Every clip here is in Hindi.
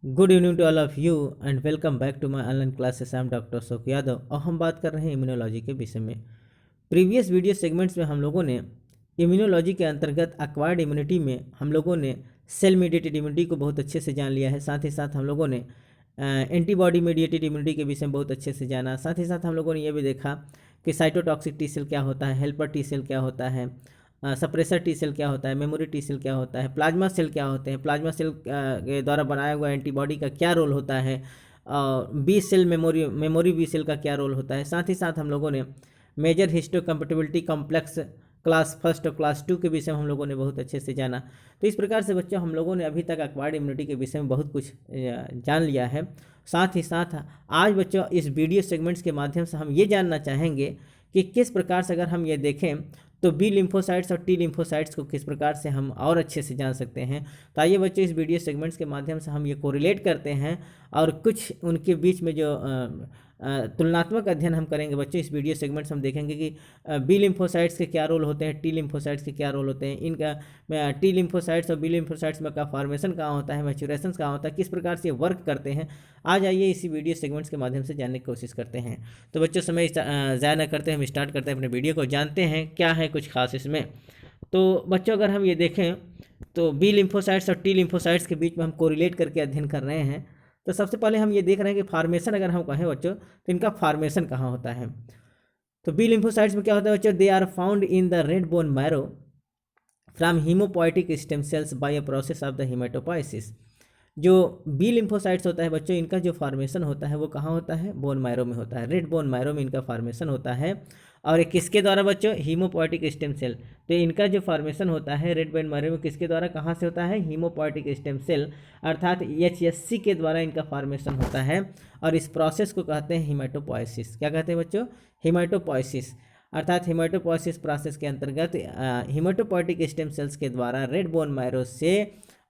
Good evening to all of you and welcome back to my online classes. I am doctor Ashok Yadav और हम बात कर रहे हैं इम्यूनोलॉजी के विषय में। प्रीवियस वीडियो सेगमेंट्स में हम लोगों ने इम्यूनोलॉजी के अंतर्गत एक्वायर्ड इम्यूनिटी में हम लोगों ने सेल मीडिएटेड इम्यूनिटी को बहुत अच्छे से जान लिया है। साथ ही साथ हम लोगों ने एंटीबॉडी मीडिएटेड इम्यूनिटी के विषय में बहुत अच्छे से जाना। साथ ही साथ हम लोगों ने यह भी देखा कि साइटोटॉक्सिक टी सेल क्या होता है, हेल्पर टी सेल क्या होता है, सप्रेसर टी सेल क्या होता है, मेमोरी टी सेल क्या होता है, प्लाज्मा सेल क्या होते हैं, प्लाज्मा सेल के द्वारा बनाया हुआ एंटीबॉडी का क्या रोल होता है, B cell memory B cell का क्या रोल होता है। साथ ही साथ हम लोगों ने मेजर हिस्टोकम्पेटिबिलिटी कॉम्प्लेक्स क्लास फर्स्ट और क्लास 2 के विषय में हम लोगों ने बहुत अच्छे से जाना। तो इस प्रकार से बच्चों हम लोगों ने अभी तक एक्वायर्ड इम्यूनिटी के विषय में बहुत कुछ जान लिया है। साथ ही साथ आज बच्चों इस वीडियो सेगमेंट्स के माध्यम से हम ये जानना चाहेंगे कि किस प्रकार से अगर हम ये देखें तो बी लिम्फोसाइट्स और टी लिम्फोसाइट्स को किस प्रकार से हम और अच्छे से जान सकते हैं। तो आइए बच्चों इस वीडियो सेगमेंट्स के माध्यम से हम ये कोरिलेट करते हैं और कुछ उनके बीच में जो तुलनात्मक अध्ययन हम करेंगे। बच्चों इस वीडियो सेगमेंट्स हम देखेंगे कि बी लिम्फोसाइट्स के क्या रोल होते हैं, टी लिम्फोसाइट्स के क्या रोल होते हैं, इनका टी लिम्फोसाइट्स और बी लिम्फोसाइट्स में का फॉर्मेशन कहाँ होता है, मैच्योरेशन कहाँ होता है, किस प्रकार से वर्क करते हैं। आज आइए इसी वीडियो सेगमेंट्स के माध्यम से जानने की कोशिश करते हैं। तो बच्चों समय ज़्यादा न करते हम स्टार्ट करते हैं अपने वीडियो को, जानते हैं क्या है कुछ खास इसमें। तो बच्चों अगर हम ये देखें तो बी लिम्फोसाइट्स और टी लिम्फोसाइट्स के बीच में हम कोरिलेट करके अध्ययन कर रहे हैं। तो सबसे पहले हम ये देख रहे हैं कि फार्मेशन अगर हम कहें बच्चों तो इनका फार्मेशन कहाँ होता है। तो बी लिम्फोसाइट्स में क्या होता है बच्चों, they are found in the red bone marrow from hemopoietic stem cells by a process of the hematopoiesis. जो बी लिम्फोसाइट्स होता है बच्चों, इनका जो फार्मेशन होता है वो कहाँ होता है, बोन मैरो में होता है। रेड बोन मैरो में इनका फार्मेशन होता है और ये किसके द्वारा बच्चों, हीमोपोइटिक स्टेम सेल। तो इनका जो फार्मेशन होता है रेड बोन मैरो में किसके द्वारा, कहाँ से होता है, हीमोपोइटिक स्टेम सेल अर्थात HSC के द्वारा इनका फार्मेशन होता है। और इस प्रोसेस को कहते हैं हीमेटोपोइसिस। क्या कहते हैं बच्चों, हीमेटोपोइसिस। अर्थात हीमेटोपोइसिस प्रोसेस के अंतर्गत हीमेटोपोइटिक स्टेम सेल्स के द्वारा रेड बोन मैरो से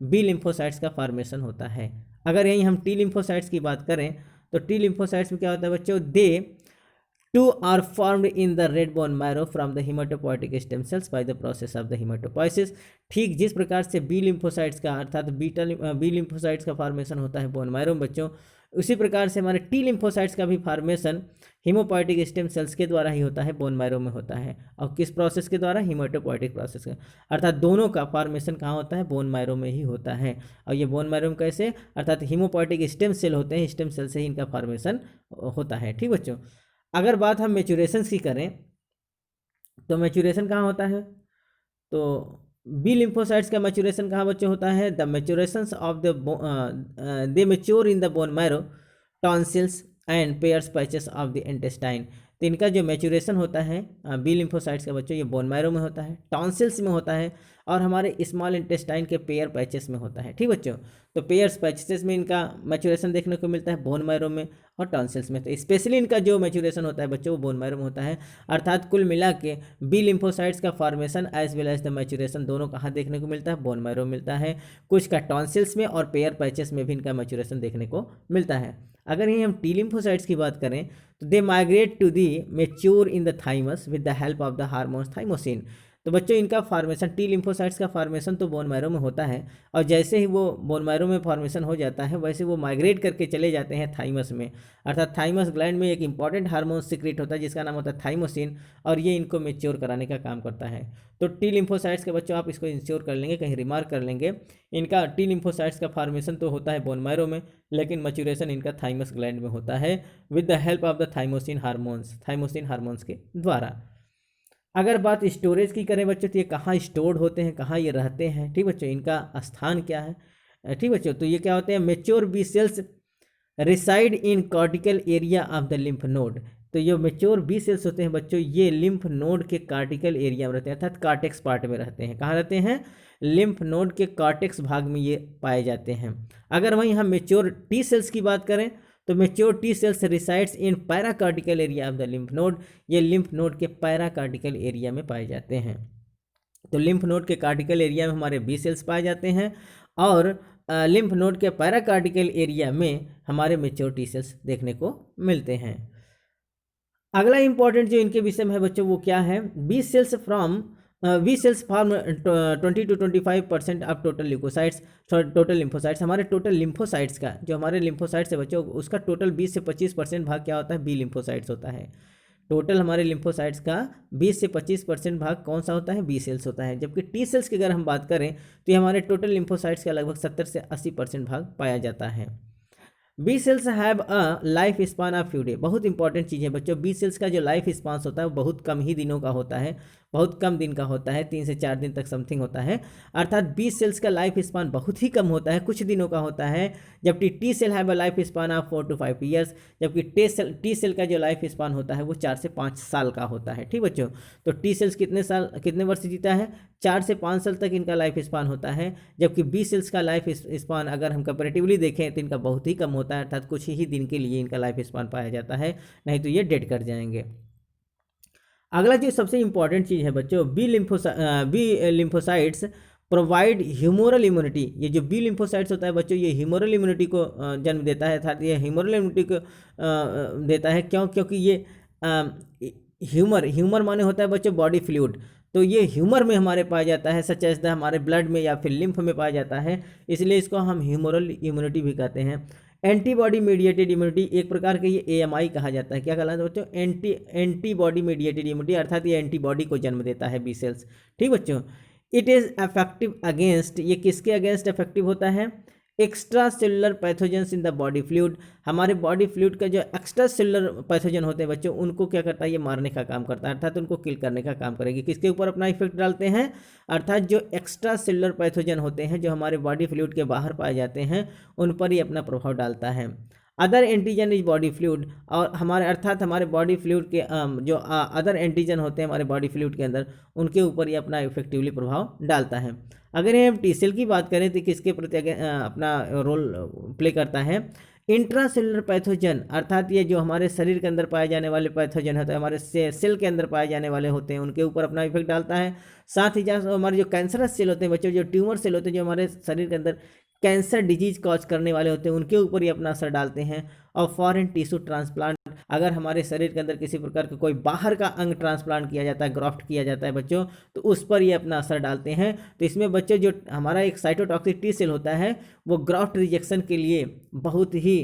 बी लिम्फोसाइट्स का फॉर्मेशन होता है। अगर यहीं हम टी लिम्फोसाइट्स की बात करें तो टी लिम्फोसाइट्स में क्या होता है बच्चों, they too are formed in the red bone marrow from the hematopoietic stem cells by the process of the hematopoiesis. ठीक जिस प्रकार से बी लिम्फोसाइट्स का अर्थात बी लिम्फोसाइट्स का फॉर्मेशन होता है बोन मैरो में बच्चों, उसी प्रकार से हमारे टी लिम्फोसाइट्स का भी फॉर्मेशन हीमोपोइटिक स्टेम सेल्स के द्वारा ही होता है, बोन मैरो में होता है। और किस प्रोसेस के द्वारा, हीमेटोपोइटिक प्रोसेस का। अर्थात दोनों का फॉर्मेशन कहाँ होता है, बोन मैरो में ही होता है। और ये बोन मैरो में कैसे, अर्थात हीमोपोइटिक स्टेम सेल होते हैं, स्टेम सेल से ही इनका फॉर्मेशन होता है। ठीक बच्चों, अगर बात हम मैच्योरेशन की करें तो मैच्योरेशन कहाँ होता है, तो बी लिम्फोसाइट्स का मैच्योरेशन कहाँ बच्चों होता है, the maturations of the they mature in the bone marrow tonsils and Peyer's patches of the intestine. तो इनका जो मैच्योरेशन होता है बी लिम्फोसाइट्स का बच्चों, ये बोन मैरो में होता है, टॉन्सिल्स में होता है और हमारे स्मॉल इंटेस्टाइन के पेयर पैचेस में होता है। ठीक बच्चों, तो पेयर्स पैचेस में इनका मैच्योरेशन देखने को मिलता है, बोन मैरो में और टॉन्सिल्स में। तो स्पेशली इनका जो मैच्योरेशन होता है बच्चों वो बोन मैरो में होता है। अर्थात कुल मिला के बी लिम्फोसाइट्स का formation as well as the maturation दोनों कहाँ देखने को मिलता है, बोन मैरो मिलता है। कुछ का टॉन्सिल्स में और पेयर पैचेस में भी इनका मैच्योरेशन देखने को मिलता है। अगर यही हम टी लिम्फोसाइट्स की बात करें तो they migrate to the mature in the thymus with the help of the hormones thymosin. तो बच्चों इनका फार्मेशन, टी लिम्फोसाइट्स का फार्मेशन तो बोन मैरो में होता है और जैसे ही वो बोन मैरो में फार्मेशन हो जाता है वैसे वो माइग्रेट करके चले जाते हैं थाइमस में। अर्थात थाइमस ग्लैंड में एक इंपॉर्टेंट हार्मोन सीक्रेट होता है जिसका नाम होता है थाइमोसिन और ये इनको मेच्योर कराने का काम करता है। तो टी लिम्फोसाइट्स के बच्चों आप इसको इंश्योर कर लेंगे, कहीं रिमार्क कर लेंगे, इनका टी लिम्फोसाइट्स का फार्मेशन तो होता है बोन मैरो में लेकिन मैच्योरेशन इनका थाइमस ग्लैंड में होता है with the help of the thymosin hormones के द्वारा। अगर बात स्टोरेज की करें बच्चों तो ये कहाँ स्टोर्ड होते हैं, कहाँ ये रहते हैं। ठीक बच्चों, इनका स्थान क्या है। ठीक बच्चों, तो ये क्या होते हैं, mature B cells reside in cortical area of the lymph node. तो ये मेच्योर बी सेल्स होते हैं बच्चों, ये लिम्फ नोड के कार्टिकल एरिया में रहते हैं अर्थात कार्टेक्स पार्ट में रहते हैं। कहाँ रहते हैं, लिम्फ नोड के कार्टेक्स भाग में ये पाए जाते हैं। अगर वहीं हम मेच्योर टी सेल्स की बात करें तो mature T cells resides in paracortical area of the lymph node. ये लिम्फ नोड के पैराकार्टिकल एरिया में पाए जाते हैं। तो लिम्फ नोड के कार्टिकल एरिया में हमारे बी सेल्स पाए जाते हैं और लिम्फ नोड के पैराकार्टिकल एरिया में हमारे मेच्योर टी सेल्स देखने को मिलते हैं। अगला इंपॉर्टेंट जो इनके विषय में है बच्चों वो क्या है, B cells from B cells form 20 to 25% of total leukocytes, total lymphocytes. हमारे टोटल लिम्फोसाइट्स का, जो हमारे लिम्फोसाइट्स है बच्चों, उसका टोटल 20 से 25% भाग क्या होता है, बी लिम्फोसाइट्स होता है। टोटल हमारे लिम्फोसाइट्स का 20 से 25% भाग कौन सा होता है, बी सेल्स होता है। जबकि टी सेल्स की अगर हम बात करें तो ये हमारे टोटल लिम्फोसाइट्स का लगभग 70 से 80% भाग पाया जाता है। B cells have a life span of few day. बहुत इंपॉर्टेंट चीज़ है बच्चों, बी सेल्स का जो लाइफ स्पान होता है वो बहुत कम ही दिनों का होता है, बहुत कम दिन का होता है, 3 से 4 दिन तक समथिंग होता है। अर्थात बी सेल्स का लाइफ स्पान बहुत ही कम होता है, कुछ दिनों का होता है। जबकि T cell have a life span of 4 to 5 years. जबकि टी सेल का जो लाइफ स्पान होता है वो 4 से 5 साल का होता है। ठीक बच्चों, तो टी सेल्स कितने वर्ष जीता है, 4 से 5 साल तक इनका लाइफ स्पान होता है। जबकि बी सेल्स का लाइफ स्पान अगर हम कंपेरेटिवली देखें तो इनका बहुत ही कम होता है, अर्थात कुछ ही दिन के लिए इनका लाइफ स्पान पाया जाता है, नहीं तो ये डेड कर जाएंगे। अगला जो सबसे इंपॉर्टेंट चीज़ है बच्चों, B lymphocytes provide humoral immunity. ये जो बी लिम्फोसाइट्स होता है बच्चों, ये ह्यूमोरल इम्यूनिटी को जन्म देता है, अर्थात ये ह्यूमोरल इम्यूनिटी को देता है। क्यों? क्योंकि ये ह्यूमर माने होता है बच्चों बॉडी फ्लूइड, तो ये ह्यूमर में हमारे पाया जाता है, सच एज द हमारे ब्लड में या फिर लिम्फ में पाया जाता है, इसलिए इसको हम ह्यूमोरल इम्यूनिटी भी कहते हैं। एंटीबॉडी मीडिएटेड इम्यूनिटी, एक प्रकार के ये एएमआई कहा जाता है। क्या कहलाता है बच्चों, एंटीबॉडी मीडिएटेड इम्यूनिटी, अर्थात ये एंटीबॉडी को जन्म देता है बी सेल्स। ठीक बच्चों, इट इज़ इफेक्टिव अगेंस्ट, ये किसके अगेंस्ट इफेक्टिव होता है, extra cellular pathogens in the body fluid. हमारे बॉडी फ्लूइड का जो एक्स्ट्रा सेलुलर पैथोजन होते हैं बच्चों, उनको क्या करता है, ये मारने का काम करता है, अर्थात उनको किल करने का काम करेगी। किसके ऊपर अपना इफेक्ट डालते हैं, अर्थात जो एक्स्ट्रा सेलुलर पैथोजन होते हैं, जो हमारे बॉडी फ्लूइड के बाहर पाए जाते हैं, उन पर ही अपना प्रभाव डालता है। Other antigen is body fluid, और हमारे अर्थात हमारे बॉडी फ्लूइड के जो अदर एंटीजन होते हैं हमारे बॉडी फ्लूइड के अंदर, उनके ऊपर ही अपना इफेक्टिवली प्रभाव डालता है। अगर हम टी सेल की बात करें तो किसके प्रति अपना रोल प्ले करता है, इंट्रासेलुलर पैथोजन, अर्थात ये जो हमारे शरीर के अंदर पाए जाने वाले पैथोजन होते हैं, हमारे सेल के अंदर पाए जाने वाले होते हैं, उनके ऊपर अपना इफेक्ट डालता है। साथ ही साथ हमारे जो कैंसरस सेल होते हैं बच्चों, जो ट्यूमर सेल होते हैं, जो हमारे शरीर के अंदर कैंसर डिजीज कॉज करने वाले होते हैं, उनके ऊपर ही अपना असर डालते हैं। और फॉरेन टिश्यू ट्रांसप्लांट, अगर हमारे शरीर के अंदर किसी प्रकार का कोई बाहर का अंग ट्रांसप्लांट किया जाता है, ग्राफ्ट किया जाता है बच्चों, तो उस पर ये अपना असर डालते हैं। तो इसमें बच्चों जो हमारा एक साइटोटॉक्सिक टी सेल होता है, वो ग्राफ्ट रिजेक्शन के लिए बहुत ही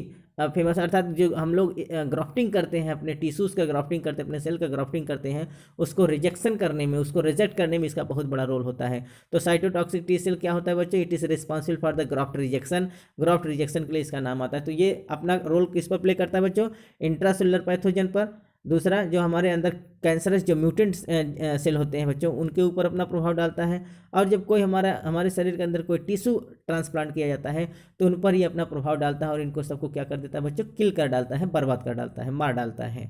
फेमस, अर्थात जो हम लोग ग्राफ्टिंग करते हैं, अपने टिश्यूज़ का ग्राफ्टिंग करते हैं, अपने सेल का ग्राफ्टिंग करते हैं, उसको रिजेक्शन करने में, उसको रिजेक्ट करने में इसका बहुत बड़ा रोल होता है। तो साइटोटॉक्सिक टी सेल क्या होता है बच्चों, it is responsible for the graft rejection, graft rejection के लिए इसका नाम आता है। तो ये अपना रोल किस पर प्ले करता है बच्चों, इंट्रासेलुलर पैथोजन पर। दूसरा, जो हमारे अंदर कैंसरस जो म्यूटेंट सेल होते हैं बच्चों, उनके ऊपर अपना प्रभाव डालता है। और जब कोई हमारे शरीर के अंदर कोई टिश्यू ट्रांसप्लांट किया जाता है, तो उन पर ही अपना प्रभाव डालता है, और इनको सबको क्या कर देता है बच्चों, किल कर डालता है, बर्बाद कर डालता है, मार डालता है।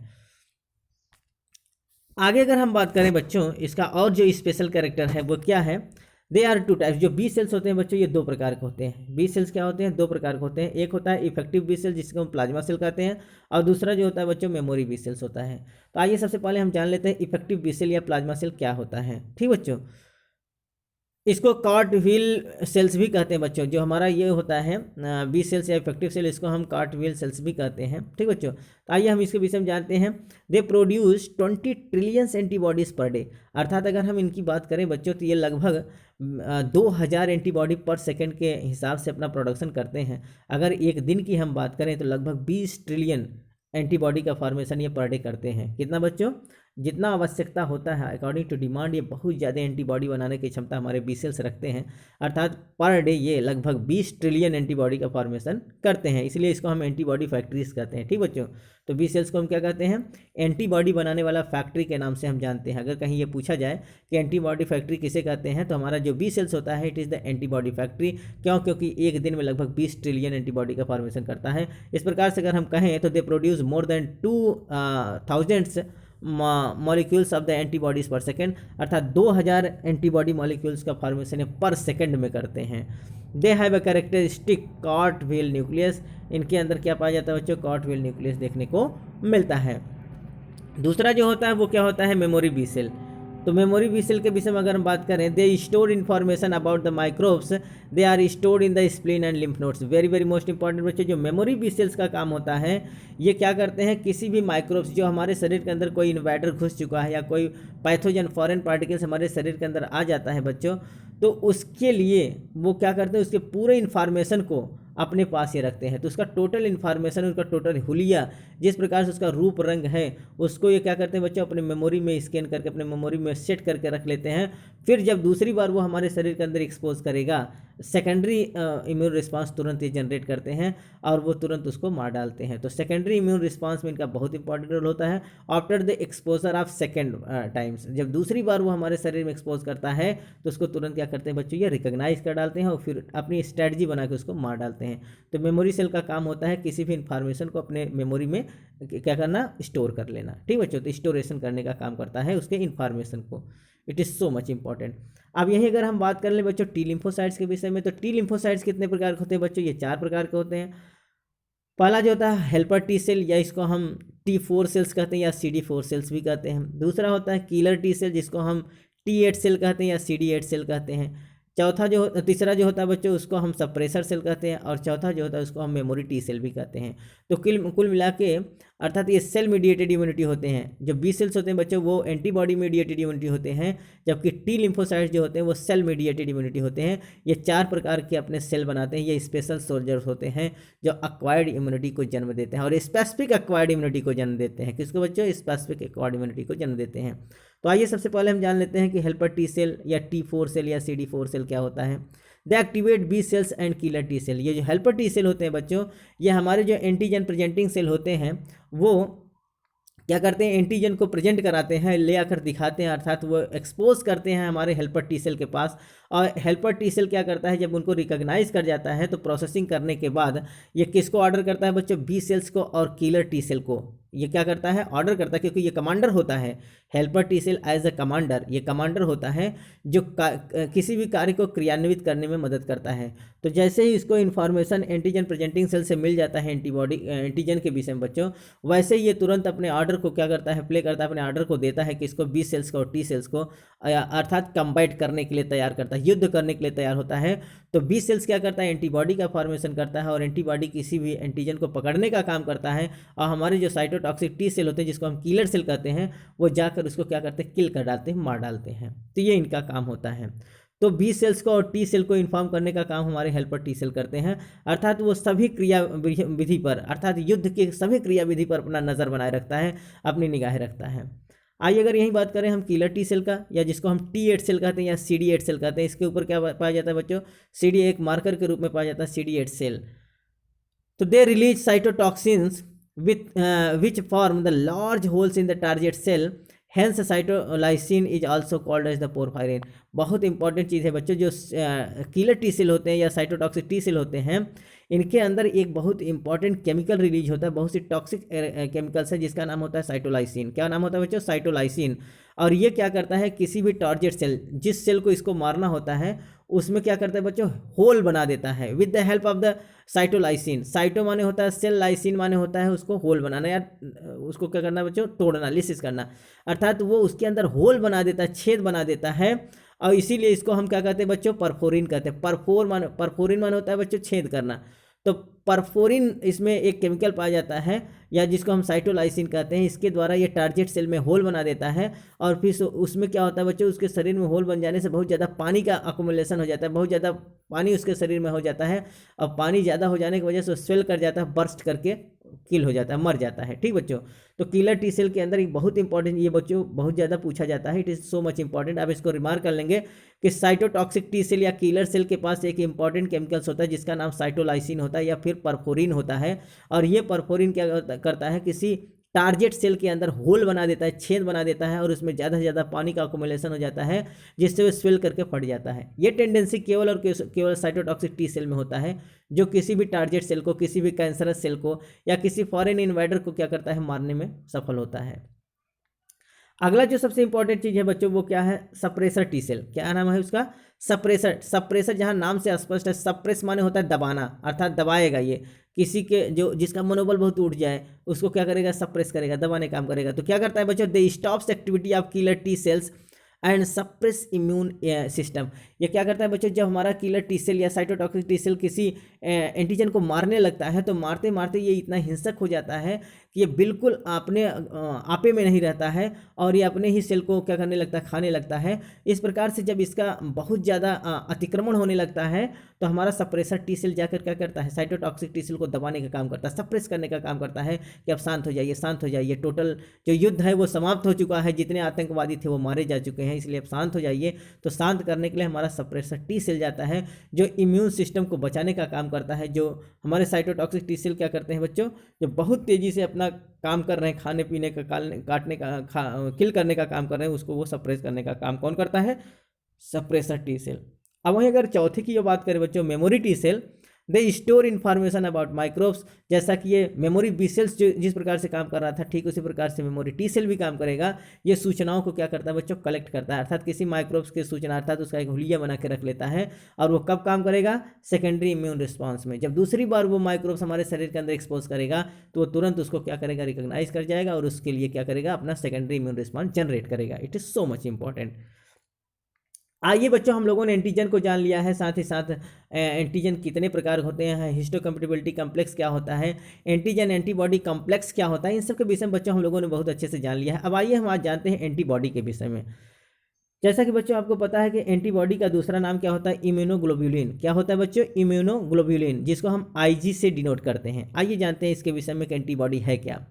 आगे अगर हम बात करें बच्चों, इसका और जो स्पेशल कैरेक्टर है वो क्या है, दे आर टू टाइप्स। जो बी सेल्स होते हैं बच्चों, ये दो प्रकार के होते हैं। बी सेल्स क्या होते हैं, दो प्रकार के होते हैं। एक होता है इफेक्टिव बी सेल, जिसको हम प्लाज्मा सेल कहते हैं, और दूसरा जो होता है बच्चों, मेमोरी बी सेल्स होता है। तो आइए सबसे पहले हम जान लेते हैं इफेक्टिव बी सेल या प्लाज्मा सेल क्या होता है। ठीक बच्चों, इसको कार्ट व्हील सेल्स भी कहते हैं बच्चों। जो हमारा ये होता है बी सेल्स या इफेक्टिव सेल, इसको हम कार्ट व्हील सेल्स भी कहते हैं। ठीक बच्चों, तो आइए हम इसके विषय में जानते हैं। They produce 20 trillions antibodies per day, अर्थात अगर हम इनकी बात करें बच्चों, तो ये लगभग 2000 एंटीबॉडी पर सेकंड के हिसाब से अपना प्रोडक्शन करते हैं। अगर एक दिन की हम बात करें तो लगभग 20 ट्रिलियन एंटीबॉडी का फॉर्मेशन ये पर डे करते हैं। कितना बच्चों, जितना आवश्यकता होता है अकॉर्डिंग टू डिमांड, ये बहुत ज़्यादा एंटीबॉडी बनाने की क्षमता हमारे बी सेल्स रखते हैं। अर्थात पर डे ये लगभग 20 ट्रिलियन एंटीबॉडी का फॉर्मेशन करते हैं, इसलिए इसको हम एंटीबॉडी फैक्ट्रीज कहते हैं। ठीक बच्चों, तो बी सेल्स को हम क्या कहते हैं, एंटीबॉडी बनाने वाला फैक्ट्री के नाम से हम जानते हैं। अगर कहीं ये पूछा जाए कि एंटीबॉडी फैक्ट्री किसे कहते हैं, तो हमारा जो बी सेल्स होता है, it is the antibody factory. क्यों? क्योंकि एक दिन में लगभग 20 ट्रिलियन एंटीबॉडी का फॉर्मेशन करता है। इस प्रकार से अगर हम कहें तो they produce more than 2000 molecules of the antibodies per second, अर्थात 2000 एंटीबॉडी मॉलिक्यूल्स का फॉर्मेशन पर सेकेंड में करते हैं। They have a characteristic cartwheel nucleus, इनके अंदर क्या पाया जाता है बच्चों, कॉट व्हील न्यूक्लियस देखने को मिलता है। दूसरा जो होता है वो क्या होता है, मेमोरी बी सेल। तो मेमोरी बी सेल के विषय में अगर हम बात करें, they store information about the microbes, they are stored in the spleen and lymph nodes. Very very most important बच्चों, जो मेमोरी बी सेल्स का काम होता है, ये क्या करते हैं, किसी भी माइक्रोब्स जो हमारे शरीर के अंदर कोई इन्वाइडर घुस चुका है या कोई पैथोजन फॉरेन पार्टिकल्स हमारे शरीर के अंदर आ जाता है बच्चों, तो उसके लिए वो क्या करते हैं, उसके पूरे इन्फॉर्मेशन को अपने पास ही रखते हैं। तो उसका टोटल इन्फॉर्मेशन, उसका टोटल हुलिया, जिस प्रकार से उसका रूप रंग है, उसको ये क्या करते हैं बच्चों, अपने मेमोरी में स्कैन करके अपने मेमोरी में सेट करके रख लेते हैं। फिर जब दूसरी बार वो हमारे शरीर के अंदर एक्सपोज करेगा, सेकेंडरी इम्यून रिस्पांस तुरंत ये जनरेट करते हैं और वो तुरंत उसको मार डालते हैं। तो सेकेंडरी इम्यून रिस्पांस में इनका बहुत इंपॉर्टेंट रोल होता है। After the exposure of second times, जब दूसरी बार वो हमारे शरीर में एक्सपोज करता है तो उसको तुरंत क्या करते हैं बच्चों, ये रिकॉग्नाइज कर डालते हैं और फिर अपनी स्ट्रेटजी बना के उसको मार डालते हैं। तो मेमोरी सेल का काम होता है किसी भी इंफॉर्मेशन को अपने मेमोरी में क्या करना, स्टोर कर लेना। ठीक बच्चों, तो स्टोरेशन करने का काम करता है उसके इंफॉर्मेशन को। It is so much important. अब यही अगर हम बात कर लें बच्चों टी लिम्फोसाइट्स के विषय में, तो टी लिम्फोसाइट्स कितने प्रकार के होते हैं बच्चों, ये 4 प्रकार के होते हैं। पहला जो होता है हेल्पर टी सेल, या इसको हम T4 सेल्स कहते हैं या CD4 सेल्स भी कहते हैं। दूसरा होता है किलर टी सेल, जिसको हम T8 सेल कहते हैं या CD8 सेल कहते हैं। तीसरा जो होता है बच्चों, उसको हम सप्रेसर सेल कहते हैं। और चौथा जो होता है उसको हम मेमोरी टी सेल भी कहते हैं। तो कुल मिला के अर्थात ये सेल मीडिएटेड इम्यूनिटी होते हैं। जो बी सेल्स होते हैं बच्चों वो एंटीबॉडी मीडिएटेड इम्यूनिटी होते हैं, जबकि टी लिम्फोसाइट्स जो होते हैं वो सेल मीडिएटेड इम्यूनिटी होते हैं। ये 4 प्रकार के अपने सेल बनाते हैं। ये स्पेशल सोल्जर्स होते हैं जो अक्वायर्ड इम्यूनिटी को जन्म देते हैं और स्पेसिफिक अक्वायर्ड इम्यूनिटी को जन्म देते हैं। किसको बच्चों, स्पेसिफिक अक्वायर्ड इम्यूनिटी को जन्म देते हैं। तो आइए सबसे पहले हम जान लेते हैं कि हेल्पर टी सेल या T4 सेल या CD4 सेल क्या होता है। They activate B cells and killer T cell. ये जो हेल्पर टी सेल होते हैं बच्चों, ये हमारे जो एंटीजन प्रेजेंटिंग सेल होते हैं वो क्या करते हैं, एंटीजन को प्रेजेंट कराते हैं, ले आकर दिखाते हैं, अर्थात वो एक्सपोज करते हैं हमारे हेल्पर टी सेल के पास। और हेल्पर टी सेल क्या करता है, जब उनको रिकॉग्नाइज कर जाता है तो प्रोसेसिंग करने के बाद ये किसको ऑर्डर करता है बच्चों, बी सेल्स को और किलर टी सेल को। ये क्या करता है, ऑर्डर करता है, क्योंकि ये कमांडर होता है। Helper T cell as a commander, ये कमांडर होता है जो किसी भी कार्य को क्रियान्वित करने में मदद करता है। तो जैसे ही इसको इन्फॉर्मेशन एंटीजन प्रेजेंटिंग सेल से मिल जाता है एंटीजन के विषय में बच्चों, वैसे ही ये तुरंत अपने ऑर्डर को क्या करता है, प्ले करता है, अपने ऑर्डर को देता है कि इसको बी सेल्स को और टी सेल्स को अर्थात कंबाइट करने के लिए तैयार करता है, युद्ध करने के लिए तैयार होता है। तो बी सेल्स क्या करता है, एंटीबॉडी का फॉर्मेशन करता है और एंटीबॉडी किसी भी एंटीजन को पकड़ने का काम करता है। और हमारे जो साइटोटॉक्सिक टी सेल होते हैं, जिसको हम किलर सेल कहते हैं, वो जाकर उसको क्या करते हैं, किल कर डालते हैं, मार डालते हैं। तो ये इनका काम होता है। तो बी सेल्स को और टी सेल को इन्फॉर्म करने का काम हमारे हेल्पर टी सेल करते हैं, अर्थात वो सभी क्रिया विधि पर, अर्थात युद्ध की सभी क्रिया विधि पर अपना नज़र बनाए रखता है, अपनी निगाहें रखता है। आइए अगर यही बात करें हम किलर टी सेल का, या जिसको हम T8 सेल कहते हैं या CD8 सेल कहते हैं, इसके ऊपर क्या पाया जाता है बच्चों, CD एक मार्कर के रूप में पाया जाता है CD8 सेल। तो they release cytotoxins which form the large holes in the target cell, hence cytolysin is also called as the porphyrin. बहुत इंपॉर्टेंट चीज़ है बच्चों, जो किलर टी सेल होते हैं या साइटोटॉक्सिक टी सेल होते हैं, इनके अंदर एक बहुत इंपॉर्टेंट केमिकल रिलीज होता है, बहुत सी टॉक्सिक केमिकल्स है, जिसका नाम होता है साइटोलाइसिन। क्या नाम होता है बच्चों, साइटोलाइसिन। और ये क्या करता है, किसी भी टारगेट सेल, जिस सेल को इसको मारना होता है, उसमें क्या करता है बच्चों, होल बना देता है with the help of the cytolysin. Cyto माने होता है सेल, लाइसिन माने होता है उसको होल बनाना, या उसको क्या करना बच्चों, तोड़ना, लिसिस करना, अर्थात वो उसके अंदर होल बना देता है, छेद बना देता है। और इसीलिए इसको हम क्या कहते हैं बच्चों, परफोरिन कहते हैं। परफोरिन माने होता है बच्चों छेद करना। तो परफोरिन इसमें एक केमिकल पाया जाता है, या जिसको हम साइटोलाइसिन कहते हैं। इसके द्वारा ये टारगेट सेल में होल बना देता है, और फिर उसमें क्या होता है बच्चों, उसके शरीर में होल बन जाने से बहुत ज़्यादा पानी का अकोमुलेशन हो जाता है, बहुत ज़्यादा पानी उसके शरीर में हो जाता है। और पानी ज़्यादा हो जाने की वजह से स्वेल कर जाता है, बर्स्ट करके किल हो जाता है, मर जाता है। ठीक बच्चों, तो किलर टी सेल के अंदर एक बहुत इंपॉर्टेंट, ये बच्चों बहुत ज़्यादा पूछा जाता है, it is so much important. आप इसको रिमार्क कर लेंगे कि साइटोटॉक्सिक टी सेल या किलर सेल के पास एक इंपॉर्टेंट केमिकल्स होता है, जिसका नाम साइटोलाइसिन होता है या फिर परफोरिन होता है। और ये परफोरिन क्या करता है, किसी टारगेट सेल के अंदर होल बना देता है, छेद बना देता है, और उसमें ज़्यादा से ज़्यादा पानी का अकोमुलेशन हो जाता है, जिससे वो स्वेल करके फट जाता है। ये टेंडेंसी केवल और केवल साइटोटॉक्सिक टी सेल में होता है, जो किसी भी टारगेट सेल को, किसी भी कैंसरस सेल को या किसी फॉरेन इन्वाइडर को क्या करता है, मारने में सफल होता है। अगला जो सबसे इंपॉर्टेंट चीज़ है बच्चों, वो क्या है, सप्रेसर टी सेल। क्या नाम है उसका, सप्रेसर। सप्रेसर जहाँ नाम से स्पष्ट है, सप्रेस माने होता है दबाना, अर्थात दबाएगा। ये किसी के जो जिसका मनोबल बहुत उठ जाए, उसको क्या करेगा, सप्रेस करेगा, दबाने काम करेगा। तो क्या करता है बच्चों, they stops activity of killer T cells and suppress immune system. ये क्या करता है बच्चों, जब हमारा किलर टी सेल या साइटोटॉक्सिक टी सेल किसी एंटीजन को मारने लगता है तो मारते मारते ये इतना हिंसक हो जाता है कि ये बिल्कुल आपे में नहीं रहता है और ये अपने ही सेल को क्या करने लगता है, खाने लगता है। इस प्रकार से जब इसका बहुत ज़्यादा अतिक्रमण होने लगता है तो हमारा सप्रेसर टी सेल जाकर क्या करता है, साइटोटॉक्सिक टी सेल को दबाने का काम करता है, सप्रेस करने का काम करता है कि अब शांत हो जाइए, शांत हो जाइए, टोटल जो युद्ध है वो समाप्त हो चुका है, जितने आतंकवादी थे वो मारे जा चुके हैं, इसलिए अब शांत हो जाइए। तो शांत करने के लिए हमारा सप्रेसर टी सेल जाता है जो इम्यून सिस्टम को बचाने का काम करता है। जो हमारे साइटोटॉक्सिक टी सेल क्या करते हैं बच्चों, जो बहुत तेज़ी से अपना काम कर रहे हैं, खाने पीने का, काटने का, किल करने का काम कर रहे हैं, उसको वो सप्रेस करने का काम कौन करता है, सप्रेसर टी सेल। अब वहीं अगर चौथे की जो बात करें बच्चों, memory T cell, they store information about microbes. जैसा कि ये मेमोरी बी सेल्स जो जिस प्रकार से काम कर रहा था, ठीक उसी प्रकार से मेमोरी टी सेल भी काम करेगा। ये सूचनाओं को क्या करता है बच्चों, कलेक्ट करता है, अर्थात किसी माइक्रोब्स की सूचना अर्थात उसका एक हुलिया बना के रख लेता है। और वो कब काम करेगा, सेकेंडरी इम्यून रिस्पॉन्स में। जब दूसरी बार वो माइक्रोब्स हमारे शरीर के अंदर एक्सपोज करेगा तो वो तुरंत उसको क्या करेगा, रिकॉग्नाइज कर जाएगा और उसके लिए क्या करेगा, अपना सेकेंडरी इम्यून रिस्पॉन्स जनरेट करेगा। It is so much important. आइए बच्चों, हम लोगों ने एंटीजन को जान लिया है, साथ ही साथ एंटीजन कितने प्रकार होते हैं, हिस्टोकम्पेटिबिलिटी कम्प्लेक्स क्या होता है, एंटीजन एंटीबॉडी कम्प्लेक्स क्या होता है, इन सब के विषय में बच्चों हम लोगों ने बहुत अच्छे से जान लिया है। अब आइए हम आज जानते हैं एंटीबॉडी के विषय में। जैसा कि बच्चों आपको पता है कि एंटीबॉडी का दूसरा नाम क्या होता है, इम्यूनोग्लोब्युलिन। क्या होता है बच्चों, इम्यूनोग्लोब्युलिन, जिसको हम IG से डिनोट करते हैं। आइए जानते हैं इसके विषय में कि एंटीबॉडी है क्या।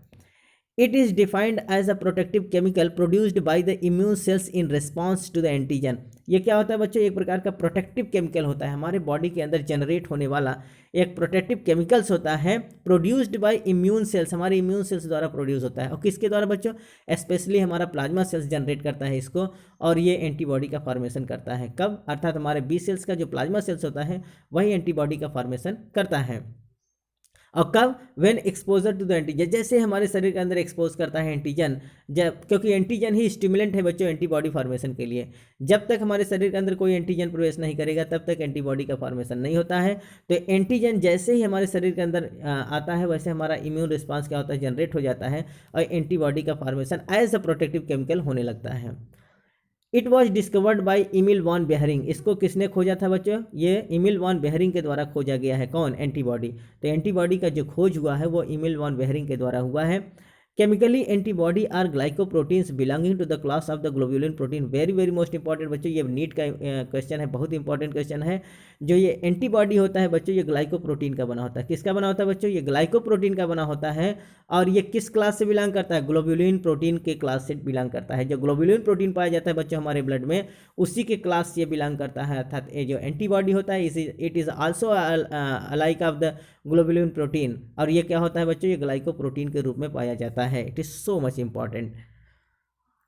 It is defined as a protective chemical produced by the immune cells in response to the antigen। ये क्या होता है बच्चों, एक प्रकार का प्रोटेक्टिव केमिकल होता है, हमारे बॉडी के अंदर जनरेट होने वाला एक प्रोटेक्टिव केमिकल्स होता है, प्रोड्यूस्ड बाय इम्यून सेल्स, हमारे इम्यून सेल्स द्वारा प्रोड्यूस होता है। और किसके द्वारा बच्चों, स्पेशली हमारा प्लाज्मा सेल्स जनरेट करता है इसको, और ये एंटीबॉडी का फॉर्मेशन करता है। कब, अर्थात हमारे बी सेल्स का जो प्लाज्मा सेल्स होता है वही एंटीबॉडी का फॉर्मेशन करता है। और कब, when exposure to the antigen, जैसे हमारे शरीर के अंदर एक्सपोज करता है एंटीजन, जब, क्योंकि एंटीजन ही स्टिमुलेंट है बच्चों एंटीबॉडी फॉर्मेशन के लिए। जब तक हमारे शरीर के अंदर कोई एंटीजन प्रवेश नहीं करेगा तब तक एंटीबॉडी का फॉर्मेशन नहीं होता है। तो एंटीजन जैसे ही हमारे शरीर के अंदर आता है वैसे हमारा इम्यून रिस्पॉन्स क्या होता है, जनरेट हो जाता है और एंटीबॉडी का formation as a protective chemical होने लगता है। It was discovered by Emil von Behring. इसको किसने खोजा था बच्चों, ये इमिल वॉन बेहरिंग के द्वारा खोजा गया है। कौन, एंटीबॉडी। तो एंटीबॉडी का जो खोज हुआ है वो इमिल वॉन बेहरिंग के द्वारा हुआ है। Chemically antibody are glycoproteins belonging to the class of the globulin protein. Very very most important बच्चों, ये नीट का क्वेश्चन है, बहुत इंपॉर्टेंट क्वेश्चन है। जो ये एंटीबॉडी होता है बच्चों, ये ग्लाइकोप्रोटीन का बना होता है। किसका बना होता है बच्चों, ये ग्लाइकोप्रोटीन का बना होता है। और ये किस क्लास से बिलोंग करता है, ग्लोब्यूलिन प्रोटीन के क्लास से बिलोंग करता है। जो ग्लोब्यूलिन प्रोटीन पाया जाता है बच्चों हमारे ब्लड में, उसी के क्लास से बिलोंग करता है। अर्थात ये जो एंटीबॉडी होता है it is also like of the globulin protein. और ये क्या होता है बच्चों, ये ग्लाइकोप्रोटीन के रूप में पाया जाता है। It is so much important.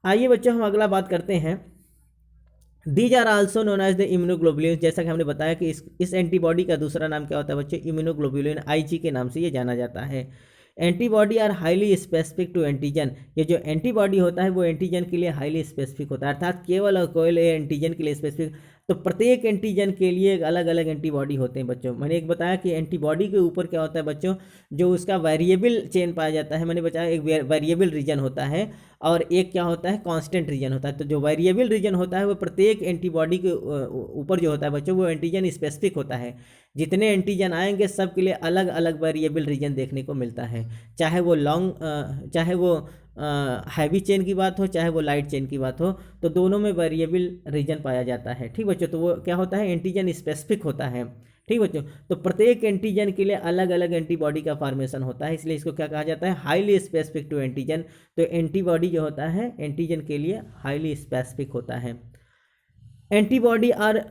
आइए बच्चों हम अगला बात करते हैं। These are also known as the immunoglobulin. जैसा कि हमने बताया कि इस एंटीबॉडी का दूसरा नाम क्या होता है बच्चों, इम्यूनोग्लोबुलिन IG के नाम से ये जाना जाता है। Antibody are highly specific to antigen. ये जो एंटीबॉडी होता है वो एंटीजन के लिए हाईली स्पेसिफिक होता है, अर्थात केवल और केवल एंटीजन के लिए स्पेसिफिक। तो प्रत्येक एंटीजन के लिए एक अलग अलग एंटीबॉडी होते हैं बच्चों। मैंने एक बताया कि एंटीबॉडी के ऊपर क्या होता है बच्चों, जो उसका वेरिएबल चेन पाया जाता है। मैंने बताया एक वेरिएबल रीजन होता है और एक क्या होता है, कांस्टेंट रीजन होता है। तो जो वेरिएबल रीजन होता है वो प्रत्येक एंटीबॉडी के ऊपर जो होता है बच्चों वो एंटीजन स्पेसिफिक होता है। जितने एंटीजन आएंगे सब के लिए अलग अलग वेरिएबल रीजन देखने को मिलता है, चाहे वो चाहे वो हैवी चेन की बात हो, चाहे वो लाइट चेन की बात हो, तो दोनों में वेरिएबल रीजन पाया जाता है। ठीक बच्चों, तो वो क्या होता है, एंटीजन स्पेसिफिक होता है। ठीक बच्चों, तो प्रत्येक एंटीजन के लिए अलग अलग एंटीबॉडी का फॉर्मेशन होता है, इसलिए इसको क्या कहा जाता है, हाईली स्पेसिफिक टू एंटीजन। तो एंटीबॉडी जो होता है एंटीजन के लिए हाईली स्पेसिफिक होता है। Antibody are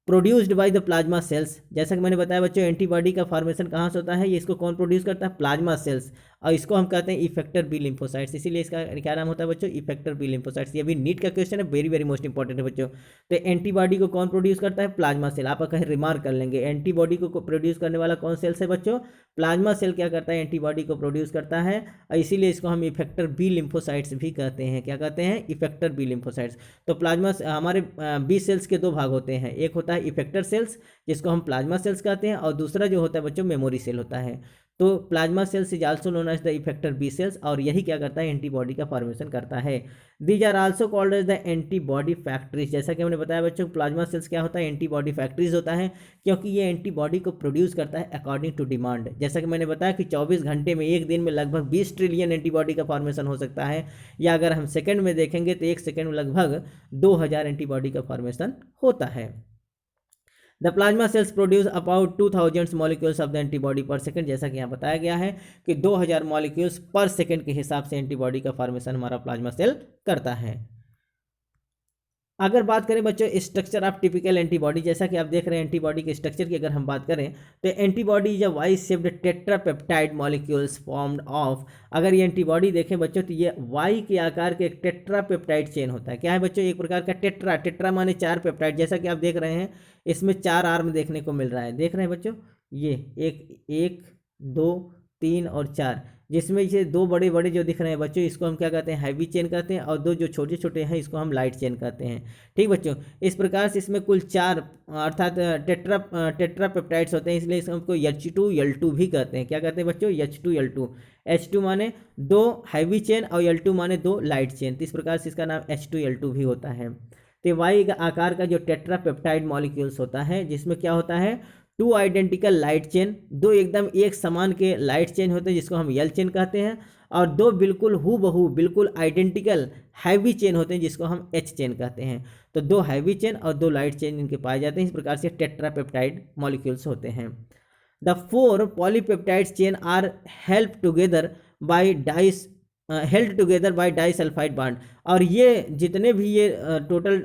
produced by the plasma cells. जैसा कि मैंने बताया बच्चों, एंटीबॉडी का फॉर्मेशन कहाँ से होता है, ये इसको कौन प्रोड्यूस करता है, प्लाज्मा सेल्स। और इसको हम कहते हैं इफेक्टर बी लिम्फोसाइट्स, इसीलिए इसका क्या नाम होता है बच्चों, इफेक्टर बी लिम्फोसाइट्स। ये भी नीट का क्वेश्चन है, वेरी वेरी मोस्ट इंपॉर्टेंट है बच्चों। तो एंटीबॉडी को कौन प्रोड्यूस करता है, प्लाज्मा सेल। आप कहीं रिमार्क कर लेंगे, एंटीबॉडी को प्रोड्यूस करने वाला कौन सेल्स है बच्चों, प्लाज्मा सेल क्या करता है, एंटीबॉडी को प्रोड्यूस करता है। और इसीलिए इसको हम इफेक्टर बी लिम्फोसाइट्स भी कहते हैं। क्या कहते हैं, इफेक्टर बी लिम्फोसाइट्स। तो प्लाज्मा हमारे बी सेल्स के दो भाग होते हैं, एक होता है है इफेक्टर सेल्स, जिसको हम प्लाज्मा सेल्स कहते हैं, और दूसरा जो होता है बच्चों मेमोरी सेल होता है। तो plasma cells is also known as the effector B cells, और यही क्या करता है, एंटीबॉडी का फॉर्मेशन करता है। These are also called as the antibody factories. जैसा कि हमने बताया बच्चों, प्लाज्मा सेल्स क्या होता है, एंटीबॉडी फैक्ट्रीज होता है, क्योंकि ये एंटीबॉडी को प्रोड्यूस करता है अकॉर्डिंग टू डिमांड। जैसा कि मैंने बताया कि 24 घंटे में, एक दिन में लगभग 20 ट्रिलियन एंटीबॉडी का फॉर्मेशन हो सकता है, या अगर हम सेकंड में देखेंगे तो एक सेकंड में लगभग 2000 एंटीबॉडी का फॉर्मेशन होता है। The plasma sales produce about 2000 molecules of the antibody पर सेकंड। जैसा कि यहाँ बताया गया है कि 2000 मॉलिक्यूल्स पर सेकंड के हिसाब से एंटीबॉडी का फॉर्मेशन हमारा प्लाज्मा सेल करता है। अगर बात करें बच्चों स्ट्रक्चर ऑफ टिपिकल एंटीबॉडी, जैसा कि आप देख रहे हैं एंटीबॉडी के स्ट्रक्चर की अगर हम बात करें तो antibody is a Y shaped tetrapeptide molecules formed of. अगर ये एंटीबॉडी देखें बच्चों तो ये वाई के आकार के एक टेट्रापेप्टाइड चेन होता है। क्या है बच्चों, एक प्रकार का टेट्रा माने 4 पेप्टाइड। जैसा कि आप देख रहे हैं इसमें 4 आर्म देखने को मिल रहा है, देख रहे हैं बच्चों, ये एक 2 3 और 4, जिसमें ये 2 बड़े बड़े जो दिख रहे हैं बच्चों, इसको हम क्या कहते हैं, हैवी चेन कहते हैं, और 2 जो छोटे छोटे हैं इसको हम लाइट चेन कहते हैं। ठीक बच्चों, इस प्रकार से इसमें कुल 4 अर्थात टेट्रापेप्टाइड्स होते हैं, इसलिए इसको हमको H2L2 भी कहते हैं। क्या कहते हैं बच्चों, H2L2। H2 माने 2 हैवी चेन और L2 माने 2 लाइट चेन, तो इस प्रकार से इसका नाम H2L2 भी होता है। तो वाई आकार का जो टेट्रापेप्टाइड मॉलिक्यूल्स होता है, जिसमें क्या होता है, 2 आइडेंटिकल लाइट चेन, 2 एकदम एक समान के लाइट चेन होते हैं जिसको हम यल चेन कहते हैं, और 2 बिल्कुल हूबहू बिल्कुल आइडेंटिकल हैवी चेन होते हैं जिसको हम एच चेन कहते हैं। तो 2 हैवी चेन और 2 लाइट चेन इनके पाए जाते हैं। इस प्रकार से टेट्रापेप्टाइड मॉलिक्यूल्स होते हैं। The 4 polypeptide chain are help together by disulphide bond. और ये जितने भी ये टोटल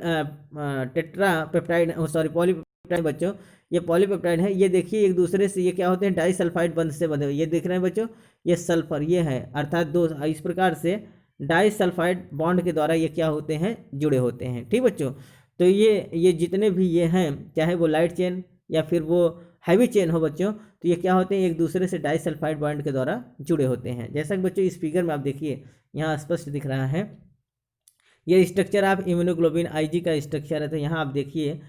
टेट्रापेप्टाइड पॉलीपेप्टाइड बच्चों, ये पॉलीपेप्टाइड है, ये देखिए एक दूसरे से ये क्या होते हैं, डाइसल्फाइड बंध से बंधे हुए। ये देख रहे हैं बच्चों, ये सल्फर ये है, अर्थात 2 इस प्रकार से डाइसल्फाइड बॉन्ड के द्वारा ये क्या होते हैं, जुड़े होते हैं। ठीक बच्चों, तो ये जितने भी ये हैं, चाहे वो लाइट चेन या फिर वो हैवी चेन हो बच्चों, तो ये क्या होते हैं, एक दूसरे से डाइसल्फाइड बॉन्ड के द्वारा जुड़े होते हैं। जैसा कि बच्चों इस फिगर में आप देखिए यहाँ स्पष्ट दिख रहा है, ये स्ट्रक्चर आप इम्यूनोग्लोबिन IG का स्ट्रक्चर है। तो यहाँ आप देखिए,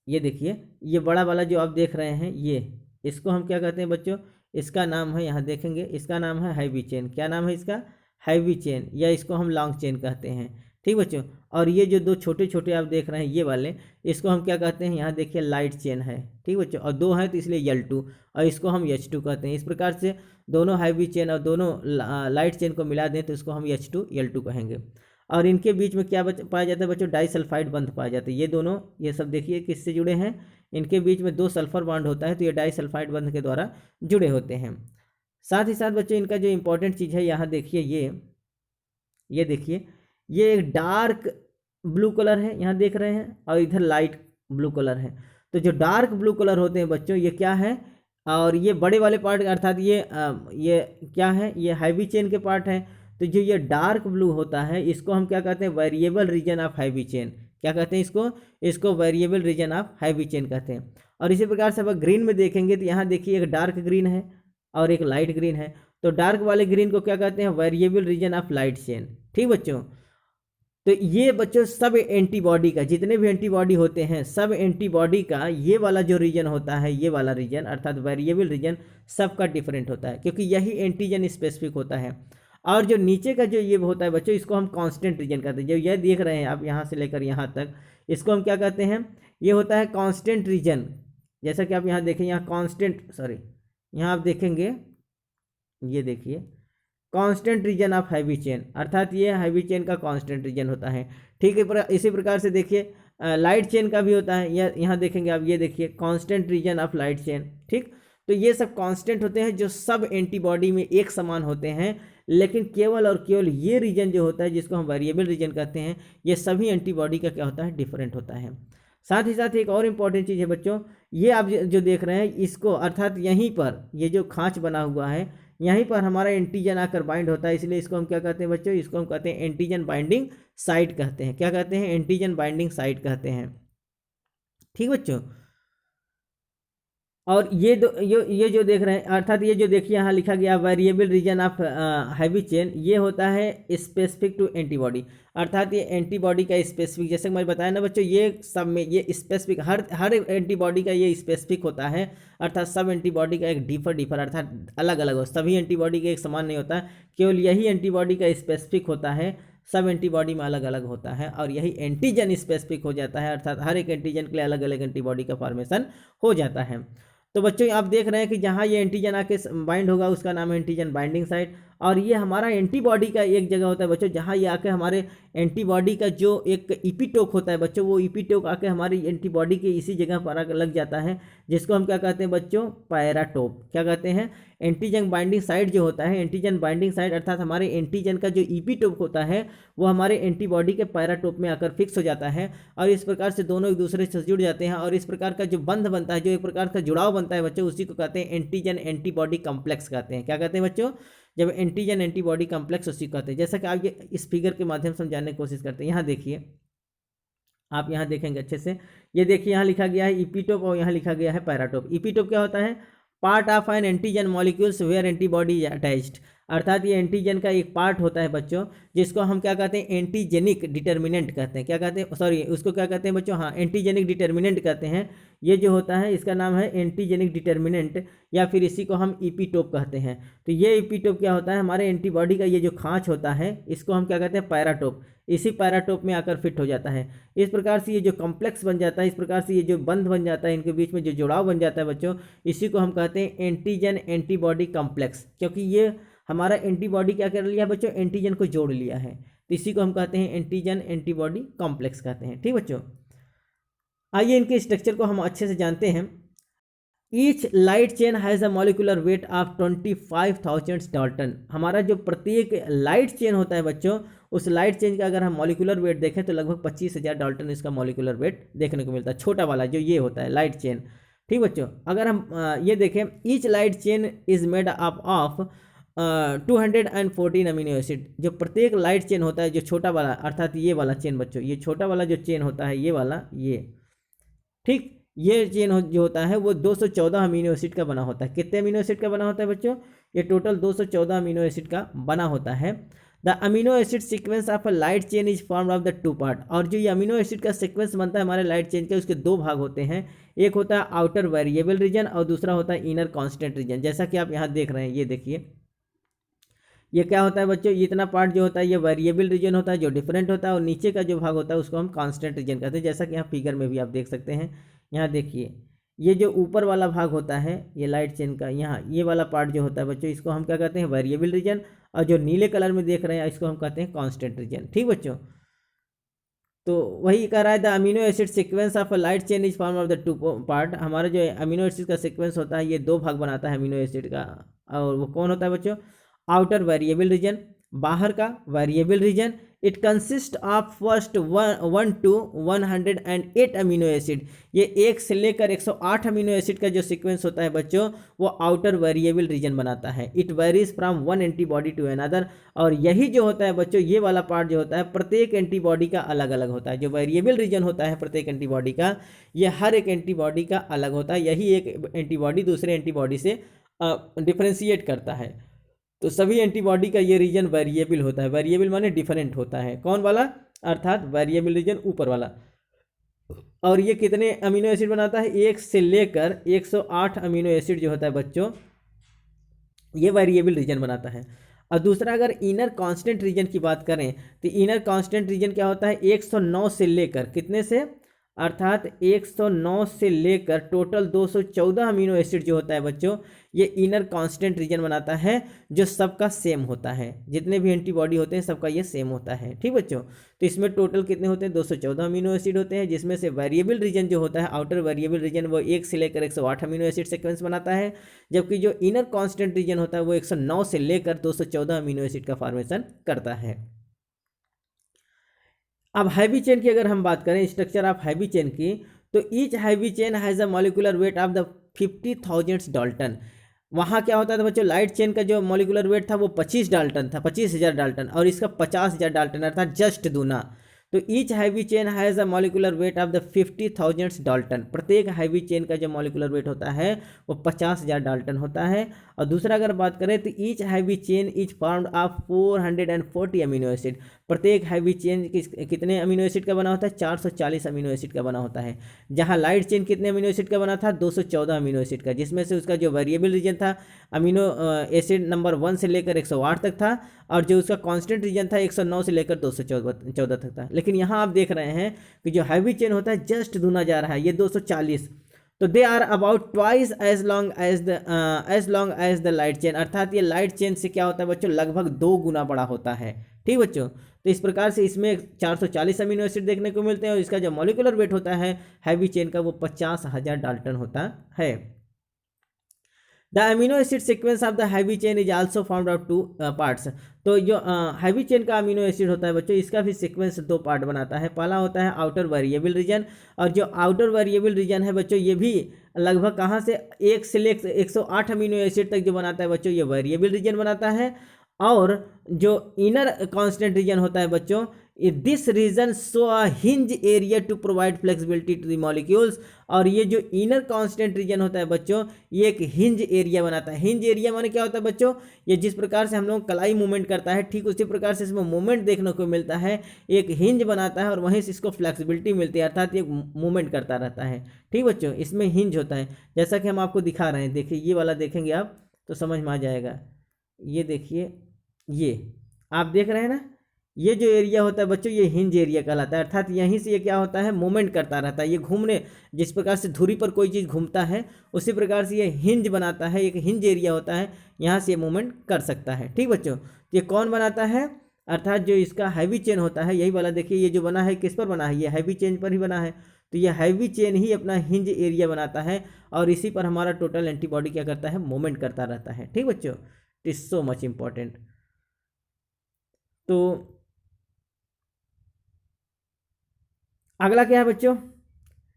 ये देखिए, ये बड़ा वाला जो आप देख रहे हैं, ये इसको हम क्या कहते हैं बच्चों, इसका नाम है, यहाँ देखेंगे इसका नाम है हैवी चेन। क्या नाम है इसका, हैवी चेन, या इसको हम लॉन्ग चेन कहते हैं। ठीक बच्चों, और ये जो 2 छोटे छोटे आप देख रहे हैं ये वाले, इसको हम क्या कहते हैं, यहाँ देखिए लाइट चेन है। ठीक बच्चों, और 2 हैं तो इसलिए L2, और इसको हम H2 कहते हैं। इस प्रकार से दोनों हैवी चेन और दोनों लाइट चेन को मिला दें तो इसको हम H2L2 कहेंगे। और इनके बीच में क्या पाया जाता है बच्चों, डाइसल्फाइड बंध पाया जाता है। ये दोनों, ये सब देखिए किससे जुड़े हैं, इनके बीच में 2 सल्फर बॉन्ड होता है, तो ये डाइसल्फाइड बंध के द्वारा जुड़े होते हैं। साथ ही साथ बच्चों इनका जो इंपॉर्टेंट चीज़ है, यहाँ देखिए ये देखिए, ये एक डार्क ब्लू कलर है, यहाँ देख रहे हैं, और इधर लाइट ब्लू कलर है। तो जो डार्क ब्लू कलर होते हैं बच्चों, ये क्या है, और ये बड़े वाले पार्ट अर्थात ये क्या है, ये हैवी चेन के पार्ट हैं। तो जो ये डार्क ब्लू होता है, इसको हम क्या कहते हैं, variable region of heavy chain. क्या कहते हैं इसको variable region of heavy chain कहते हैं। और इसी प्रकार से अब ग्रीन में देखेंगे तो यहाँ देखिए एक डार्क ग्रीन है और एक लाइट ग्रीन है। तो डार्क वाले ग्रीन को क्या कहते हैं, variable region of light chain. ठीक बच्चों, तो ये बच्चों सब एंटीबॉडी का, जितने भी एंटीबॉडी होते हैं सब एंटीबॉडी का ये वाला जो रीजन होता है, ये वाला रीजन अर्थात वेरिएबल रीजन सबका डिफरेंट होता है, क्योंकि यही एंटीजन स्पेसिफिक होता है। और जो नीचे का जो ये होता है बच्चों, इसको हम कांस्टेंट रीजन कहते हैं। जो ये देख रहे हैं आप यहाँ से लेकर यहाँ तक, इसको हम क्या कहते हैं, ये होता है कांस्टेंट रीजन। जैसा कि आप यहाँ देखें, यहाँ यहाँ आप देखेंगे, ये देखिए constant region of heavy chain, अर्थात ये हैवी चेन का कांस्टेंट रीजन होता है। ठीक है, इसी प्रकार से देखिए लाइट चेन का भी होता है, यहाँ देखेंगे आप, ये देखिए constant region of light chain. ठीक, तो ये सब कांस्टेंट होते हैं जो सब एंटीबॉडी में एक समान होते हैं, लेकिन केवल और केवल ये रीजन जो होता है जिसको हम वेरिएबल रीजन कहते हैं, ये सभी एंटीबॉडी का क्या होता है, डिफरेंट होता है। साथ ही साथ एक और इम्पॉर्टेंट चीज़ है बच्चों, ये आप जो देख रहे हैं इसको, अर्थात यहीं पर ये जो खांच बना हुआ है, यहीं पर हमारा एंटीजन आकर बाइंड होता है, इसलिए इसको हम क्या कहते हैं बच्चों, इसको हम कहते हैं एंटीजन बाइंडिंग साइट कहते हैं। क्या कहते हैं, एंटीजन बाइंडिंग साइट कहते हैं। ठीक बच्चों, और ये जो देख रहे हैं, अर्थात ये जो देखिए यहाँ लिखा गया variable region of heavy chain, ये होता है स्पेसिफिक टू एंटीबॉडी। अर्थात ये एंटीबॉडी का स्पेसिफिक, जैसे कि मैंने बताया ना बच्चों, ये सब में ये स्पेसिफिक, हर एंटीबॉडी का ये स्पेसिफिक होता है। अर्थात सब एंटीबॉडी का एक डिफर अर्थात अलग अलग हो, सभी एंटीबॉडी का एक समान नहीं होता है, केवल यही एंटीबॉडी का स्पेसिफिक होता है, सब एंटीबॉडी में अलग अलग होता है। और यही एंटीजन स्पेसिफिक हो जाता है, अर्थात हर एक एंटीजन के लिए अलग अलग एंटीबॉडी का फॉर्मेशन हो जाता है। तो बच्चों आप देख रहे हैं कि जहाँ ये एंटीजन आके बाइंड होगा उसका नाम है एंटीजन बाइंडिंग साइट। और ये हमारा एंटीबॉडी का एक जगह होता है बच्चों, जहाँ ये आके हमारे एंटीबॉडी का जो एक इपीटोक होता है बच्चों, वो इपीटोक आके हमारी एंटीबॉडी के इसी जगह पर आकर लग जाता है, जिसको हम क्या कहते हैं बच्चों, पैराटोप। क्या कहते हैं? एंटीजन बाइंडिंग साइट जो होता है, एंटीजन बाइंडिंग साइट अर्थात हमारे एंटीजन का जो इपीटोप होता है वो हमारे एंटीबॉडी के पैराटोप में आकर फिक्स हो जाता है, और इस प्रकार से दोनों एक दूसरे से जुड़ जाते हैं। और इस प्रकार का जो बंध बनता है, जो एक प्रकार का जुड़ाव बनता है बच्चों, उसी को कहते हैं एंटीजन एंटीबॉडी कॉम्प्लेक्स कहते हैं। क्या कहते हैं बच्चों? जब एंटीजन एंटीबॉडी कॉम्प्लेक्स उसी को कहते हैं। जैसा कि आप ये इस फिगर के माध्यम से समझाने की कोशिश करते हैं। यहाँ देखिए, आप यहाँ देखेंगे अच्छे से, ये देखिए यहाँ लिखा गया है इपीटोप और यहाँ लिखा गया है पैराटोप। इपीटोप क्या होता है? Part of an antigen molecules where antibody is attached. अर्थात ये एंटीजन का एक पार्ट होता है बच्चों, जिसको हम क्या कहते हैं, एंटीजेनिक डिटर्मिनेंट कहते हैं। क्या कहते हैं? सॉरी, उसको क्या कहते हैं बच्चों? हाँ, एंटीजेनिक डिटर्मिनेंट कहते हैं। ये जो होता है इसका नाम है एंटीजेनिक डिटर्मिनेंट, या फिर इसी को हम इपीटोप कहते हैं। तो ये इपीटोप क्या होता है? हमारे एंटीबॉडी का ये जो खाँच होता है, इसको हम क्या कहते हैं? पैराटोप। इसी पैराटोप में आकर फिट हो जाता है। इस प्रकार से ये जो कॉम्प्लेक्स बन जाता है, इस प्रकार से ये जो बंध बन जाता है, इनके बीच में जो जुड़ाव बन जाता है बच्चों, इसी को हम कहते हैं एंटीजन एंटीबॉडी कॉम्प्लेक्स। क्योंकि ये हमारा एंटीबॉडी क्या कर लिया है बच्चों? एंटीजन को जोड़ लिया है, तो इसी को हम कहते हैं एंटीजन एंटीबॉडी कॉम्प्लेक्स कहते हैं। ठीक बच्चों, आइए इनके स्ट्रक्चर को हम अच्छे से जानते हैं। Each light chain has a molecular weight of 25,000 Dalton. हमारा जो प्रत्येक लाइट चेन होता है बच्चों, उस लाइट चेन का अगर हम मॉलिकुलर वेट देखें तो लगभग 25,000 डाल्टन इसका मॉलिकुलर वेट देखने को मिलता है। छोटा वाला जो ये होता है लाइट चेन। ठीक बच्चों, अगर हम ये देखें, each light chain is made up of 214 amino acid. जो प्रत्येक लाइट चेन होता है, जो छोटा वाला अर्थात ये वाला चेन बच्चों, ये छोटा वाला जो चेन होता है, ये वाला, ये ठीक, ये चेन जो होता है वो 214 अमीनो एसिड का बना होता है। कितने अमीनो एसिड का बना होता है बच्चों? ये टोटल 214 अमीनो एसिड का बना होता है। The amino acid sequence of a light chain is formed of the two part. और जो ये अमीनो एसिड का सीक्वेंस बनता है हमारे लाइट चेन के, उसके दो भाग होते हैं। एक होता है आउटर वेरिएबल रीजन और दूसरा होता है इनर कांस्टेंट रीजन। जैसा कि आप यहाँ देख रहे हैं, ये देखिए, ये क्या होता है बच्चों? ये इतना पार्ट जो होता है ये वेरिएबल रीजन होता है, जो डिफरेंट होता है, और नीचे का जो भाग होता है उसको हम कांस्टेंट रीजन कहते हैं। जैसा कि यहाँ फिगर में भी आप देख सकते हैं। यहाँ देखिए, ये जो ऊपर वाला भाग होता है ये लाइट चेन का, यहाँ ये वाला पार्ट जो होता है बच्चों, इसको हम क्या कहते हैं? Variable region. और जो नीले कलर में देख रहे हैं इसको हम कहते हैं कांस्टेंट रीजन। ठीक बच्चों, तो वही कह रहा है, the amino acid sequence of a light chain is form of the two part. हमारा जो अमीनो एसिड का सीक्वेंस होता है ये दो भाग बनाता है अमीनो एसिड का। और वो कौन होता है बच्चों? आउटर वेरिएबल रीजन, बाहर का variable region. It consist of first 1 to 108 amino acid. ये 1 से लेकर 108 अमीनो एसिड का जो सीक्वेंस होता है बच्चों, वो आउटर वेरिएबल रीजन बनाता है। It varies from one antibody to another. और यही जो होता है बच्चों, ये वाला पार्ट जो होता है प्रत्येक एंटीबॉडी का अलग अलग होता है। जो वेरिएबल रीजन होता है प्रत्येक एंटीबॉडी का, ये हर एक एंटीबॉडी का अलग होता है। यही एक एंटीबॉडी दूसरे एंटीबॉडी से डिफ्रेंशिएट करता है। तो सभी एंटीबॉडी का ये रीजन वेरिएबल होता है। वेरिएबल माने डिफरेंट होता है। कौन वाला? अर्थात वेरिएबल रीजन ऊपर वाला। और ये कितने अमीनो एसिड बनाता है? 1 से लेकर 108 अमीनो एसिड जो होता है बच्चों, ये वेरिएबल रीजन बनाता है। और दूसरा, अगर इनर कांस्टेंट रीजन की बात करें तो इनर कांस्टेंट रीजन क्या होता है? 109 से लेकर कितने से? अर्थात 109 से लेकर टोटल 214 अमीनो एसिड जो होता है बच्चों, ये इनर कांस्टेंट रीजन बनाता है, जो सबका सेम होता है। जितने भी एंटीबॉडी होते हैं सबका ये सेम होता है। ठीक बच्चों, तो इसमें टोटल कितने होते हैं? 214 अमीनो एसिड होते हैं, जिसमें से वेरिएबल रीजन जो होता है, आउटर वेरिएबल रीजन, वो 1 से लेकर 108 अमीनो एसिड सीक्वेंस बनाता है। जबकि जो इनर कांस्टेंट रीजन होता है वो 109 से लेकर 214 अमीनो एसिड का फॉर्मेशन करता है। अब हैवी चेन की अगर हम बात करें, स्ट्रक्चर ऑफ हैवी चेन की, तो each heavy chain has a molecular weight of the 50,000 Dalton. वहाँ क्या होता था बच्चों? लाइट चेन का जो मॉलिकुलर वेट था वो 25 डाल्टन था, 25,000 डाल्टन, और इसका 50,000 डाल्टन, अर्थात जस्ट दूना। तो each heavy chain has a molecular weight of the 50,000 Dalton. प्रत्येक हैवी चेन का जो मॉलिकुलर वेट होता है वो 50,000 डाल्टन होता है। और दूसरा अगर बात करें तो each heavy chain is formed of 440 amino acid. प्रत्येक हैवी चेन कितने अमीनो एसिड का बना होता है? 440 अमीनो एसिड का बना होता है। जहाँ लाइट चेन कितने अमीनो एसिड का बना था? 214 अमीनो एसिड का, जिसमें से उसका जो वेरिएबल रीजन था अमीनो एसिड नंबर 1 से लेकर 108 तक था, और जो उसका कांस्टेंट रीजन था 109 से लेकर 214 तक था। लेकिन यहाँ आप देख रहे हैं कि जो हैवी चेन होता है जस्ट दूना जा रहा है, ये 240, तो they are about twice as long as the light chain. अर्थात ये लाइट चेन से क्या होता है बच्चों? लगभग 2 गुना बड़ा होता है। ठीक बच्चों, तो इस प्रकार से इसमें 440 अमीनो एसिड देखने को मिलते हैं, और इसका जो मॉलिक्यूलर वेट होता है हैवी चेन का वो 50,000 डाल्टन होता है। The amino acid sequence of the heavy chain is also found out 2 parts. तो जो हैवी चेन का अमीनो एसिड होता है बच्चों, इसका भी सीक्वेंस 2 पार्ट बनाता है। पहला होता है आउटर वेरिएबल रीजन, और जो आउटर वेरिएबल रीजन है बच्चों ये भी लगभग कहाँ से 1 से लेकर 108 अमीनो एसिड तक जो बनाता है बच्चों, ये वेरिएबल रीजन बनाता है। और जो इनर कांस्टेंट रीजन होता है बच्चों, this region show a hinge area to provide flexibility to the molecules. और ये जो इनर कांस्टेंट रीजन होता है बच्चों, ये एक हिंज एरिया बनाता है। हिंज एरिया माने क्या होता है बच्चों? ये जिस प्रकार से हम लोग कलाई मूवमेंट करता है, ठीक उसी प्रकार से इसमें मूवमेंट देखने को मिलता है, एक हिंज बनाता है और वहीं से इसको फ्लेक्सिबिलिटी मिलती है, अर्थात ये मूवमेंट करता रहता है। ठीक बच्चों, इसमें हिंज होता है, जैसा कि हम आपको दिखा रहे हैं। देखिए ये वाला देखेंगे आप तो समझ में आ जाएगा। ये देखिए, ये आप देख रहे हैं ना, ये जो एरिया होता है बच्चों ये हिंज एरिया कहलाता है। अर्थात यहीं से ये क्या होता है? मूवमेंट करता रहता है। ये घूमने, जिस प्रकार से धुरी पर कोई चीज़ घूमता है उसी प्रकार से ये हिंज बनाता है, एक हिंज एरिया होता है, यहाँ से ये मूवमेंट कर सकता है। ठीक बच्चों, ये कौन बनाता है? अर्थात जो इसका हैवी चेन होता है, यही वाला देखिए, ये जो बना है किस पर बना है? ये हैवी चेन पर ही बना है। तो ये हैवी चेन ही अपना हिंज एरिया बनाता है, और इसी पर हमारा टोटल एंटीबॉडी क्या करता है? मूवमेंट करता रहता है। ठीक बच्चों, it is so much important. तो अगला क्या है बच्चों?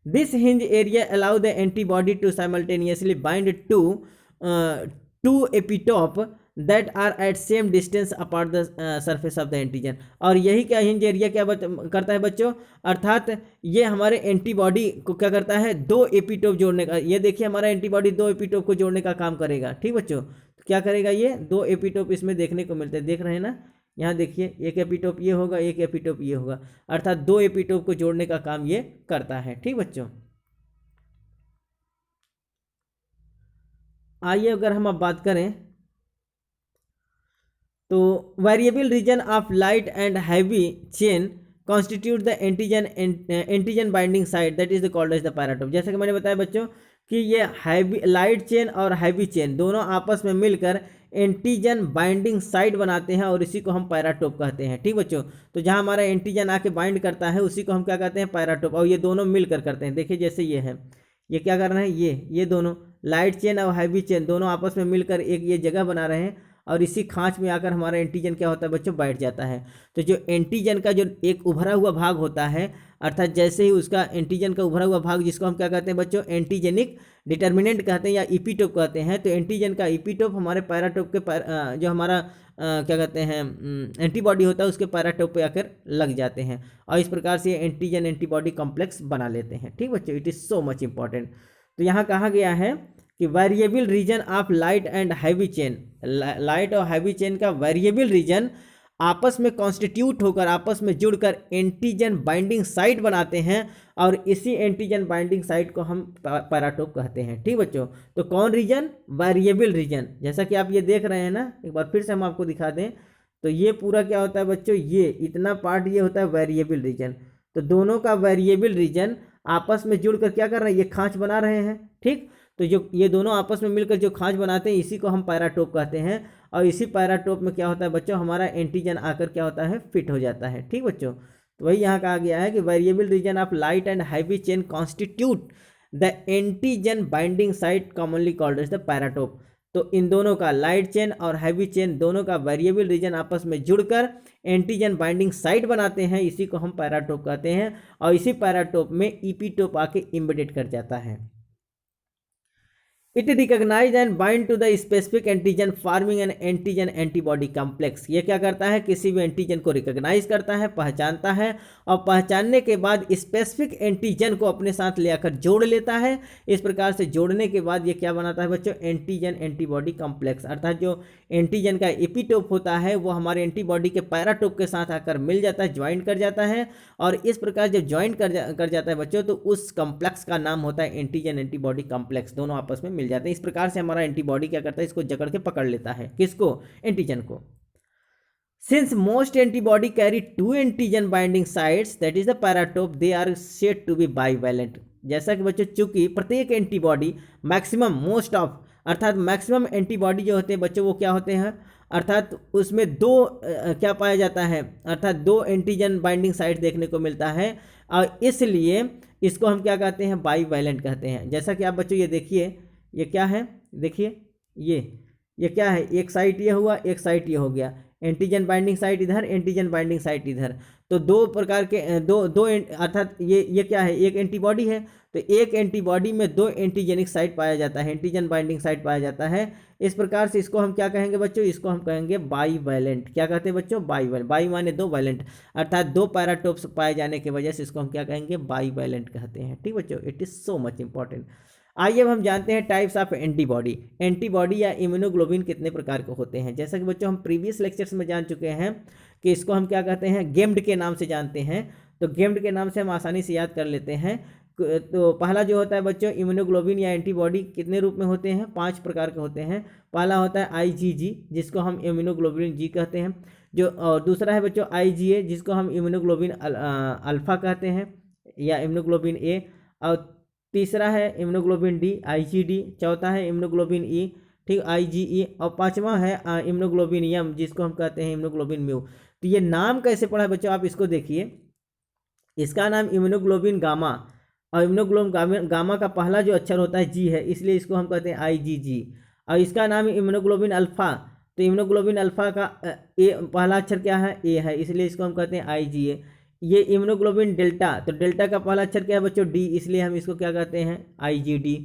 This hinge area allow the antibody to simultaneously bind to two epitope that are at same distance apart the surface of the antigen. और यही क्या हिंज एरिया क्या करता है बच्चों? अर्थात ये हमारे एंटीबॉडी को क्या करता है? 2 एपिटोप जोड़ने का। ये देखिए हमारा एंटीबॉडी 2 एपिटोप को जोड़ने का काम करेगा। ठीक बच्चों, तो क्या करेगा? ये 2 एपिटोप इसमें देखने को मिलते हैं, देख रहे हैं ना, यहाँ देखिए, एक एपिटोप ये होगा, एक एपिटोप ये होगा, अर्थात 2 एपिटोप को जोड़ने का काम ये करता है। ठीक बच्चों, आइए अगर हम अब बात करें तो variable region of light and heavy chain constitute the antigen binding site that is called as the paratope. जैसे कि मैंने बताया बच्चों कि ये हैवी लाइट चेन और हैवी चेन दोनों आपस में मिलकर एंटीजन बाइंडिंग साइट बनाते हैं, और इसी को हम पैराटोप कहते हैं। ठीक बच्चों, तो जहां हमारा एंटीजन आके बाइंड करता है उसी को हम क्या कहते हैं? पैराटोप। और ये दोनों मिलकर करते हैं। देखिए जैसे ये है, ये क्या कर रहे हैं? ये दोनों लाइट चेन और हैवी चेन दोनों आपस में मिलकर एक ये जगह बना रहे हैं, और इसी खांच में आकर हमारा एंटीजन क्या होता है बच्चों? बैठ जाता है। तो जो एंटीजन का जो एक उभरा हुआ भाग होता है, अर्थात जैसे ही उसका एंटीजन का उभरा हुआ भाग, जिसको हम क्या कहते हैं बच्चों? एंटीजेनिक डिटर्मिनेंट कहते हैं या इपीटोप कहते हैं। तो एंटीजन का इपीटोप हमारे पैराटोप के जो हमारा क्या कहते हैं एंटीबॉडी होता है उसके पैराटोप पे आकर लग जाते हैं, और इस प्रकार से एंटीजन एंटीबॉडी कॉम्प्लेक्स बना लेते हैं। ठीक बच्चों, it is so much important. तो यहाँ कहा गया है कि variable region of light and heavy chain, light और हैवी चेन का वेरिएबल रीजन आपस में कॉन्स्टिट्यूट होकर, आपस में जुड़कर एंटीजन बाइंडिंग साइट बनाते हैं, और इसी एंटीजन बाइंडिंग साइट को हम पैराटोप कहते हैं। ठीक बच्चों, तो कौन रीजन? Variable region. जैसा कि आप ये देख रहे हैं ना, एक बार फिर से हम आपको दिखा दें तो ये पूरा क्या होता है बच्चों? ये इतना पार्ट ये होता है वेरिएबल रीजन। तो दोनों का वेरिएबल रीजन आपस में जुड़कर क्या कर रहे हैं? ये खांच बना रहे हैं। ठीक, तो जो ये दोनों आपस में मिलकर जो खांच बनाते हैं इसी को हम पैराटोप कहते हैं, और इसी पैराटोप में क्या होता है बच्चों? हमारा एंटीजन आकर क्या होता है? फिट हो जाता है। ठीक बच्चों, तो वही यहाँ कहा गया है कि variable region of light and heavy chain constitute the antigen binding site commonly called as the paratope. तो इन दोनों का, लाइट चेन और हैवी चेन दोनों का वेरिएबल रीजन आपस में जुड़कर एंटीजन बाइंडिंग साइट बनाते हैं, इसी को हम पैराटोप कहते हैं, और इसी पैराटोप में ईपीटोप आके इम्बेडेड कर जाता है। It recognise and bind to the specific antigen forming an antigen antibody complex. ये क्या करता है, किसी भी एंटीजन को रिकॉग्नाइज करता है, पहचानता है, और पहचानने के बाद स्पेसिफिक एंटीजन को अपने साथ ले आकर जोड़ लेता है। इस प्रकार से जोड़ने के बाद ये क्या बनाता है बच्चों, एंटीजन एंटीबॉडी कॉम्प्लेक्स। अर्थात जो एंटीजन का एपिटोप होता है वो हमारे एंटीबॉडी के पैराटोप के साथ आकर मिल जाता है, ज्वाइंट कर जाता है, और इस प्रकार जब ज्वाइंट कर जाता है बच्चों तो उस कॉम्प्लेक्स का नाम होता है एंटीजन एंटीबॉडी कॉम्प्लेक्स। दोनों आपस में मिल जाते हैं। इस प्रकार से हमारा एंटीबॉडी क्या करता है, इसको जकड़ के पकड़ लेता है, किसको, एंटीजन को। Since most antibody carry 2 antigen binding sites that is the paratope, they are said to be bivalent. जैसा कि बच्चों चूंकि प्रत्येक एंटीबॉडी मैक्सिमम मोस्ट ऑफ अर्थात मैक्सिमम एंटीबॉडी जो होते हैं बच्चों वो क्या होते हैं, अर्थात उसमें दो क्या पाया जाता है, अर्थात 2 एंटीजन बाइंडिंग साइट देखने को मिलता है, और इसलिए इसको हम क्या कहते हैं, बाईवैलेंट कहते हैं। जैसा कि आप बच्चों ये देखिए, ये क्या है, देखिए ये क्या है, एक साइट ये हुआ, एक साइट ये हो गया, एंटीजन बाइंडिंग साइट इधर, एंटीजन बाइंडिंग साइट इधर, तो दो प्रकार के दो अर्थात ये क्या है, एक एंटीबॉडी है, तो एक एंटीबॉडी में 2 एंटीजेनिक साइट पाया जाता है, एंटीजन बाइंडिंग साइट पाया जाता है। इस प्रकार से इसको हम क्या कहेंगे बच्चों, इसको हम कहेंगे बाईवैलेंट। क्या कहते हैं बच्चों, बाईवैलेंट। बाई माने 2, वैलेंट अर्थात 2 पैराटोप्स पाए जाने की वजह से इसको हम क्या कहेंगे, बाईवैलेंट कहते हैं। ठीक बच्चों, it is so much important. आइए अब हम जानते हैं टाइप्स ऑफ एंटीबॉडी। एंटीबॉडी या इम्यूनोग्लोबिन कितने प्रकार के होते हैं। जैसा कि बच्चों हम प्रीवियस लेक्चर्स में जान चुके हैं कि इसको हम क्या कहते हैं, गेम्ड के नाम से जानते हैं। तो गेम्ड के नाम से हम आसानी से याद कर लेते हैं। तो पहला जो होता है बच्चों इम्यूनोग्लोबिन या एंटीबॉडी कितने रूप में होते हैं, 5 प्रकार के होते हैं। पहला होता है IgG जिसको हम इम्यूनोग्लोबिन जी कहते हैं, जो और दूसरा है बच्चों IgA जिसको हम इम्यूनोग्लोबिन अल्फा कहते हैं या इम्यूनोग्लोबिन A, और तीसरा है इम्यूनोग्लोबिन D IgD, चौथा है इम्यूनोग्लोबिन E, ठीक IgE, और पांचवा है इम्यूनोग्लोबिन M जिसको हम कहते हैं इम्यूनोग्लोबिन म्यू। तो ये नाम कैसे पढ़ा है बच्चों, आप इसको देखिए, इसका नाम इम्यूनोग्लोबिन गामा, और इम्यूनोग्लोबिन गामा का पहला जो अक्षर होता है G है, इसलिए इसको हम कहते हैं IgG। और इसका नाम इम्यूनोग्लोबिन अल्फा, तो इम्यूनोग्लोबिन अल्फा का पहला अक्षर क्या है, A है, इसलिए इसको हम कहते हैं IgA। ये इम्यूनोग्लोबिन डेल्टा, तो डेल्टा का पहला अक्षर क्या है बच्चों, D, इसलिए हम इसको क्या कहते हैं, IgD।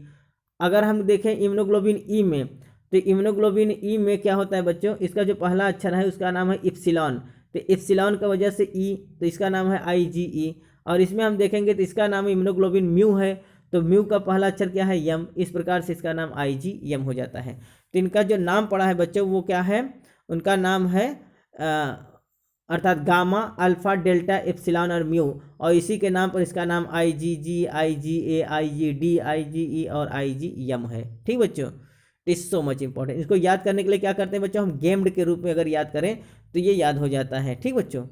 अगर हम देखें इम्यूनोग्लोबिन E में, तो इम्यूनोग्लोबिन E में क्या होता है बच्चों, इसका जो पहला अक्षर है उसका नाम है इप्सिलॉन, तो इप्सिलॉन का वजह से E, तो इसका नाम है IgE। और इसमें हम देखेंगे तो इसका नाम इम्यूनोग्लोबिन म्यू है, तो म्यू का पहला अक्षर क्या है, यम, इस प्रकार से इसका नाम IgM हो जाता है। तो इनका जो नाम पड़ा है बच्चों वो क्या है, उनका नाम है अर्थात गामा, अल्फा, डेल्टा, एप्सिलॉन और म्यू, और इसी के नाम पर इसका नाम IgG, IgA, IgD, IgE और IgM है। ठीक बच्चों, इट्स सो मच इंपॉर्टेंट। इसको याद करने के लिए क्या करते हैं बच्चों, हम गेम्ड के रूप में अगर याद करें तो ये याद हो जाता है। ठीक बच्चों,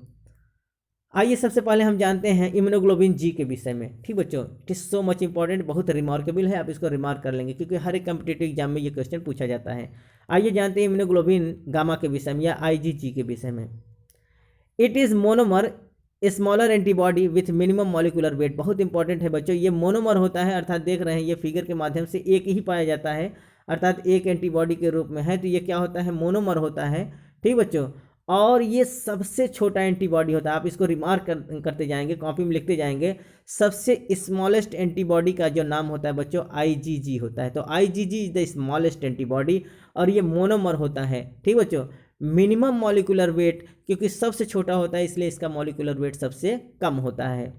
आइए सबसे पहले हम जानते हैं इम्यूनोग्लोबिन जी के विषय में। ठीक बच्चों, it is so much important, बहुत रिमार्केबल है, आप इसको रिमार्क कर लेंगे क्योंकि हर एक कम्पिटेटिव एग्जाम में ये क्वेश्चन पूछा जाता है। आइए जानते हैं इम्यूनोग्लोबिन गामा के विषय में या IgG के विषय में। It is monomer smaller antibody with minimum molecular weight. बहुत इंपॉर्टेंट है बच्चों, ये मोनोमर होता है, अर्थात देख रहे हैं ये फिगर के माध्यम से एक ही पाया जाता है, अर्थात एक एंटीबॉडी के रूप में है, तो ये क्या होता है, मोनोमर होता है। ठीक बच्चों, और ये सबसे छोटा एंटीबॉडी होता है, आप इसको रिमार्क करते जाएंगे, कॉपी में लिखते जाएंगे। सबसे स्मॉलेस्ट एंटीबॉडी का जो नाम होता है बच्चों IgG होता है, तो IgG is the smallest antibody, और ये मोनोमर होता है। ठीक बच्चों, मिनिमम मॉलिकुलर वेट, क्योंकि सबसे छोटा होता है इसलिए इसका मॉलिकुलर वेट सबसे कम होता है।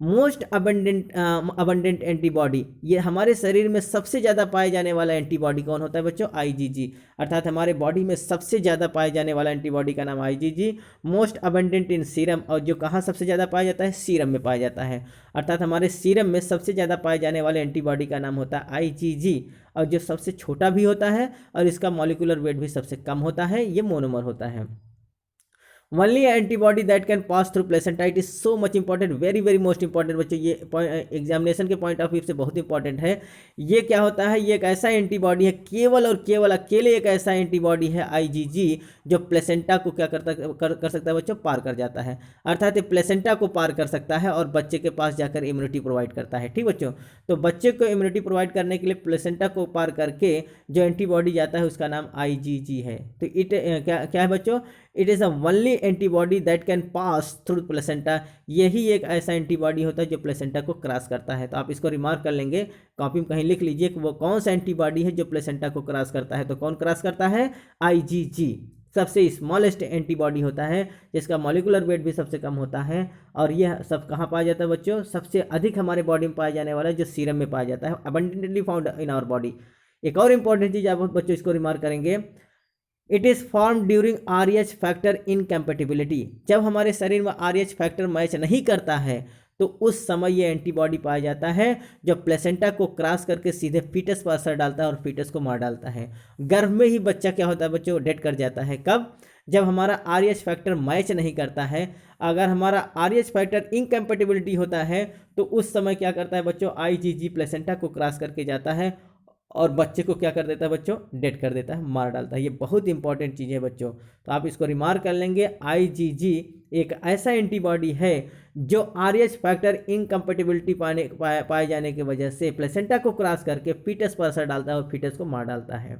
मोस्ट अबंडेंट एंटीबॉडी, ये हमारे शरीर में सबसे ज़्यादा पाए जाने वाला एंटीबॉडी कौन होता है बच्चों, IgG, अर्थात हमारे बॉडी में सबसे ज़्यादा पाए जाने वाला एंटीबॉडी का नाम IgG। मोस्ट अबंडेंट इन सीरम, और जो कहाँ सबसे ज़्यादा पाया जाता है, सीरम में पाया जाता है, अर्थात हमारे सीरम में सबसे ज़्यादा पाए जाने वाले एंटीबॉडी का नाम होता है IgG, और जो सबसे छोटा भी होता है और इसका मॉलिकुलर वेट भी सबसे कम होता है, ये मोनोमर होता है। Only antibody that can pass through placenta, it is so much important, very very most important बच्चों, ये एग्जामिनेशन के पॉइंट ऑफ व्यू से बहुत इंपॉर्टेंट है। ये क्या होता है, ये एक ऐसा एंटीबॉडी है, केवल और केवल अकेले एक ऐसा एंटीबॉडी है IgG जो प्लेसेंटा को क्या कर सकता है बच्चों, पार कर जाता है, अर्थात ये प्लेसेंटा को पार कर सकता है और बच्चे के पास जाकर इम्यूनिटी प्रोवाइड करता है। ठीक बच्चों, तो बच्चे को इम्यूनिटी प्रोवाइड करने के लिए प्लेसेंटा को पार करके जो एंटीबॉडी जाता है उसका नाम IgG है। तो क्या है बच्चों, it is a only antibody that can pass through placenta, यही एक ऐसा एंटीबॉडी होता है जो प्लेसेंटा को क्रॉस करता है। तो आप इसको रिमार्क कर लेंगे, कॉपी में कहीं लिख लीजिए कि वो कौन सा एंटीबॉडी है जो प्लेसेंटा को क्रॉस करता है। तो कौन क्रॉस करता है? IgG सबसे स्मॉलेस्ट एंटीबॉडी होता है, जिसका मॉलिक्यूलर वेट भी सबसे कम होता है। और यह सब कहाँ पाया जाता है बच्चों? सबसे अधिक हमारे बॉडी में पाया जाने वाला है जो सीरम में पाया जाता है, abundantly found in our body. एक और इंपॉर्टेंट चीज आप बच्चों इसको रिमार्क करेंगे, it is form during RH factor incompatibility. जब हमारे शरीर में RH फैक्टर मैच नहीं करता है तो उस समय ये एंटीबॉडी पाया जाता है जो प्लेसेंटा को क्रॉस करके सीधे फीटस पर असर डालता है और फीटस को मार डालता है। गर्भ में ही बच्चा क्या होता है बच्चों? डेड कर जाता है। कब? जब हमारा RH फैक्टर मैच नहीं करता है। अगर हमारा RH फैक्टर इनकम्पेटिबिलिटी होता है तो उस समय क्या करता है बच्चों? IgG प्लेसेंटा को क्रॉस करके जाता है और बच्चे को क्या कर देता है बच्चों? डेड कर देता है, मार डालता है। ये बहुत इंपॉर्टेंट चीज़ है बच्चों, तो आप इसको रिमार्क कर लेंगे। IgG एक ऐसा एंटीबॉडी है जो RH फैक्टर इनकम्पेटिबिलिटी पाए जाने की वजह से प्लेसेंटा को क्रॉस करके फीटस पर असर डालता है और फीटस को मार डालता है।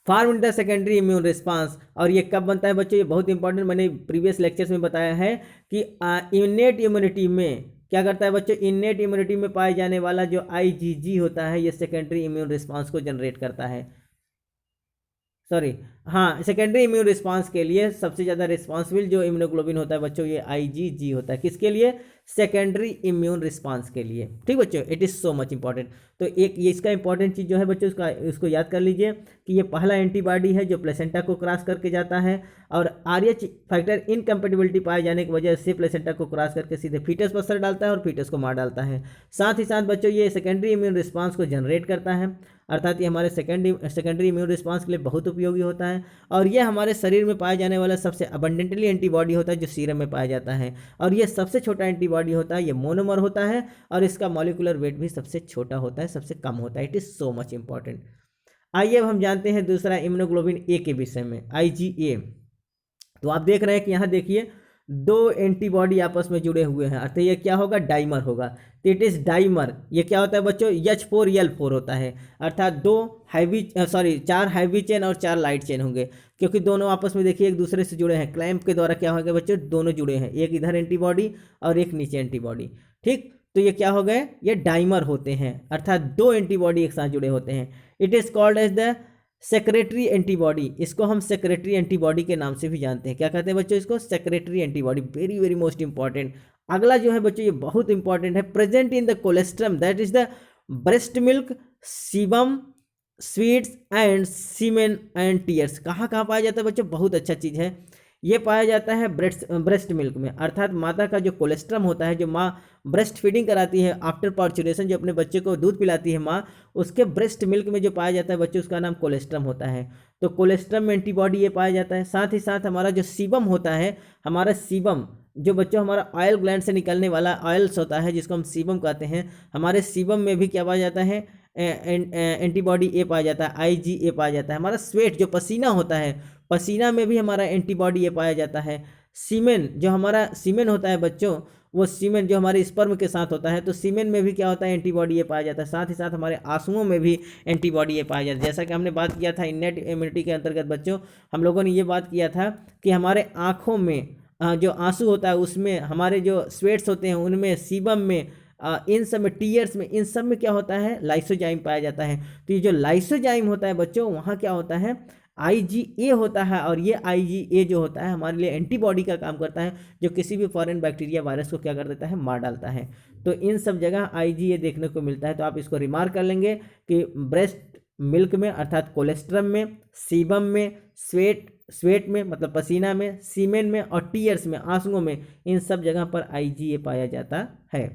Form in the secondary immune response, और ये कब बनता है बच्चों? ये बहुत इंपॉर्टेंट, मैंने प्रीवियस लेक्चर्स में बताया है कि इनेट इम्यूनिटी में क्या करता है बच्चों? इनेट इम्यूनिटी में पाए जाने वाला जो IgG होता है ये सेकेंडरी इम्यून रिस्पांस को जनरेट करता है। सेकेंडरी इम्यून रिस्पांस के लिए सबसे ज़्यादा रिस्पॉन्सिबल जो इम्यूनोग्लोबिन होता है बच्चों ये IgG होता है। किसके लिए? सेकेंडरी इम्यून रिस्पांस के लिए। ठीक बच्चों, it is so much important. तो एक ये इसका इंपॉर्टेंट चीज़ जो है बच्चों इसको याद कर लीजिए कि ये पहला एंटीबॉडी है जो प्लेसेंटा को क्रॉस करके जाता है और RH फैक्टर इनकम्पेटिबिलिटी पाए जाने की वजह से प्लेसेंटा को क्रॉस करके सीधे फीटस पर असर डालता है और फीटस को मार डालता है। साथ ही साथ बच्चों ये सेकेंडरी इम्यून रिस्पांस को जनरेट करता है, अर्थात ये हमारे सेकेंडरी इम्यून रिस्पांस के लिए बहुत उपयोगी होता है। और ये हमारे शरीर में पाए जाने वाला सबसे अबंडेंटली एंटीबॉडी होता है जो सीरम में पाया जाता है। और ये सबसे छोटा एंटीबॉडी होता है, ये मोनोमर होता है और इसका मॉलिक्यूलर वेट भी सबसे छोटा होता है, सबसे कम होता है। It is so much important. आइए अब हम जानते हैं दूसरा इम्यूनोग्लोबिन ए के विषय में, IgA। तो आप देख रहे हैं कि यहाँ देखिए दो एंटीबॉडी आपस में जुड़े हुए हैं, अर्थात ये क्या होगा? डाइमर होगा। तो इट इज डाइमर। ये क्या होता है बच्चों? H4L4 होता है, अर्थात 4 हैवी चेन और 4 लाइट चेन होंगे, क्योंकि दोनों आपस में देखिए एक दूसरे से जुड़े हैं। क्लैंप के द्वारा क्या होगा बच्चों? दोनों जुड़े हैं, एक इधर एंटीबॉडी और एक नीचे एंटीबॉडी। ठीक, तो ये क्या हो गए? ये डाइमर होते हैं, अर्थात दो एंटीबॉडी एक साथ जुड़े होते हैं। It is called as the secretory antibody. इसको हम सेक्रेटरी एंटीबॉडी के नाम से भी जानते हैं। क्या कहते हैं बच्चों इसको? Secretory antibody. Very very most important. अगला जो है बच्चों ये बहुत इंपॉर्टेंट है, present in the colostrum that is the breast milk, sebum, sweats and semen and tears. कहाँ कहाँ पाया जाता है बच्चों? बहुत अच्छा चीज़ है। ये पाया जाता है ब्रेस्ट मिल्क में, अर्थात माता का जो कोलेस्ट्रम होता है, जो माँ ब्रेस्ट फीडिंग कराती है आफ्टर पार्चुरेशन, जो अपने बच्चे को दूध पिलाती है माँ, उसके ब्रेस्ट मिल्क में जो पाया जाता है बच्चों उसका नाम कोलेस्ट्रम होता है। तो कोलेस्ट्रम में एंटीबॉडी ये पाया जाता है। साथ ही साथ हमारा जो सीबम होता है, हमारा सीबम जो बच्चों हमारा ऑयल ग्लैंड से निकलने वाला ऑयल्स होता है जिसको हम सीबम कहते हैं, हमारे सीबम में भी क्या पाया जाता है? एंटीबॉडी ए पाया जाता है, IgA पाया जाता है। हमारा स्वेट जो पसीना होता है, पसीना में भी हमारा एंटीबॉडी ये पाया जाता है। सीमेन जो हमारा सीमेन होता है बच्चों, वो सीमेन जो हमारे स्पर्म के साथ होता है, तो सीमेन में भी क्या होता है? एंटीबॉडी ये पाया जाता है। साथ ही साथ हमारे आंसुओं में भी एंटीबॉडी ये पाया जाता है। जैसा कि हमने बात किया था इनेट इम्यूनिटी के अंतर्गत बच्चों, हम लोगों ने ये बात किया था कि हमारे आँखों में जो आंसू होता है उसमें, हमारे जो स्वेट्स होते हैं उनमें, सीबम में, इन सब में, टीयर्स में, इन सब में क्या होता है? लाइसोजाइम पाया जाता है। तो ये जो लाइसोजाइम होता है बच्चों, वहाँ क्या होता है? IgA होता है। और ये IgA जो होता है हमारे लिए एंटीबॉडी का काम करता है, जो किसी भी फॉरेन बैक्टीरिया वायरस को क्या कर देता है? मार डालता है। तो इन सब जगह IgA देखने को मिलता है। तो आप इसको रिमार्क कर लेंगे कि ब्रेस्ट मिल्क में अर्थात कोलेस्ट्रम में, सीबम में, स्वेट में मतलब पसीना में, सीमेन में और टीयर्स में, आंसुओं में, इन सब जगह पर IgA पाया जाता है।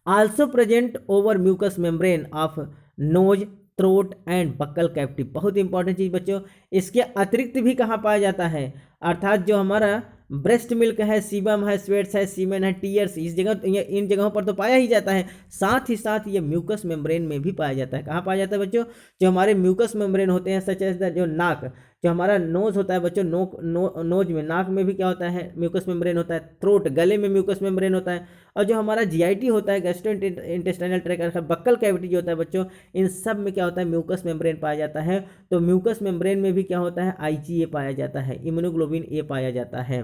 Also present over mucous membrane of nose, throat and buccal cavity. बहुत इंपॉर्टेंट चीज़ बच्चों, इसके अतिरिक्त भी कहाँ पाया जाता है? अर्थात जो हमारा ब्रेस्ट मिल्क है, सीबम है, स्वेट्स है, सीमेन है, टीयर्स, इस जगह इन जगहों पर तो पाया ही जाता है। साथ ही साथ ये म्यूकस मेम्ब्रेन में भी पाया जाता है। कहाँ पाया जाता है बच्चों? जो हमारे म्यूकस मेम्ब्रेन होते हैं, सच एज द जो नाक, जो हमारा नोज होता है बच्चों, नोज में, नाक में भी क्या होता है? म्यूकस मेम्ब्रेन होता है। थ्रोट, गले में म्यूकस मेम्ब्रेन होता है। और जो हमारा जीआईटी होता है, gastro intestinal tract, buccal cavity जो होता है बच्चों, इन सब में क्या होता है, म्यूकस मेम्ब्रेन पाया जाता है। तो म्यूकस मेम्ब्रेन में भी क्या होता है, आईजीए पाया जाता है, इम्यूनोग्लोबिन ए पाया जाता है।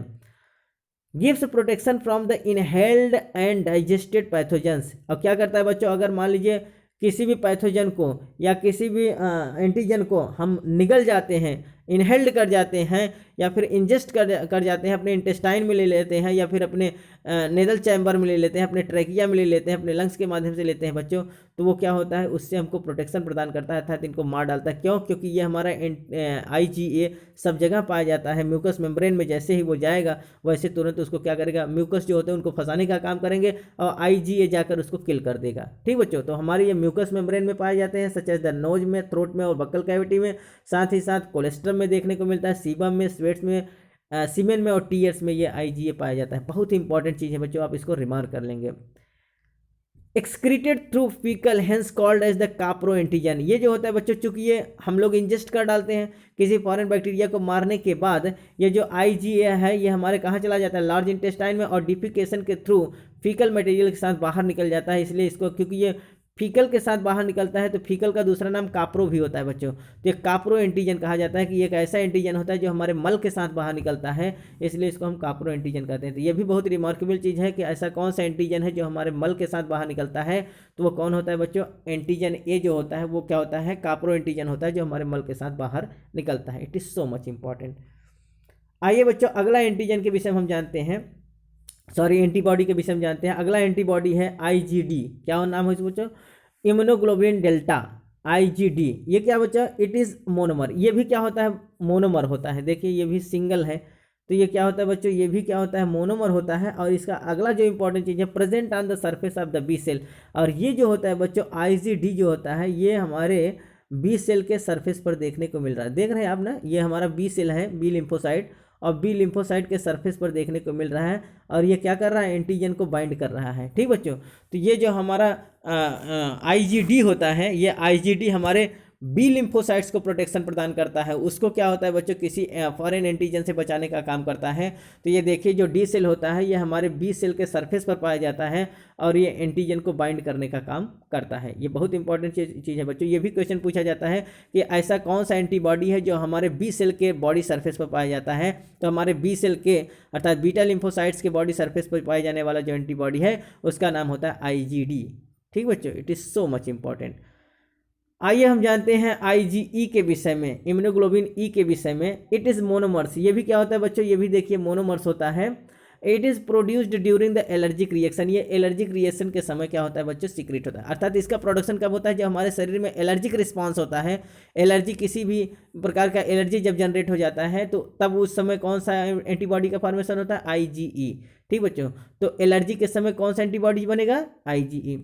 Gives protection from the inhaled and digested pathogens. और क्या करता है बच्चों, अगर मान लीजिए किसी भी पैथोजन को या किसी भी एंटीजन को हम निगल जाते हैं, इनहेल्ड कर जाते हैं, या फिर इंजेस्ट कर जाते हैं, अपने इंटेस्टाइन में ले लेते हैं, या फिर अपने नेजल चैम्बर में ले लेते हैं, अपने ट्रैकिया में ले लेते हैं, अपने लंग्स के माध्यम से लेते हैं बच्चों, तो वो क्या होता है, उससे हमको प्रोटेक्शन प्रदान करता है, अर्थात इनको मार डालता है। क्यों? क्योंकि ये हमारा आईजीए सब जगह पाया जाता है। म्यूकस मेम्ब्रेन में जैसे ही वो जाएगा वैसे तुरंत उसको क्या करेगा, म्यूकस जो होते हैं उनको फंसाने का काम करेंगे और आईजीए जाकर उसको किल कर देगा। ठीक बच्चों, तो हमारे ये म्यूकस मेम्ब्रेन में पाए जाते हैं, सच एज द नोज में, थ्रोट में और बक्कल कैविटी में। साथ ही साथ कोलेस्ट्रम में देखने को मिलता है, सीबम में, स्वेट्स में, सीमेन में और टीयर्स में ये आईजीए पाया जाता है। बहुत ही इंपॉर्टेंट चीज़ है बच्चों, आप इसको रिमार्क कर लेंगे। Excreted through fecal hence called as the copro antigen. ये जो होता है बच्चों, चूंकि ये हम लोग इंजेस्ट कर डालते हैं किसी फॉरेन बैक्टीरिया को मारने के बाद, ये जो आईजीए है ये हमारे कहाँ चला जाता है, लार्ज इंटेस्टाइन में, और डिफिकेशन के थ्रू फीकल मटेरियल के साथ बाहर निकल जाता है। इसलिए इसको, क्योंकि ये फीकल के साथ बाहर निकलता है, तो फीकल का दूसरा नाम काप्रो भी होता है बच्चों। तो ये काप्रो एंटीजन कहा जाता है कि ये एक ऐसा एंटीजन होता है जो हमारे मल के साथ बाहर निकलता है, इसलिए इसको हम काप्रो एंटीजन कहते हैं। तो ये भी बहुत रिमार्केबल चीज़ है कि ऐसा कौन सा एंटीजन है जो हमारे मल के साथ बाहर निकलता है, तो वो कौन होता है बच्चों, एंटीजन ए जो होता है वो क्या होता है, काप्रो एंटीजन होता है जो हमारे मल के साथ बाहर निकलता है। It is so much important. आइए बच्चों, अगला एंटीजन के विषय में हम जानते हैं, सॉरी एंटीबॉडी के विषय में जानते हैं। अगला एंटीबॉडी है आईजीडी। क्या नाम है बच्चों, इम्यूनोग्लोबुलिन डेल्टा, आईजीडी। ये क्या बच्चा, इट इज़ मोनोमर। ये भी क्या होता है, मोनोमर होता है। देखिए ये भी सिंगल है, तो ये क्या होता है बच्चों, ये भी क्या होता है, मोनोमर होता है। और इसका अगला जो इंपॉर्टेंट चीज़ है, present on the surface of the B cell. और ये जो होता है बच्चों, आईजीडी जो होता है, ये हमारे बी सेल के सरफेस पर देखने को मिल रहा है। देख रहे हैं आप ना, ये हमारा बी सेल है, बी लिम्फोसाइट, और बी लिम्फोसाइट के सरफेस पर देखने को मिल रहा है। और ये क्या कर रहा है, एंटीजन को बाइंड कर रहा है। ठीक बच्चों, तो ये जो हमारा आईजीडी होता है, ये आईजीडी हमारे बी लिम्फोसाइट्स को प्रोटेक्शन प्रदान करता है। उसको क्या होता है बच्चों, किसी फॉरेन एंटीजन से बचाने का काम करता है। तो ये देखिए जो डी सेल होता है ये हमारे बी सेल के सरफेस पर पाया जाता है और ये एंटीजन को बाइंड करने का काम करता है। ये बहुत इंपॉर्टेंट चीज़ है बच्चों। ये भी क्वेश्चन पूछा जाता है कि ऐसा कौन सा एंटीबॉडी है जो हमारे बी सेल के बॉडी सरफेस पर पाया जाता है। तो हमारे बी सेल के अर्थात बीटा लिम्फोसाइट्स के बॉडी सरफेस पर पाए जाने वाला जो एंटीबॉडी है उसका नाम होता है आईजीडी। ठीक बच्चों, it is so much important. आइए हम जानते हैं आईजीई के विषय में, इम्यूनोग्लोबिन ई के विषय में। It is monomers. ये भी क्या होता है बच्चों, ये भी देखिए मोनोमर्स होता है। It is produced during the allergic reaction. ये एलर्जिक रिएक्शन के समय क्या होता है बच्चों, सीक्रेट होता है। अर्थात इसका प्रोडक्शन कब होता है, जब हमारे शरीर में एलर्जिक रिस्पॉन्स होता है। एलर्जी, किसी भी प्रकार का एलर्जी जब जनरेट हो जाता है तो तब उस समय कौन सा एंटीबॉडी का फॉर्मेशन होता है, आईजीई। ठीक बच्चों, तो एलर्जी के समय कौन सा एंटीबॉडी बनेगा, IgE.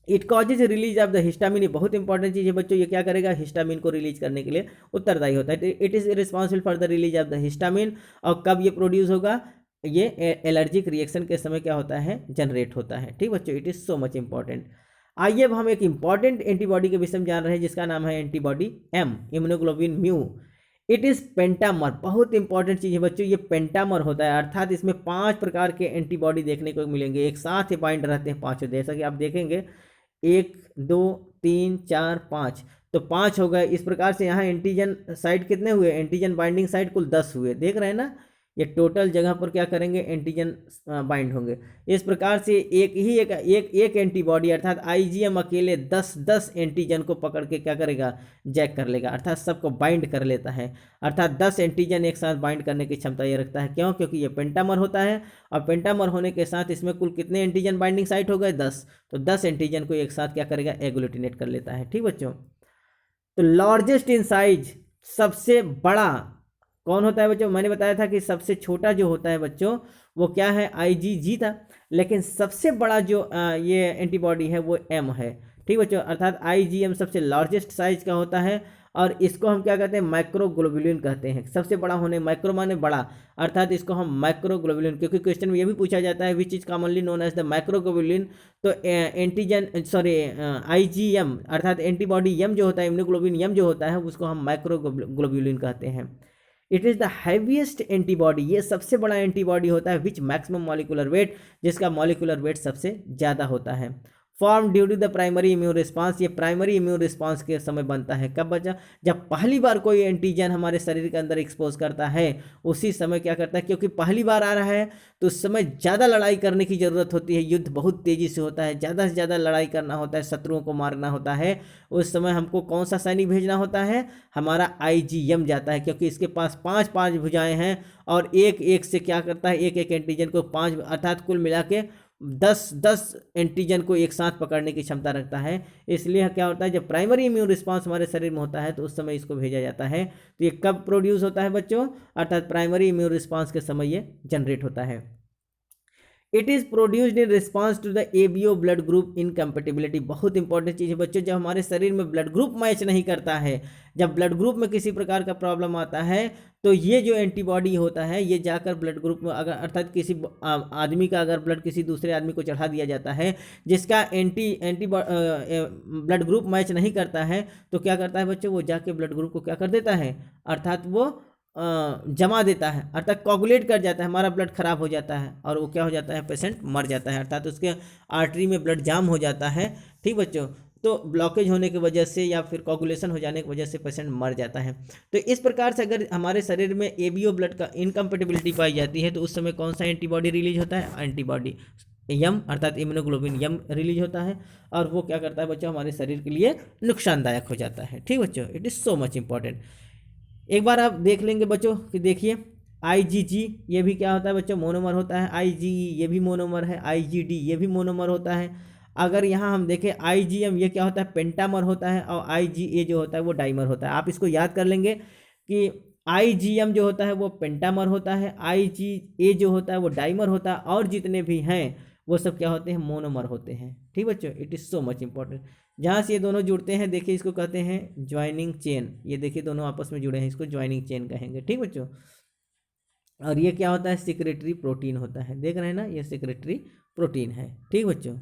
It causes release of the histamine. ये बहुत इंपॉर्टेंट चीज़ है बच्चों, ये क्या करेगा, हिस्टामिन को रिलीज करने के लिए उत्तरदायी होता है। It is responsible for the release of the histamine. और कब ये प्रोड्यूस होगा, ये एलर्जिक रिएक्शन के समय क्या होता है, जनरेट होता है। ठीक बच्चों, it is so much important. आइए अब हम एक इंपॉर्टेंट एंटीबॉडी के विषय में जान रहे हैं जिसका नाम है antibody M, immunoglobulin mu. It is pentamer. बहुत इंपॉर्टेंट चीज़ है बच्चों, ये पेंटामर होता है। अर्थात इसमें 5 प्रकार के एंटीबॉडी देखने को मिलेंगे, एक साथ ही बाइंड रहते हैं पाँचों। जैसा कि आप देखेंगे 1 2 3 4 5, तो 5 हो गए। इस प्रकार से यहाँ एंटीजन साइड कितने हुए, एंटीजन बाइंडिंग साइड कुल 10 हुए। देख रहे हैं ना, ये टोटल जगह पर क्या करेंगे, एंटीजन बाइंड होंगे। इस प्रकार से एक एंटीबॉडी अर्थात आईजीएम अकेले 10 एंटीजन को पकड़ के क्या करेगा, जैक कर लेगा, अर्थात सबको बाइंड कर लेता है। अर्थात 10 एंटीजन एक साथ बाइंड करने की क्षमता ये रखता है। क्यों, क्योंकि ये पेंटामर होता है और पेंटामर होने के साथ इसमें कुल कितने एंटीजन बाइंडिंग साइट हो गए, 10। तो 10 एंटीजन को एक साथ क्या करेगा, एग्लूटिनेट कर लेता है। ठीक बच्चों, तो लार्जेस्ट इन साइज, सबसे बड़ा कौन होता है बच्चों, मैंने बताया था कि सबसे छोटा जो होता है बच्चों वो क्या है, आईजीजी था। लेकिन सबसे बड़ा जो ये एंटीबॉडी है वो एम है। ठीक बच्चों, अर्थात आईजीएम सबसे लार्जेस्ट साइज का होता है और इसको हम क्या कहते हैं, माइक्रोग्लोबुलिन कहते हैं। सबसे बड़ा होने, माइक्रो माने बड़ा, अर्थात इसको हम माइक्रोग्लोबुलिन, क्योंकि क्वेश्चन में ये भी पूछा जाता है which is commonly known as the microglobulin. तो एंटीजन सॉरी आईजीएम अर्थात एंटीबॉडी एम जो होता है, इम्यूनोग्लोबिन एम जो होता है उसको हम माइक्रोग्लोबुलिन कहते हैं। It is the heaviest antibody, ये सबसे बड़ा एंटीबॉडी होता है, विच मैक्सिमम मॉलिकुलर वेट, जिसका मॉलिकुलर वेट सबसे ज़्यादा होता है। Form due to the primary immune response, ये प्राइमरी इम्यून रिस्पांस के समय बनता है। कब बचा? जब पहली बार कोई एंटीजन हमारे शरीर के अंदर एक्सपोज करता है, उसी समय क्या करता है, क्योंकि पहली बार आ रहा है तो उस समय ज़्यादा लड़ाई करने की ज़रूरत होती है, युद्ध बहुत तेज़ी से होता है, ज़्यादा से ज़्यादा लड़ाई करना होता है, शत्रुओं को मारना होता है। उस समय हमको कौन सा सैनिक भेजना होता है? हमारा IgM जाता है, क्योंकि इसके पास 5 भुजाएं हैं और एक एक से क्या करता है, एक एक एंटीजन को 5 अर्थात कुल मिला के 10 एंटीजन को एक साथ पकड़ने की क्षमता रखता है। इसलिए क्या होता है, जब प्राइमरी इम्यून रिस्पांस हमारे शरीर में होता है तो उस समय इसको भेजा जाता है। तो ये कब प्रोड्यूस होता है बच्चों? अर्थात प्राइमरी इम्यून रिस्पांस के समय ये जनरेट होता है। It is produced in response to the ABO blood group incompatibility. बहुत इंपॉर्टेंट चीज़ है बच्चों, जब हमारे शरीर में ब्लड ग्रुप मैच नहीं करता है, जब ब्लड ग्रुप में किसी प्रकार का प्रॉब्लम आता है, तो ये जो एंटीबॉडी होता है ये जाकर ब्लड ग्रुप में, अगर अर्थात किसी आदमी का अगर ब्लड किसी दूसरे आदमी को चढ़ा दिया जाता है जिसका एंटी ब्लड ग्रुप मैच नहीं करता है, तो क्या करता है बच्चों, वो जाके ब्लड ग्रुप को क्या कर देता है, अर्थात वो जमा देता है, अर्थात कोगुलेट कर जाता है, हमारा ब्लड खराब हो जाता है और वो क्या हो जाता है, पेशेंट मर जाता है, अर्थात उसके आर्टरी में ब्लड जाम हो जाता है। ठीक बच्चों, तो ब्लॉकेज होने की वजह से या फिर कोगुलेशन हो जाने की वजह से पेशेंट मर जाता है। तो इस प्रकार से अगर हमारे शरीर में ABO ब्लड का इनकम्पेटिबिलिटी पाई जाती है तो उस समय कौन सा एंटीबॉडी रिलीज होता है? एंटीबॉडी यम अर्थात इम्यूनोग्लोबिन यम रिलीज होता है और वो क्या करता है बच्चों, हमारे शरीर के लिए नुकसानदायक हो जाता है। ठीक बच्चों, it is so much important. एक बार आप देख लेंगे बच्चों कि देखिए IgG ये भी क्या होता है बच्चों, मोनोमर होता है। IgE ये भी मोनोमर है। IgD ये भी मोनोमर होता है। अगर यहाँ हम देखें IgM ये क्या होता है, पेंटामर होता है और IgA जो होता है वो डाइमर होता है। आप इसको याद कर लेंगे कि IgM जो होता है वो पेंटामर होता है, IgA जो होता है वो डाइमर होता है और जितने भी हैं वो सब क्या होते हैं, मोनोमर होते हैं। ठीक बच्चों, it is so much important. जहाँ से ये दोनों जुड़ते हैं देखिए इसको कहते हैं ज्वाइनिंग चेन। ये देखिए दोनों आपस में जुड़े हैं, इसको ज्वाइनिंग चेन कहेंगे। ठीक बच्चों, और ये क्या होता है, सिक्रेटरी प्रोटीन होता है। देख रहे हैं ना, ये सिक्रेटरी प्रोटीन है। ठीक बच्चों,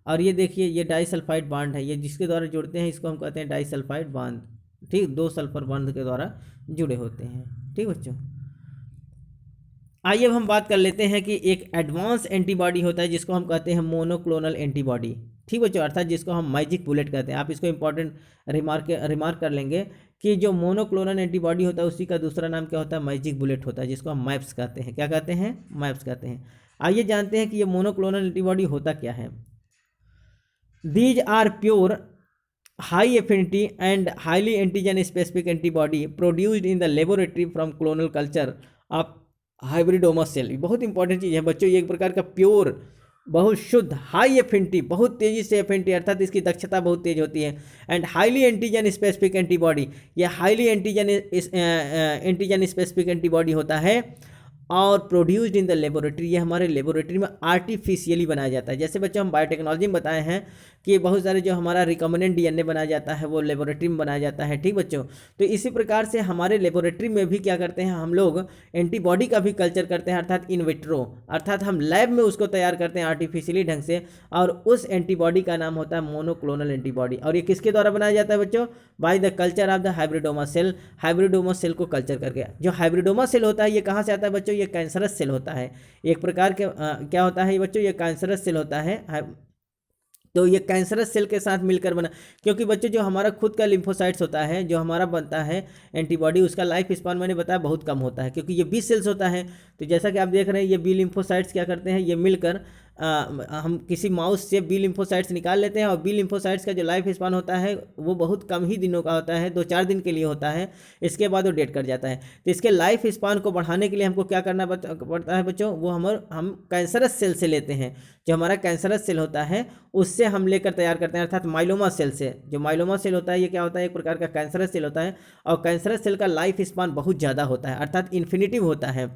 और ये देखिए ये डाइसल्फाइड बॉन्ड है, ये जिसके द्वारा जुड़ते हैं इसको हम कहते हैं डाइसल्फाइड बॉन्ड। ठीक, 2 सल्फर बॉन्ड के द्वारा जुड़े होते हैं। ठीक बच्चों, आइए अब हम बात कर लेते हैं कि एक एडवांस एंटीबॉडी होता है जिसको हम कहते हैं मोनोक्लोनल एंटीबॉडी। ठीक बच्चों, अर्थात जिसको हम मैजिक बुलेट कहते हैं। आप इसको इंपॉर्टेंट रिमार्क कर लेंगे कि जो मोनोक्लोनल एंटीबॉडी होता है उसी का दूसरा नाम क्या होता है, मैजिक बुलेट होता है, जिसको हम मैप्स कहते हैं। क्या कहते हैं, मैप्स कहते हैं। आइए जानते हैं कि ये मोनोक्लोनल एंटीबॉडी होता क्या है। These are pure high affinity and highly antigen specific antibody produced in the laboratory from clonal culture of hybridoma cell. बहुत इंपॉर्टेंट चीज़ है बच्चों, ये एक प्रकार का प्योर, बहुत शुद्ध, हाई एफिनिटी, बहुत तेज़ी से एफिनिटी अर्थात इसकी दक्षता बहुत तेज होती है, and highly antigen specific antibody, ये हाईली एंटीजन स्पेसिफिक एंटीबॉडी होता है और प्रोड्यूस्ड इन द लेबोरेटरी, ये हमारे लेबोरेटरी में आर्टिफिशियली बनाया जाता है। जैसे बच्चों हम बायोटेक्नोलॉजी में बताए हैं कि बहुत सारे जो हमारा रिकॉम्बिनेंट DNA बनाया जाता है वो लेबोरेटरी में बनाया जाता है। ठीक बच्चों, तो इसी प्रकार से हमारे लेबोरेटरी में भी क्या करते हैं, हम लोग एंटीबॉडी का भी कल्चर करते हैं, अर्थात इन विट्रो, अर्थात हम लैब में उसको तैयार करते हैं आर्टिफिशियली ढंग से, और उस एंटीबॉडी का नाम होता है मोनोक्लोनल एंटीबॉडी। और ये किसके द्वारा बनाया जाता है बच्चों, by the culture of the hybridoma cell, hybridoma cell को कल्चर करके। जो हाइब्रिडोमा सेल होता है ये कहाँ से आता है बच्चों, ये कैंसरस सेल होता है। एक प्रकार के क्या होता है ये बच्चों, ये कैंसरस सेल होता है। तो ये कैंसरस सेल के साथ मिलकर बना, क्योंकि बच्चों जो हमारा खुद का लिम्फोसाइट्स होता है, जो हमारा बनता है एंटीबॉडी, उसका लाइफ स्पान मैंने बताया बहुत कम होता है, क्योंकि ये 20 सेल्स होता है। तो जैसा कि आप देख रहे हैं ये बी लिम्फोसाइट्स क्या करते हैं, ये मिलकर हम किसी माउस से बी लिम्फोसाइट्स निकाल लेते हैं और बी लिम्फोसाइट्स का जो लाइफ स्पान होता है वो बहुत कम ही दिनों का होता है, 2-4 दिन के लिए होता है, इसके बाद वो डेड कर जाता है। तो इसके लाइफ स्पान को बढ़ाने के लिए हमको क्या करना पड़ता है बच्चों, वो हम कैंसरस सेल से लेते हैं। जो हमारा कैंसरस सेल होता है उससे हम लेकर तैयार करते हैं, अर्थात माइलोमा सेल से। जो माइलोमा सेल होता है ये क्या होता है, एक प्रकार का कैंसरस सेल होता है, और कैंसरस सेल का लाइफ स्पान बहुत ज़्यादा होता है, अर्थात इन्फिनिटिव होता है।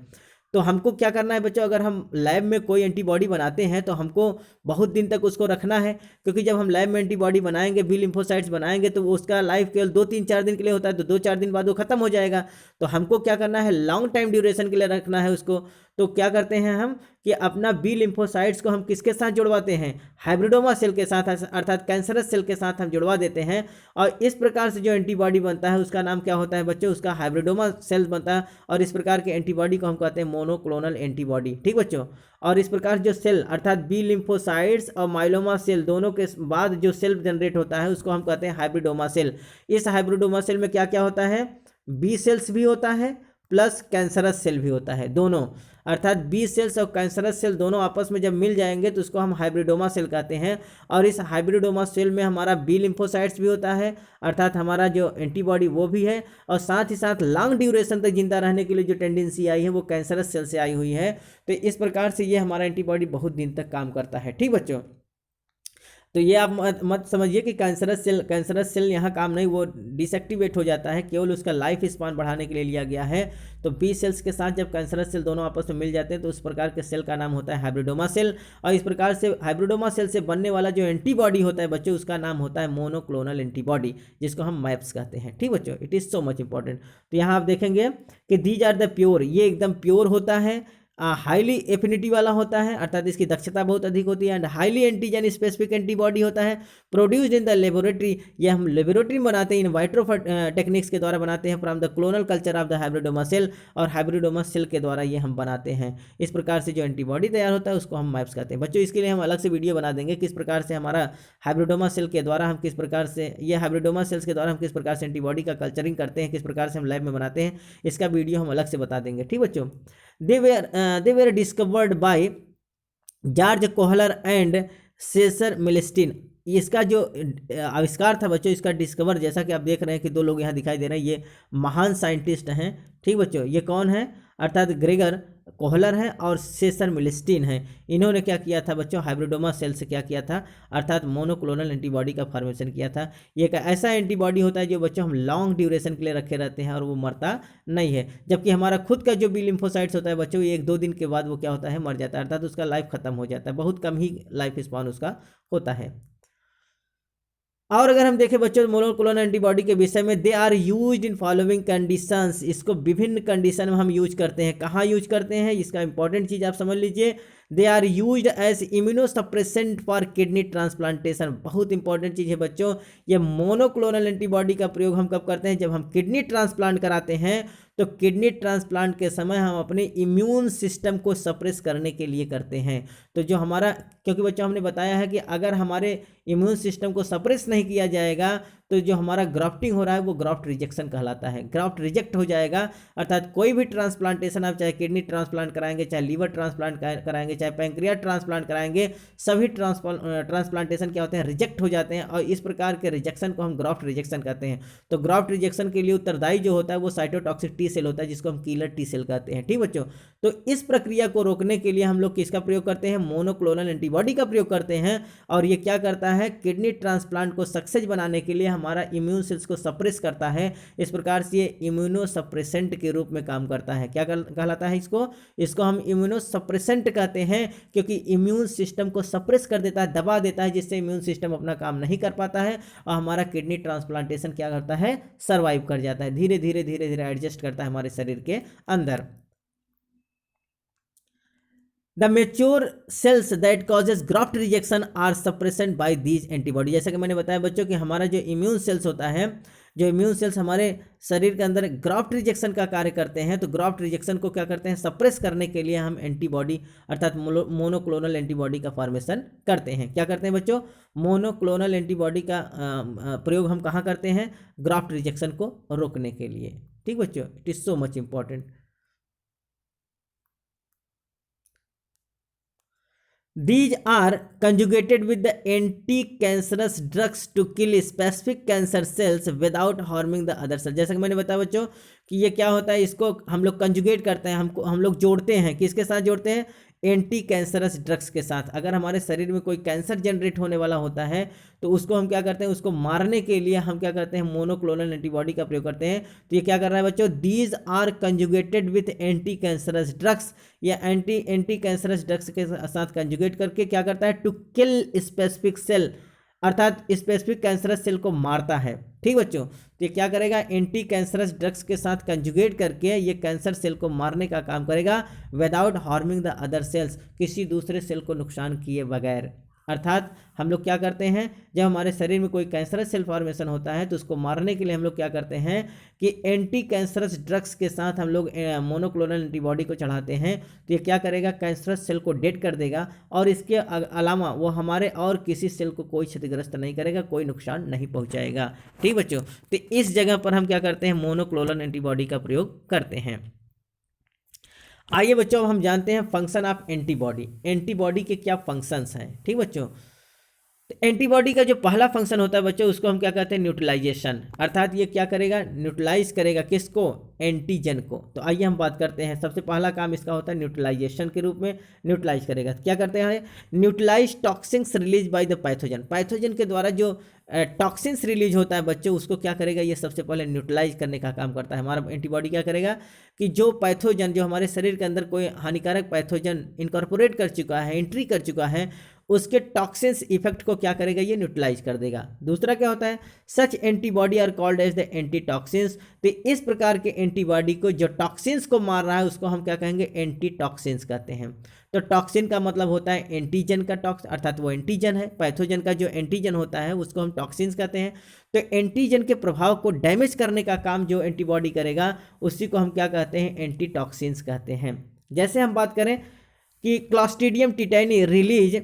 तो हमको क्या करना है बच्चों, अगर हम लैब में कोई एंटीबॉडी बनाते हैं तो हमको बहुत दिन तक उसको रखना है, क्योंकि जब हम लैब में एंटीबॉडी बनाएंगे, बी लिम्फोसाइट्स बनाएंगे, तो उसका लाइफ केवल 2-3-4 दिन के लिए होता है, तो 2-4 दिन बाद वो खत्म हो जाएगा। तो हमको क्या करना है, लॉन्ग टाइम ड्यूरेशन के लिए रखना है उसको। तो क्या करते हैं हम कि अपना बी लिम्फोसाइट्स को हम किसके साथ जुड़वाते हैं, हाइब्रिडोमा सेल के साथ, अर्थात कैंसरस सेल के साथ हम जुड़वा देते हैं। और इस प्रकार से जो एंटीबॉडी बनता है उसका नाम क्या होता है बच्चों, उसका हाइब्रिडोमा सेल बनता है। और इस प्रकार के एंटीबॉडी को हम कहते हैं मोनोक्लोनल एंटीबॉडी। ठीक बच्चों, और इस प्रकार जो सेल अर्थात बी लिम्फोसाइट्स और माइलोमा सेल दोनों के बाद जो सेल जनरेट होता है उसको हम कहते हैं हाइब्रिडोमा सेल। इस हाइब्रिडोमा सेल में क्या क्या होता है, बी सेल्स भी होता है प्लस कैंसरस सेल भी होता है, दोनों, अर्थात बी सेल्स और कैंसरस सेल दोनों आपस में जब मिल जाएंगे तो उसको हम हाइब्रिडोमा सेल कहते हैं। और इस हाइब्रिडोमा सेल में हमारा बी लिम्फोसाइट्स भी होता है, अर्थात हमारा जो एंटीबॉडी वो भी है, और साथ ही साथ लॉन्ग ड्यूरेशन तक जिंदा रहने के लिए जो टेंडेंसी आई है वो कैंसरस सेल से आई हुई है। तो इस प्रकार से ये हमारा एंटीबॉडी बहुत दिन तक काम करता है। ठीक बच्चों, तो ये आप मत समझिए कि कैंसरस सेल यहाँ काम नहीं, वो डिसएक्टिवेट हो जाता है, केवल उसका लाइफ स्पान बढ़ाने के लिए लिया गया है। तो बी सेल्स के साथ जब कैंसरस सेल दोनों आपस में मिल जाते हैं तो उस प्रकार के सेल का नाम होता है हाइब्रिडोमा सेल। और इस प्रकार से हाइब्रिडोमा सेल से बनने वाला जो एंटीबॉडी होता है बच्चों उसका नाम होता है मोनोक्लोनल एंटीबॉडी, जिसको हम मैप्स कहते हैं। ठीक बच्चों, it is so much important. तो यहाँ आप देखेंगे कि दीज आर द प्योर, ये एकदम प्योर होता है, हाईली एफिनिटी वाला होता है, अर्थात इसकी दक्षता बहुत अधिक होती है, and highly antigen specific antibody होता है, प्रोड्यूस्ड इन द लेबोरेटरी, ये हम लेबोरेटरी में बनाते हैं, इन वाइट्रो टेक्निक्स के द्वारा बनाते हैं, from the clonal culture of the hybridoma cell, और हाइब्रिडोमा सेल के द्वारा ये हम बनाते हैं। इस प्रकार से जो एंटीबॉडी तैयार होता है उसको हम मैप्स कहते हैं। बच्चों इसके लिए हम अलग से वीडियो बना देंगे, किस प्रकार से हमारा हाइब्रिडोमा सेल के द्वारा हम किस प्रकार से ये हाइब्रिडोमा सेल्स के द्वारा हम किस प्रकार से एंटीबॉडी का कल्चरिंग करते हैं, किस प्रकार से हम लैब में बनाते हैं, इसका वीडियो हम अलग से बता देंगे। ठीक बच्चों, they were discovered by George Kohler and Cesar Milstein. इसका जो आविष्कार था बच्चों, इसका डिस्कवर, जैसा कि आप देख रहे हैं कि दो लोग यहाँ दिखाई दे रहे हैं, ये महान साइंटिस्ट हैं। ठीक बच्चों, ये कौन है, अर्थात ग्रेगर कोहलर है और सेसर मिलेस्टिन है। इन्होंने क्या किया था बच्चों, हाइब्रिडोमा सेल से क्या किया था, अर्थात मोनोक्लोनल एंटीबॉडी का फॉर्मेशन किया था। ये एक ऐसा एंटीबॉडी होता है जो बच्चों हम लॉन्ग ड्यूरेशन के लिए रखे रहते हैं और वो मरता नहीं है, जबकि हमारा खुद का जो बी लिम्फोसाइट्स होता है बच्चों, ये 1-2 दिन के बाद वो क्या होता है, मर जाता है, अर्थात उसका लाइफ खत्म हो जाता है, बहुत कम ही लाइफ स्पान उसका होता है। और अगर हम देखें बच्चों मोनोक्लोनल एंटीबॉडी के विषय में, they are used in following conditions, इसको विभिन्न कंडीशन में हम यूज करते हैं। कहाँ यूज करते हैं, इसका इंपॉर्टेंट चीज़ आप समझ लीजिए, they are used as immunosuppressant for kidney transplantation. बहुत इंपॉर्टेंट चीज़ है बच्चों, ये मोनोक्लोनल एंटीबॉडी का प्रयोग हम कब करते हैं, जब हम किडनी ट्रांसप्लांट कराते हैं। तो किडनी ट्रांसप्लांट के समय हम अपने इम्यून सिस्टम को सप्रेस करने के लिए करते हैं। तो जो हमारा, क्योंकि बच्चों हमने बताया है कि अगर हमारे इम्यून सिस्टम को सप्रेस नहीं किया जाएगा तो जो हमारा ग्राफ्टिंग हो रहा है वो ग्राफ्ट रिजेक्शन कहलाता है, ग्राफ्ट रिजेक्ट हो जाएगा। अर्थात कोई भी ट्रांसप्लांटेशन, आप चाहे किडनी ट्रांसप्लांट कराएंगे, चाहे लीवर ट्रांसप्लांट कराएंगे, चाहे पैंक्रियास ट्रांसप्लांट कराएंगे, सभी ट्रांसप्लांटेशन क्या होते हैं, रिजेक्ट हो जाते हैं। और इस प्रकार के रिजेक्शन को हम ग्राफ्ट रिजेक्शन कहते हैं। तो ग्राफ्ट रिजेक्शन के लिए उत्तरदायी जो होता है वो साइटोटॉक्सिक टी सेल होता है, जिसको हम किलर टी सेल कहते हैं। ठीक बच्चों, तो इस प्रक्रिया को रोकने के लिए हम लोग किसका प्रयोग करते हैं, मोनोक्लोनल एंटीबॉडी का प्रयोग करते हैं। और ये क्या करता है, किडनी ट्रांसप्लांट को सक्सेस बनाने के लिए हमारा इम्यून सेल्स को सप्रेस करता है। इस प्रकार से ये इम्यूनोसप्रेसेंट के रूप में काम करता है। क्या कहलाता है इसको हम इम्यूनोसप्रेसेंट कहते हैं, क्योंकि इम्यून सिस्टम को सप्रेस कर देता है, दबा देता है, जिससे इम्यून सिस्टम अपना काम नहीं कर पाता है और हमारा किडनी ट्रांसप्लांटेशन क्या करता है, सर्वाइव कर जाता है, धीरे धीरे धीरे धीरे एडजस्ट करता है हमारे शरीर के अंदर। The mature cells that causes graft rejection are suppressed by these antibody। जैसा कि मैंने बताया बच्चों कि हमारा जो इम्यून सेल्स होता है, जो इम्यून सेल्स हमारे शरीर के अंदर ग्राफ्ट रिजेक्शन का कार्य करते हैं, तो ग्राफ्ट रिजेक्शन को क्या करते हैं, सप्रेस करने के लिए हम एंटीबॉडी अर्थात मोनोक्लोनल एंटीबॉडी का फॉर्मेशन करते हैं। क्या करते हैं बच्चों, मोनोक्लोनल एंटीबॉडी का प्रयोग हम कहाँ करते हैं, ग्राफ्ट रिजेक्शन को रोकने के लिए। ठीक बच्चों, it is so much important. These are conjugated with the anti-cancerous drugs to kill specific cancer cells without harming the other cells। जैसा कि मैंने बताया बच्चों कि ये क्या होता है, इसको हम लोग कंजुगेट करते हैं, हम लोग जोड़ते हैं, किसके साथ जोड़ते हैं, एंटी कैंसरस ड्रग्स के साथ। अगर हमारे शरीर में कोई कैंसर जनरेट होने वाला होता है तो उसको हम क्या करते हैं, उसको मारने के लिए हम क्या करते हैं, मोनोक्लोनल एंटीबॉडी का प्रयोग करते हैं। तो ये क्या कर रहा है बच्चों, these are conjugated with anti cancerous drugs, या एंटी कैंसरस ड्रग्स के साथ कंजुगेट करके क्या करता है, टू किल स्पेसिफिक सेल अर्थात स्पेसिफिक कैंसरस सेल को मारता है। ठीक बच्चों, तो ये क्या करेगा, एंटी कैंसरस ड्रग्स के साथ कंजुगेट करके ये कैंसर सेल को मारने का काम करेगा without harming the other sales, किसी दूसरे सेल को नुकसान किए बगैर। अर्थात हम लोग क्या करते हैं, जब हमारे शरीर में कोई कैंसरस सेल फॉर्मेशन होता है तो उसको मारने के लिए हम लोग क्या करते हैं कि एंटी कैंसरस ड्रग्स के साथ हम लोग मोनोक्लोनल एंटीबॉडी को चढ़ाते हैं। तो ये क्या करेगा, कैंसरस सेल को डेड कर देगा और इसके अलावा वो हमारे और किसी सेल को कोई क्षतिग्रस्त नहीं करेगा, कोई नुकसान नहीं पहुंचाएगा। ठीक बच्चों, तो इस जगह पर हम क्या करते हैं, मोनोक्लोनल एंटीबॉडी का प्रयोग करते हैं। आइए बच्चों, अब हम जानते हैं फंक्शन ऑफ एंटीबॉडी। एंटीबॉडी के क्या फंक्शंस हैं। ठीक बच्चों, तो एंटीबॉडी का जो पहला फंक्शन होता है बच्चों, उसको हम क्या कहते हैं, न्यूट्रलाइजेशन। अर्थात ये क्या करेगा, न्यूट्रलाइज करेगा किसको, एंटीजन को। तो आइए हम बात करते हैं, सबसे पहला काम इसका होता है न्यूट्रलाइजेशन के रूप में न्यूट्रलाइज करेगा। क्या करते हैं, neutralize toxins release by the pathogen. Pathogen के द्वारा जो टॉक्सिन्स रिलीज होता है बच्चों, उसको क्या करेगा, ये सबसे पहले न्यूट्रलाइज करने का काम करता है। हमारा एंटीबॉडी क्या करेगा कि जो पैथोजन, जो हमारे शरीर के अंदर कोई हानिकारक पैथोजन इनकॉर्पोरेट कर चुका है, एंट्री कर चुका है, उसके टॉक्सिन्स इफेक्ट को क्या करेगा, ये न्यूट्रलाइज कर देगा। दूसरा क्या होता है, such antibody are called as the antitoxins. तो इस प्रकार के एंटीबॉडी को जो टॉक्सिन्स को मार रहा है उसको हम क्या कहेंगे, एंटी टॉक्सिन्स कहते हैं। तो टॉक्सिन का मतलब होता है एंटीजन का टॉक्स, अर्थात वो एंटीजन है। पैथोजन का जो एंटीजन होता है उसको हम टॉक्सिन्स कहते हैं। तो एंटीजन के प्रभाव को डैमेज करने का काम जो एंटीबॉडी करेगा उसी को हम क्या कहते हैं, एंटी टॉक्सिन्स कहते हैं। जैसे हम बात करें कि Clostridium tetani release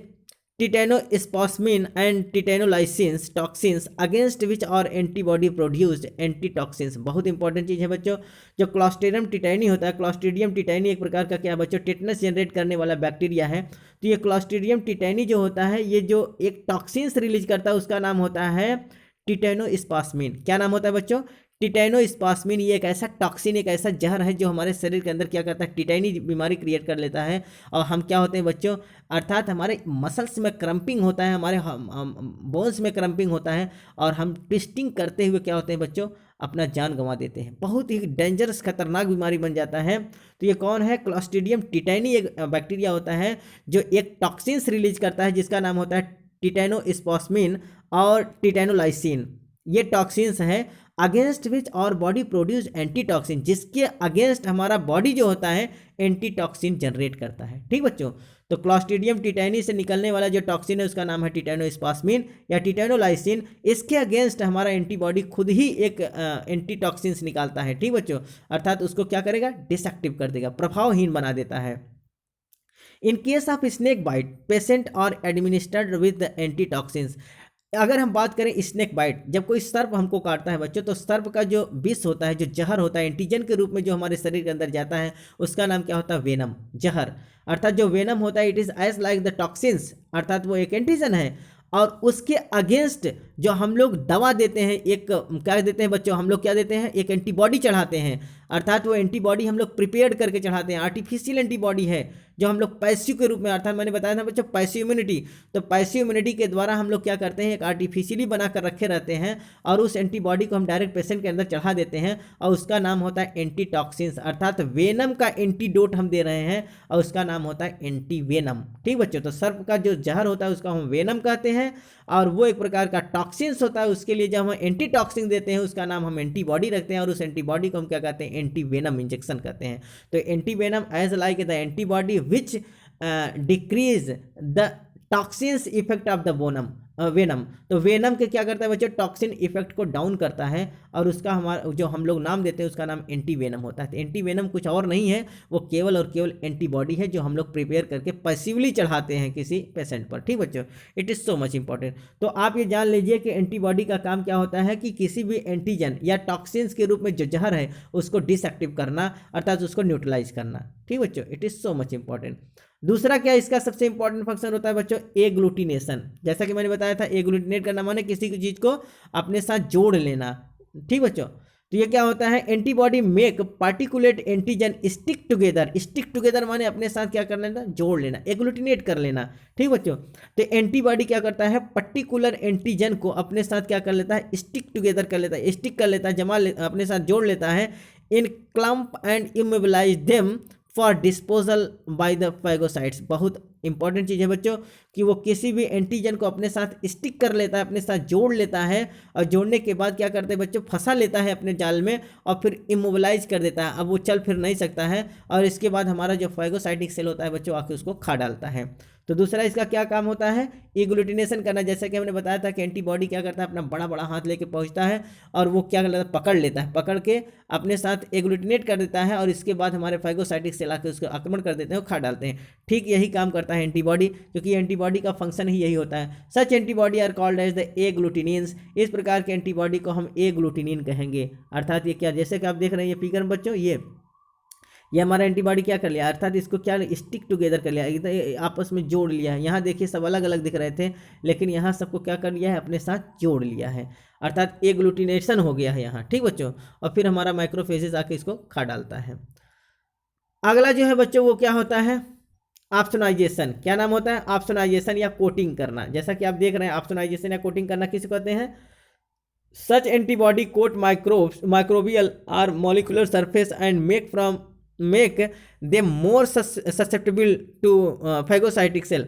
tetanospasmin and tetanolysins toxins against which और एंटीबॉडी प्रोड्यूस्ड एंटी टॉक्सिन्स। बहुत इंपॉर्टेंट चीज़ है बच्चों। जो क्लॉस्ट्रीडियम टिटैनी होता है, क्लॉस्ट्रीडियम टिटैनी एक प्रकार का क्या बच्चों, टेटनस जनरेट करने वाला बैक्टीरिया है। तो ये क्लॉस्ट्रीडियम टिटैनी जो होता है, ये जो एक टॉक्सिन्स रिलीज करता है उसका नाम होता है टिटेनोस्पास्मिन। क्या नाम होता है बच्चों, टिटेनोस्पास्मिन। ये एक ऐसा टॉक्सिन, एक ऐसा जहर है जो हमारे शरीर के अंदर क्या करता है, टिटैनी बीमारी क्रिएट कर लेता है। और हम क्या होते हैं बच्चों, अर्थात हमारे मसल्स में क्रम्पिंग होता है, हमारे बोन्स में क्रम्पिंग होता है और हम ट्विस्टिंग करते हुए क्या होते हैं बच्चों, अपना जान गंवा देते हैं। बहुत ही डेंजरस खतरनाक बीमारी बन जाता है। तो ये कौन है, क्लॉस्ट्रीडियम टिटैनी एक बैक्टीरिया होता है जो एक टॉक्सिन्स रिलीज करता है जिसका नाम होता है टिटेनोस्पास्मिन और टिटेनोलाइसिन। ये टॉक्सिन्स हैं अगेंस्ट विच और बॉडी प्रोड्यूस एंटी टॉक्सिन, जिसके अगेंस्ट हमारा बॉडी जो होता है एंटी टॉक्सिन जनरेट करता है। ठीक बच्चों, तो क्लॉस्ट्रीडियम टिटैनी से निकलने वाला जो टॉक्सिन है उसका नाम है टिटेनोस्पास्मिन या टिटेनोलाइसिन। इसके अगेंस्ट हमारा एंटीबॉडी खुद ही एक एंटी टॉक्सिन्स निकालता है। ठीक बच्चों, अर्थात उसको क्या करेगा, डिसएक्टिव कर देगा, प्रभावहीन बना देता है। In case of snake bite patient और एडमिनिस्टर्ड विद एंटी टॉक्सिन्स। अगर हम बात करें स्नेक बाइट, जब कोई सर्प हमको काटता है बच्चों, तो सर्प का जो विष होता है, जो जहर होता है एंटीजन के रूप में जो हमारे शरीर के अंदर जाता है, उसका नाम क्या होता है, वेनम, जहर। अर्थात जो वेनम होता है, it is as like the toxins, अर्थात वो एक एंटीजन है और उसके अगेंस्ट जो हम लोग दवा देते हैं, एक क्या देते हैं बच्चों, हम लोग क्या देते हैं, एक एंटीबॉडी चढ़ाते हैं। अर्थात वो एंटीबॉडी हम लोग प्रिपेयर करके चढ़ाते हैं, आर्टिफिशियल एंटीबॉडी है जो हम लोग पैसिव के रूप में, अर्थात मैंने बताया था बच्चों पैसिव इम्यूनिटी, तो पैसिव इम्यूनिटी के द्वारा हम लोग क्या करते हैं, एक आर्टिफिशियली बना कर रखे रहते हैं और उस एंटीबॉडी को हम डायरेक्ट पेशेंट के अंदर चढ़ा देते हैं और उसका नाम होता है एंटी टॉक्सिन्स। अर्थात वेनम का एंटीडोट हम दे रहे हैं और उसका नाम होता है एंटी वेनम। ठीक बच्चों, तो सर्प का जो जहर होता है उसका हम वेनम कहते हैं और वो एक प्रकार का टॉक्सिन्स होता है, उसके लिए जब हम एंटी टॉक्सिन देते हैं उसका नाम हम एंटीबॉडी रखते हैं और उस एंटीबॉडी को हम क्या कहते हैं, एंटी वेनम इंजेक्शन कहते हैं। तो anti venom as like the antibody which decrease the toxins effect of the venom. तो वेनम के क्या करता है बच्चों, टॉक्सिन इफेक्ट को डाउन करता है और उसका हमारा जो हम लोग नाम देते हैं उसका नाम एंटी वेनम होता है। तो एंटी वेनम कुछ और नहीं है, वो केवल और केवल एंटीबॉडी है जो हम लोग प्रिपेयर करके पैसिवली चढ़ाते हैं किसी पेशेंट पर। ठीक बच्चों, it is so much important. तो आप ये जान लीजिए कि एंटीबॉडी का काम क्या होता है कि किसी भी एंटीजन या टॉक्सिन्स के रूप में जो जहर है उसको डिसएक्टिव करना, अर्थात उसको न्यूट्रलाइज करना। ठीक बच्चों, it is so much important. दूसरा क्या इसका सबसे इंपॉर्टेंट फंक्शन होता है बच्चों, एग्लूटिनेशन। जैसा कि मैंने बताया था, एग्लूटिनेट करना माने किसी की चीज़ को अपने साथ जोड़ लेना। ठीक बच्चों, तो ये क्या होता है, antibody make particulate antigen stick together. Stick together माने अपने साथ क्या कर लेना, जोड़ लेना, एग्लूटिनेट कर लेना। ठीक बच्चों, तो एंटीबॉडी क्या करता है, पर्टिकुलर एंटीजन को अपने साथ क्या कर लेता है, स्टिक टुगेदर कर लेता है, स्टिक कर लेता है, अपने साथ जोड़ लेता है, इन clump and immobilise them for disposal by the phagocytes. बहुत इंपॉर्टेंट चीज़ है बच्चों कि वो किसी भी एंटीजन को अपने साथ स्टिक कर लेता है, अपने साथ जोड़ लेता है, और जोड़ने के बाद क्या करते हैं बच्चों, फंसा लेता है अपने जाल में और फिर इमोबिलाइज कर देता है। अब वो चल फिर नहीं सकता है और इसके बाद हमारा जो फाइगोसाइटिक सेल होता है बच्चों आके उसको खा डालता है। तो दूसरा इसका क्या काम होता है, एग्लूटिनेशन करना। जैसा कि हमने बताया था कि एंटीबॉडी क्या करता है, अपना बड़ा बड़ा हाथ लेके पहुंचता है और वो क्या करता है, पकड़ लेता है, पकड़ के अपने साथ एग्लूटिनेट कर देता है और इसके बाद हमारे फाइगोसाइटिक सेल आके उसको आक्रमण कर देते हैं और खा डालते हैं। ठीक यही काम करता है एंटीबॉडी, क्योंकि एंटीबॉडी का फंक्शन ही यही होता है। Such antibody are called as the agglutinins. इस प्रकार के एंटीबॉडी को हम एग्लूटिनिन कहेंगे। अर्थात ये क्या, जैसे कि आप देख रहे हैं ये फिगर में बच्चों, ये हमारा एंटीबॉडी क्या कर लिया, अर्थात इसको क्या स्टिक टुगेदर कर लिया, इधर आपस में जोड़ लिया है। यहाँ देखिए सब अलग अलग दिख रहे थे, लेकिन यहाँ सबको क्या कर लिया है, अपने साथ जोड़ लिया है, अर्थात एग्लूटिनेशन हो गया है यहाँ। ठीक बच्चों, और फिर हमारा माइक्रोफेजेस आके इसको खा डालता है। अगला जो है बच्चों वो क्या होता है, ऑप्सोनाइजेशन। क्या नाम होता है, ऑप्सोनाइजेशन या कोटिंग करना। जैसा कि आप देख रहे हैं ऑप्सोनाइजेशन या कोटिंग करना किसे कहते हैं, सच एंटीबॉडी कोट माइक्रोबियल और molecular surface and make them more susceptible to phagocytic cell.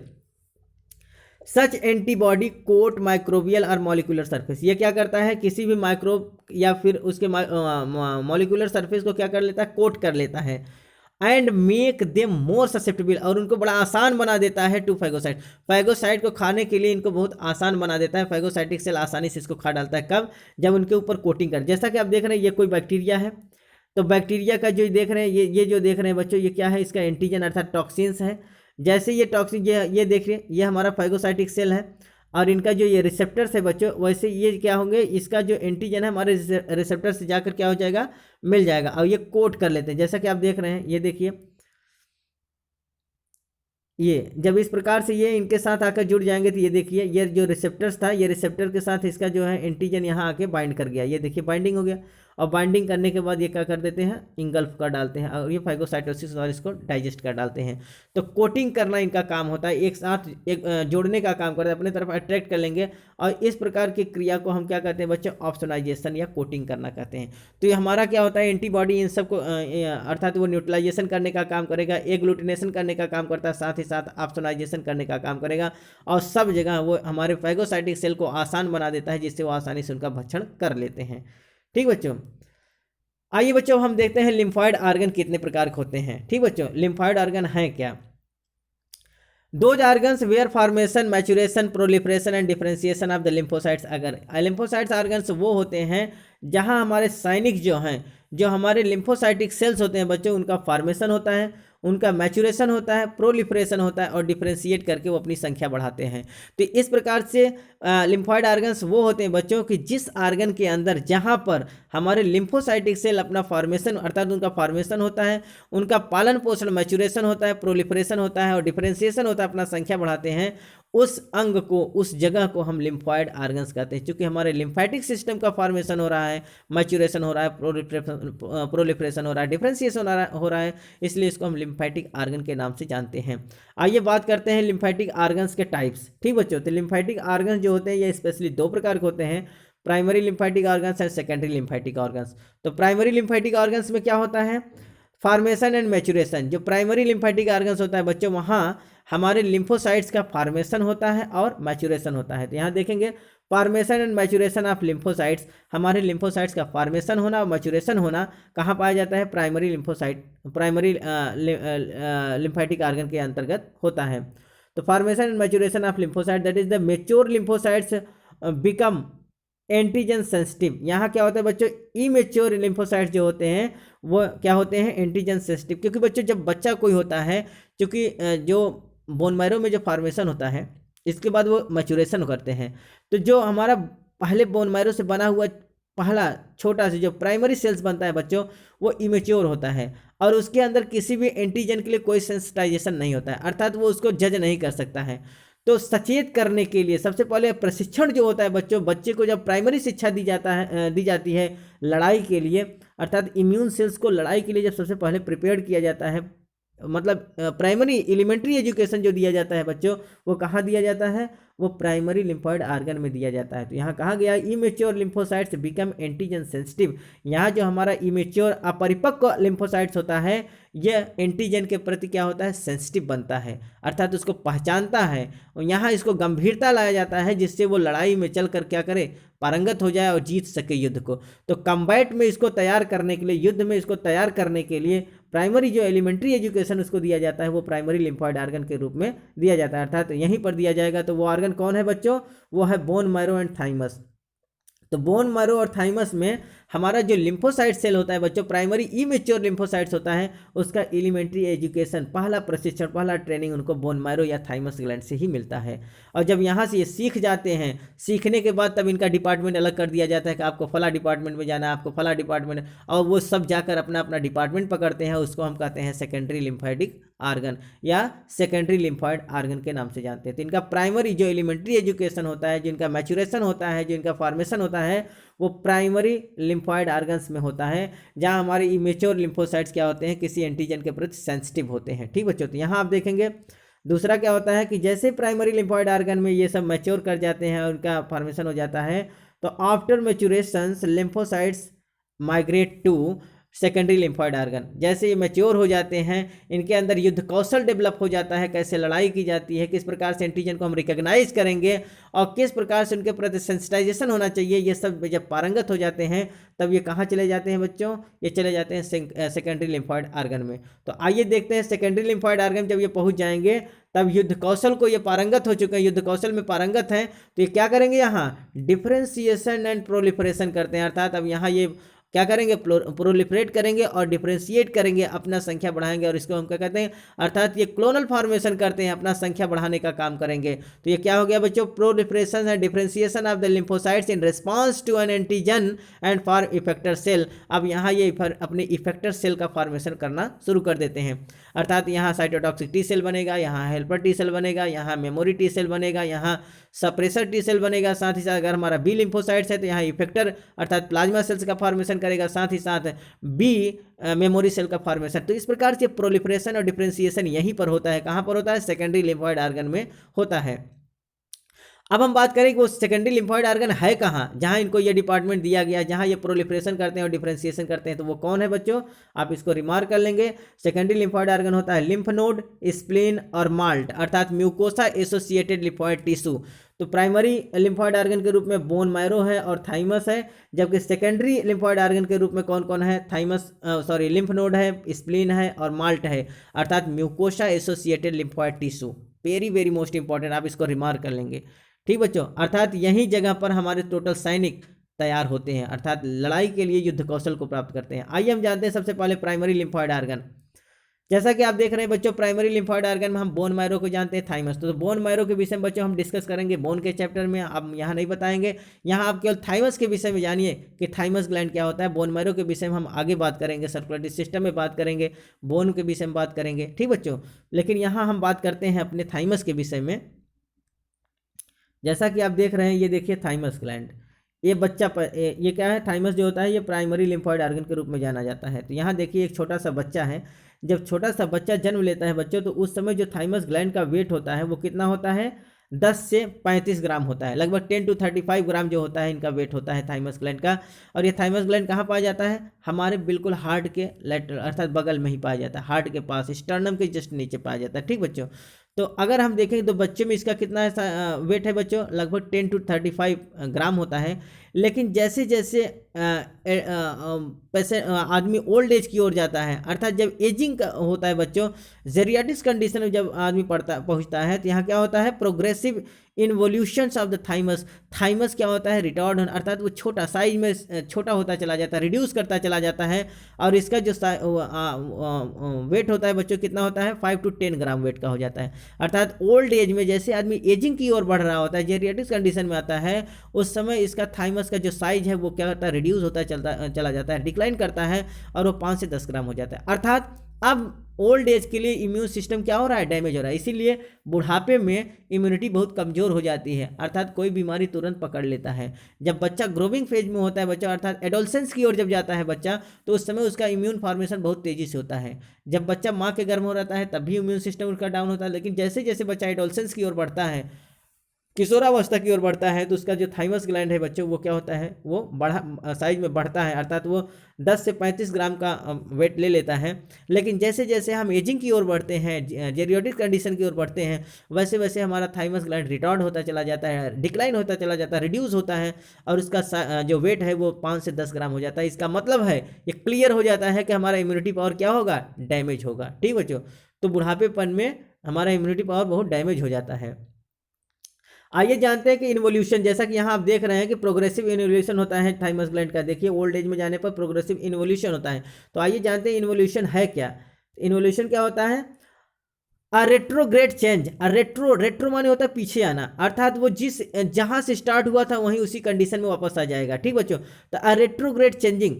Such antibody coat microbial और मॉलिक्यूलर सरफेस। ये क्या करता है, किसी भी माइक्रोब या फिर उसके मॉलिक्यूलर सरफेस को क्या कर लेता है, कोट कर लेता है। And make them more susceptible, और उनको बड़ा आसान बना देता है टू फाइगोसाइट। फाइगोसाइट को खाने के लिए इनको बहुत आसान बना देता है। फाइगोसाइटिक सेल आसानी से इसको खा डालता है। कब, जब उनके ऊपर कोटिंग कर। जैसा कि आप देख रहे हैं ये कोई बैक्टीरिया है, तो बैक्टीरिया का जो देख रहे हैं ये जो देख रहे हैं बच्चों, ये क्या है, इसका एंटीजन अर्थात टॉक्सिन्स है। जैसे ये टॉक्सिन, ये देख रहे हैं ये हमारा फाइगोसाइटिक सेल है और इनका जो ये रिसेप्टर्स है बच्चों, वैसे ये क्या होंगे, इसका जो एंटीजन है हमारे रिसेप्टर से जाकर क्या हो जाएगा, मिल जाएगा और ये कोट कर लेते हैं। जैसा कि आप देख रहे हैं, ये देखिए ये जब इस प्रकार से ये इनके साथ आकर जुड़ जाएंगे तो ये देखिए ये जो रिसेप्टर्स था, ये रिसेप्टर के साथ इसका जो है एंटीजन यहाँ आके बाइंड कर गया। ये देखिए बाइंडिंग हो गया, और बाइंडिंग करने के बाद ये क्या कर देते हैं, इंगल्फ कर डालते हैं और ये फाइगोसाइटोसिस और इसको डाइजेस्ट कर डालते हैं। तो कोटिंग करना इनका काम होता है, एक साथ एक जोड़ने का काम करते हैं, अपने तरफ अट्रैक्ट कर लेंगे। और इस प्रकार की क्रिया को हम क्या कहते हैं बच्चों, ऑप्सोनाइजेशन या कोटिंग करना कहते हैं। तो ये हमारा क्या होता है, एंटीबॉडी इन सबको अर्थात वो न्यूट्रलाइजेशन करने का काम करेगा, एग्लूटिनेशन करने का काम करता है, साथ ही साथ ऑप्सोनाइजेशन करने का काम करेगा, और सब जगह वो हमारे फाइगोसाइटिक सेल को आसान बना देता है, जिससे वो आसानी से उनका भक्षण कर लेते हैं। ठीक बच्चों, आइए बच्चों हम देखते हैं लिम्फॉइड ऑर्गन कितने प्रकार के होते हैं। ठीक बच्चों, लिम्फॉइड ऑर्गन है क्या, those organs where formation, maturation, proliferation and differentiation of the lymphocytes. अगर लिम्फोसाइट्स ऑर्गन्स वो होते हैं जहां हमारे सैनिक जो हैं, जो हमारे लिम्फोसाइटिक सेल्स होते हैं बच्चों, उनका फॉर्मेशन होता है, उनका मैचुरेशन होता है, प्रोलिफरेशन होता है और डिफरेंशिएट करके वो अपनी संख्या बढ़ाते हैं। तो इस प्रकार से लिम्फॉइड ऑर्गन्स वो होते हैं बच्चों कि जिस ऑर्गन के अंदर जहाँ पर हमारे लिम्फोसाइटिक सेल अपना फॉर्मेशन अर्थात उनका फॉर्मेशन होता है, उनका पालन पोषण मैचुरेशन होता है, प्रोलिफरेशन होता है और डिफरेंशिएशन होता है, अपना संख्या बढ़ाते हैं, उस अंग को, उस जगह को हम लिम्फॉइड ऑर्गन्स कहते हैं। क्योंकि हमारे लिम्फेटिक सिस्टम का फॉर्मेशन हो रहा है, मैचुरेशन हो रहा है, प्रोलिफरेशन हो रहा है, डिफरेंशिएशन हो रहा है, इसलिए इसको हम लिम्फेटिक ऑर्गन के नाम से जानते हैं। आइए बात करते हैं लिम्फेटिक ऑर्गन्स के टाइप्स। ठीक बच्चों, तो लिम्फेटिक ऑर्गन्स जो होते हैं ये स्पेशली दो प्रकार के होते हैं, primary lymphatic organs and secondary lymphatic organs. तो प्राइमरी लिम्फेटिक ऑर्गन्स में क्या होता है, फॉर्मेशन एंड मैचुरेशन। जो प्राइमरी लिम्फेटिक ऑर्गन्स होता है बच्चों, वहाँ हमारे लिम्फोसाइट्स का फॉर्मेशन होता है और मैचुरेशन होता है। तो यहाँ देखेंगे formation and maturation of lymphocytes, हमारे लिम्फोसाइट्स का फॉर्मेशन होना और मैचुरेशन होना कहाँ पाया जाता है, प्राइमरी लिम्फेटिक ऑर्गन के अंतर्गत होता है। तो formation and maturation of lymphocyte, that is the mature lymphocytes become antigen sensitive. यहाँ क्या होता है बच्चों, इमेच्योर लिम्फोसाइट्स जो होते हैं वो क्या होते हैं, एंटीजन सेंसिटिव। क्योंकि बच्चों जब बच्चा कोई होता है, क्योंकि जो बोन मैरो में जो फॉर्मेशन होता है इसके बाद वो मैचुरेशन करते हैं, तो जो हमारा पहले बोन मैरो से बना हुआ पहला छोटा सा जो प्राइमरी सेल्स बनता है बच्चों, वो इमेच्योर होता है और उसके अंदर किसी भी एंटीजन के लिए कोई सेंसिटाइजेशन नहीं होता है, अर्थात वो उसको जज नहीं कर सकता है। तो सचेत करने के लिए सबसे पहले प्रशिक्षण जो होता है बच्चों, बच्चे को जब प्राइमरी शिक्षा दी जाती है लड़ाई के लिए, अर्थात इम्यून सेल्स को लड़ाई के लिए जब सबसे पहले प्रिपेयर किया जाता है मतलब प्राइमरी एलिमेंट्री एजुकेशन जो दिया जाता है बच्चों, वो कहाँ दिया जाता है, वो प्राइमरी लिम्फॉइड आर्गन में दिया जाता है। तो यहाँ कहा गया immature lymphocytes become antigen sensitive. यहाँ जो हमारा इमेच्योर अपरिपक्व लिम्फोसाइट्स होता है, यह एंटीजन के प्रति क्या होता है, सेंसिटिव बनता है, अर्थात उसको पहचानता है, और यहाँ इसको गंभीरता लाया जाता है, जिससे वो लड़ाई में चलकर क्या करे, पारंगत हो जाए और जीत सके युद्ध को। तो कम्बैट में इसको तैयार करने के लिए, युद्ध में इसको तैयार करने के लिए प्राइमरी जो एलिमेंट्री एजुकेशन उसको दिया जाता है, वो प्राइमरी लिम्फॉइड आर्गन के रूप में दिया जाता है, अर्थात यहीं पर दिया जाएगा। तो वो आर्गन कौन है बच्चों, वो है बोन मैरो एंड थाइमस। तो बोन मैरो और थाइमस में हमारा जो लिम्फोसाइट सेल होता है बच्चों, प्राइमरी इमेच्योर लिम्फोसाइट्स होता है, उसका एलिमेंट्री एजुकेशन, पहला प्रशिक्षण, पहला ट्रेनिंग उनको बोन मैरो या थाइमस ग्लैंड से ही मिलता है। और जब यहाँ से ये सीख जाते हैं, सीखने के बाद तब इनका डिपार्टमेंट अलग कर दिया जाता है कि आपको फला डिपार्टमेंट में जाना है, आपको फला डिपार्टमेंट, और वो सब जाकर अपना अपना डिपार्टमेंट पकड़ते हैं। उसको हम कहते हैं सेकेंडरी लिम्फेटिक आर्गन या सेकेंडरी लिम्फॉइड आर्गन के नाम से जानते हैं। तो इनका प्राइमरी जो एलिमेंट्री एजुकेशन होता है, जो इनका मैचुरेशन होता है, जो इनका फॉर्मेशन होता है, वो प्राइमरी लिम्फॉइड आर्गन्स में होता है, जहां हमारे इमेच्योर लिम्फोसाइट्स क्या होते हैं, किसी एंटीजन के प्रति सेंसिटिव होते हैं। ठीक बच्चों, तो यहाँ आप देखेंगे दूसरा क्या होता है कि जैसे प्राइमरी लिम्फॉइड आर्गन में ये सब मैच्योर कर जाते हैं और उनका फॉर्मेशन हो जाता है, तो after maturations lymphocytes migrate to secondary lymphoid organ. जैसे ये मैच्योर हो जाते हैं, इनके अंदर युद्ध कौशल डेवलप हो जाता है, कैसे लड़ाई की जाती है, किस प्रकार से एंटीजन को हम रिकॉग्नाइज करेंगे और किस प्रकार से उनके प्रति सेंसिटाइजेशन होना चाहिए, ये सब जब पारंगत हो जाते हैं, तब ये कहाँ चले जाते हैं बच्चों, ये चले जाते हैं सेकेंडरी लिम्फॉइड आर्गन में। तो आइए देखते हैं सेकेंडरी लिम्फॉइड आर्गन जब ये पहुँच जाएंगे, तब युद्ध कौशल को ये पारंगत हो चुके हैं, युद्ध कौशल में पारंगत हैं, तो ये क्या करेंगे, यहाँ डिफ्रेंसिएशन एंड प्रोलिफरेशन करते हैं, अर्थात अब यहाँ ये क्या करेंगे, प्रोलिफरेट करेंगे और डिफ्रेंशिएट करेंगे, अपना संख्या बढ़ाएंगे, और इसको हम क्या कहते हैं, अर्थात ये क्लोनल फॉर्मेशन करते हैं, अपना संख्या बढ़ाने का काम करेंगे। तो ये क्या हो गया बच्चों, proliferation and differentiation of the lymphocytes in response to an antigen and for effector cell. अब यहाँ ये अपने इफेक्टर सेल का फॉर्मेशन करना शुरू कर देते हैं, अर्थात यहाँ साइटोटॉक्सिक टी सेल बनेगा, यहाँ हेल्पर टी सेल बनेगा, यहाँ मेमोरी टी सेल बनेगा, यहाँ सप्रेसर टी सेल बनेगा, साथ ही साथ अगर हमारा बी लिम्फोसाइट्स है तो यहाँ इफेक्टर अर्थात प्लाज्मा सेल्स का फॉर्मेशन करेगा, साथ ही साथ बी मेमोरी सेल का फॉर्मेशन। तो इस प्रकार से प्रोलिफरेशन और डिफ्रेंशिएशन यहीं पर होता है, कहाँ पर होता है, सेकेंडरी लिम्फॉइड आर्गन में होता है। अब हम बात करें कि वो सेकेंडरी लिम्फॉइड आर्गन है कहाँ, जहाँ इनको ये डिपार्टमेंट दिया गया, जहाँ ये प्रोलिफरेशन करते हैं और डिफ्रेंशिएशन करते हैं, तो वो कौन है बच्चों, आप इसको रिमार्क कर लेंगे। सेकेंडरी लिम्फॉइड आर्गन होता है लिम्फ नोड, स्प्लीन और माल्ट, अर्थात म्यूकोसा एसोसिएटेड लिम्फॉइड टिश्यू। तो प्राइमरी लिम्फॉइड आर्गन के रूप में बोन मैरो है और थाइमस है, जबकि सेकेंडरी लिम्फॉइड आर्गन के रूप में कौन कौन है, लिम्फ नोड है, स्प्लीन है और माल्ट है, अर्थात mucosa associated lymphoid tissue. Very very most important, आप इसको रिमार्क कर लेंगे। ठीक बच्चों, अर्थात यही जगह पर हमारे टोटल सैनिक तैयार होते हैं, अर्थात लड़ाई के लिए युद्ध कौशल को प्राप्त करते हैं। आइए हम जानते हैं सबसे पहले प्राइमरी लिम्फॉइड आर्गन। जैसा कि आप देख रहे हैं बच्चों, प्राइमरी लिम्फॉइड आर्गन में हम बोन मैरो को जानते हैं, थाइमस। तो बोन मैरो के विषय में बच्चों हम डिस्कस करेंगे बोन के चैप्टर में, अब यहाँ नहीं बताएंगे। यहाँ आप केवल थाइमस के विषय में जानिए कि थाइमस ग्लैंड क्या होता है। बोन मैरो के विषय में हम आगे बात करेंगे, सर्कुलेटरी सिस्टम में बात करेंगे, बोन के विषय में बात करेंगे, ठीक बच्चों। लेकिन यहाँ हम बात करते हैं अपने थाइमस के विषय में। जैसा कि आप देख रहे हैं, ये देखिए थाइमस ग्लैंड, ये बच्चा ये क्या है, थाइमस जो होता है ये प्राइमरी लिम्फॉइड आर्गन के रूप में जाना जाता है। तो यहाँ देखिए एक छोटा सा बच्चा है, जब छोटा सा बच्चा जन्म लेता है बच्चों, तो उस समय जो थाइमस ग्लैंड का वेट होता है वो कितना होता है, 10 से 35 ग्राम होता है, लगभग 10 to 35 ग्राम जो होता है इनका वेट होता है थाइमस ग्लैंड का। और ये थाइमस ग्लैंड कहाँ पाया जाता है, हमारे बिल्कुल हार्ट के लेटर अर्थात बगल में ही पाया जाता है, हार्ट के पास, स्टर्नम के जस्ट नीचे पाया जाता है, ठीक बच्चों। तो अगर हम देखें तो बच्चे में इसका कितना वेट है बच्चों, लगभग 10 to 35 ग्राम होता है। लेकिन जैसे जैसे आदमी ओल्ड एज की ओर जाता है, अर्थात जब एजिंग होता है बच्चों, जेरियाटिस कंडीशन में जब आदमी पहुंचता है, तो यहाँ क्या होता है, progressive involutions of the thymus. Thymus क्या होता है, रिटॉर्ड, अर्थात वो छोटा साइज में छोटा होता चला जाता है, रिड्यूस करता चला जाता है। और इसका जो वेट होता है बच्चों कितना होता है, 5 to 10 ग्राम वेट का हो जाता है। अर्थात ओल्ड एज में जैसे आदमी एजिंग की ओर बढ़ रहा होता है, जेरियाटिस कंडीशन में आता है, उस समय इसका थाइमस का जो साइज है वो क्या होता है, रिड्यूस होता चला जाता है, डिक्लाइन करता है, और वो 5 से 10 ग्राम हो जाता है। अर्थात अब ओल्ड एज के लिए इम्यून सिस्टम क्या हो रहा है, डैमेज हो रहा है, इसीलिए बुढ़ापे में इम्यूनिटी बहुत कमज़ोर हो जाती है, अर्थात कोई बीमारी तुरंत पकड़ लेता है। जब बच्चा ग्रोविंग फेज में होता है बच्चा, अर्थात एडोलसेंस की ओर जब जाता है बच्चा, तो उस समय उसका इम्यून फॉर्मेशन बहुत तेज़ी से होता है। जब बच्चा माँ के गर्भ में रहता है तब भी इम्यून सिस्टम उसका डाउन होता है, लेकिन जैसे जैसे बच्चा एडोलसेंस की ओर बढ़ता है, किशोरावस्था की ओर बढ़ता है, तो उसका जो थाइमस ग्लैंड है बच्चों, वो क्या होता है, वो बढ़ा साइज में बढ़ता है, अर्थात वो 10 से 35 ग्राम का वेट ले लेता है। लेकिन जैसे जैसे हम एजिंग की ओर बढ़ते हैं, जेरियोटिक कंडीशन की ओर बढ़ते हैं, वैसे वैसे हमारा थाइमस ग्लैंड रिटार्ड होता चला जाता है, डिक्लाइन होता चला जाता है, रिड्यूस होता है, और उसका जो वेट है वो 5 से 10 ग्राम हो जाता है। इसका मतलब है, ये क्लियर हो जाता है कि हमारा इम्यूनिटी पावर क्या होगा, डैमेज होगा। ठीक बच्चों, तो बुढ़ापेपन में हमारा इम्यूनिटी पावर बहुत डैमेज हो जाता है। आइए जानते हैं कि इन्वोल्यूशन, जैसा कि यहाँ आप देख रहे हैं कि प्रोग्रेसिव इन्वोल्यूशन होता है थाइमस ग्लैंड का। देखिए ओल्ड एज में जाने पर प्रोग्रेसिव इन्वोल्यूशन होता है। तो आइए जानते हैं इन्वोल्यूशन है क्या। इन्वोल्यूशन क्या होता है, रेट्रोग्रेड चेंज। रेट्रो माने होता है पीछे आना, अर्थात वो जिस जहाँ से स्टार्ट हुआ था वहीं उसी कंडीशन में वापस आ जाएगा। ठीक बच्चों, तो retrograde changing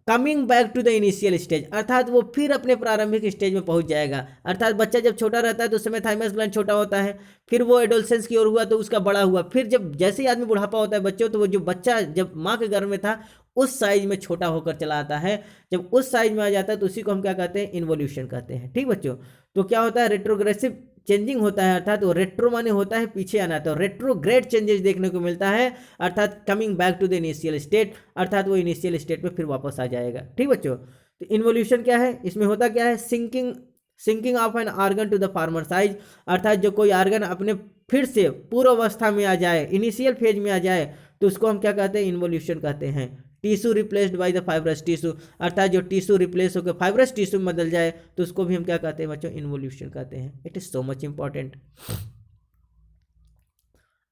coming back to the initial stage, अर्थात वो फिर अपने प्रारंभिक स्टेज में पहुंच जाएगा। अर्थात बच्चा जब छोटा रहता है तो उस समय थाइमस ग्लैंड छोटा होता है, फिर वो एडोलसेंस की ओर हुआ तो उसका बड़ा हुआ, फिर जब जैसे ही आदमी बुढ़ापा होता है बच्चों, तो वो जो बच्चा जब माँ के गर्भ में था उस साइज में छोटा होकर चला आता है। जब उस साइज में आ जाता है तो उसी को हम क्या कहते हैं, इन्वोल्यूशन कहते हैं। ठीक बच्चों, तो क्या होता है, रेट्रोग्रेसिव चेंजिंग होता है, अर्थात वो रेट्रो माने होता है पीछे आना, तो रेट्रोग्रेड चेंजेस देखने को मिलता है, अर्थात coming back to the initial state, अर्थात वो इनिशियल स्टेट पे फिर वापस आ जाएगा। ठीक बच्चों, तो इन्वोल्यूशन क्या है, इसमें होता क्या है, sinking of an organ to the former size, अर्थात जो कोई ऑर्गन अपने फिर से पूर्व अवस्था में आ जाए, इनिशियल फेज में आ जाए, तो उसको हम क्या कहते हैं, इन्वोल्यूशन कहते हैं। Tissue replaced by the fibrous tissue, अर्थात जो टिश्यू रिप्लेस होकर फाइब्रस टिश्यू में बदल जाए तो उसको भी हम क्या कहते हैं बच्चों, इन्वोल्यूशन कहते हैं। It is so much important.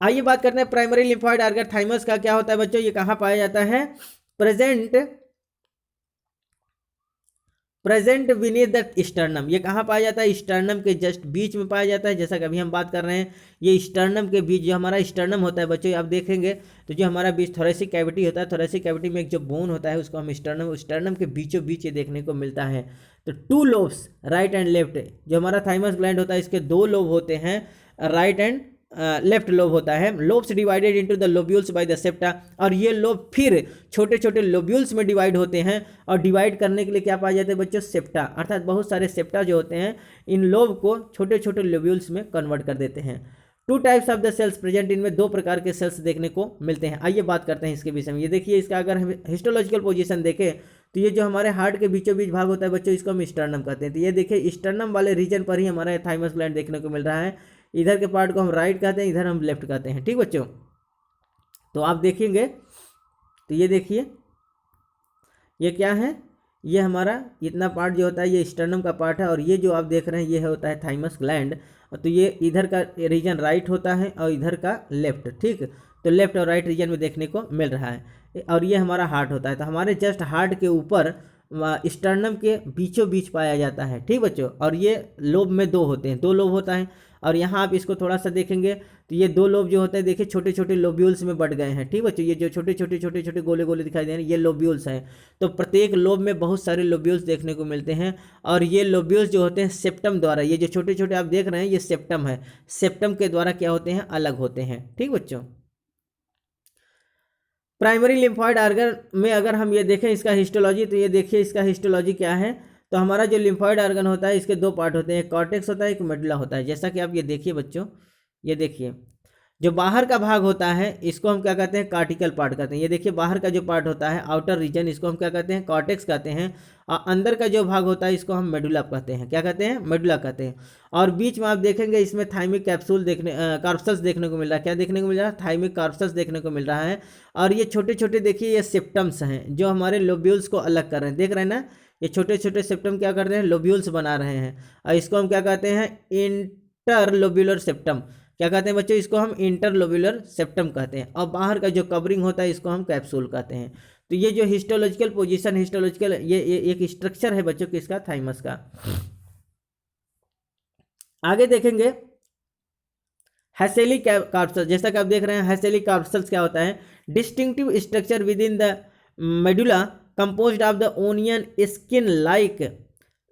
आइए बात करते हैं प्राइमरी लिम्फोइड ऑर्गन थाइमस का क्या होता है बच्चों, ये कहाँ पाया जाता है, प्रेजेंट विनीथ द स्टर्नम। ये कहाँ पाया जाता है, स्टर्नम के जस्ट बीच में पाया जाता है। जैसा कि अभी हम बात कर रहे हैं, ये स्टर्नम के बीच, जो हमारा स्टर्नम होता है बच्चों, आप देखेंगे तो जो हमारा बीच थोरेसिक कैविटी होता है, थोरेसिक कैविटी में एक जो बोन होता है उसको हम स्टर्नम के बीचों बीच ये देखने को मिलता है। तो 2 लोब्स राइट एंड लेफ्ट, जो हमारा थाइमस ग्लैंड होता है इसके 2 लोब होते हैं, राइट एंड लेफ्ट लोब होता है। Lobes divided into the lobules by the septa, और ये लोब फिर छोटे छोटे लोब्यूल्स में डिवाइड होते हैं, और डिवाइड करने के लिए क्या पाया जाता है बच्चों, सेप्टा, अर्थात बहुत सारे सेप्टा जो होते हैं इन लोब को छोटे छोटे लोब्यूल्स में कन्वर्ट कर देते हैं। 2 types of the cells present, इनमें 2 प्रकार के सेल्स देखने को मिलते हैं। आइए बात करते हैं इसके विषय में। ये देखिए, इसका अगर हम हिस्टोलॉजिकल पोजीशन देखें तो ये जो हमारे हार्ट के बीचों बीच भाग होता है बच्चों, इसको हम स्टर्नम कहते हैं। तो ये देखिए, स्टर्नम वाले रीजन पर ही हमारा थाइमस ग्लैंड देखने को मिल रहा है। इधर के पार्ट को हम राइट कहते हैं, इधर हम लेफ्ट कहते हैं। ठीक बच्चों, तो आप देखेंगे तो ये देखिए, ये क्या है, ये हमारा इतना पार्ट जो होता है ये स्टर्नम का पार्ट है, और ये जो आप देख रहे हैं ये होता है थाइमस ग्लैंड। तो ये इधर का रीजन राइट होता है और इधर का लेफ्ट। ठीक, तो लेफ्ट और राइट रीजन में देखने को मिल रहा है। और ये हमारा हार्ट होता है, तो हमारे जस्ट हार्ट के ऊपर स्टर्नम के बीचों बीच पाया जाता है। ठीक बच्चों, और ये लोब में 2 होते हैं, 2 लोब होता है। और यहाँ आप इसको थोड़ा सा देखेंगे तो ये 2 लोब जो होते हैं देखिए छोटे छोटे लोब्यूल्स में बढ़ गए हैं। ठीक बच्चों, ये जो छोटे छोटे गोले गोले दिखाई दे रहे हैं ये लोब्यूल्स हैं। तो प्रत्येक लोब में बहुत सारे लोब्यूल्स देखने को मिलते हैं, और ये लोब्यूल्स जो होते हैं सेप्टम द्वारा, ये जो छोटे छोटे आप देख रहे हैं ये सेप्टम है, सेप्टम के द्वारा क्या होते हैं, अलग होते हैं। ठीक बच्चों, प्राइमरी लिम्फॉइड ऑर्गन में अगर हम ये देखें इसका हिस्टोलॉजी, तो ये देखिए इसका हिस्टोलॉजी क्या है। तो हमारा जो लिम्फॉइड ऑर्गन होता है इसके 2 पार्ट होते हैं, एक कॉर्टेक्स होता है, एक मेडुला होता है। जैसा कि आप ये देखिए बच्चों, ये देखिए जो बाहर का भाग होता है इसको हम क्या कहते हैं, कार्टिकल पार्ट कहते हैं। ये देखिए बाहर का जो पार्ट होता है आउटर रीजन, इसको हम क्या कहते हैं, कॉर्टेक्स कहते हैं। और अंदर का जो भाग होता है इसको हम मेडुला कहते हैं। क्या कहते हैं, मेडुला कहते हैं। और बीच में आप देखेंगे इसमें थाइमिक कैप्सूल कार्पसल्स देखने को मिल रहा है। क्या देखने को मिल रहा है, थाइमिक कार्पसल्स देखने को मिल रहा है। और ये छोटे छोटे देखिए ये सेप्टम्स हैं जो हमारे लोब्यूल्स को अलग कर रहे हैं। देख रहे हैं ना, ये छोटे छोटे सेप्टम क्या कर रहे हैं, लोब्यूल्स बना रहे हैं। और इसको हम क्या कहते हैं, इंटरलोब्यूलर सेप्टम। क्या कहते हैं बच्चों, इसको हम इंटरलोब्यूलर सेप्टम कहते हैं। और बाहर का जो कवरिंग होता है इसको हम कैप्सूल कहते हैं। तो ये जो हिस्टोलॉजिकल पोजीशन, हिस्टोलॉजिकल ये एक स्ट्रक्चर है बच्चों किसका, थाइमस का। आगे देखेंगे हैसेली कार्पसल्स। जैसा कि आप देख रहे हैं हैसेली कार्पसल्स क्या होता है, distinctive structure within the medulla composed of the onion skin like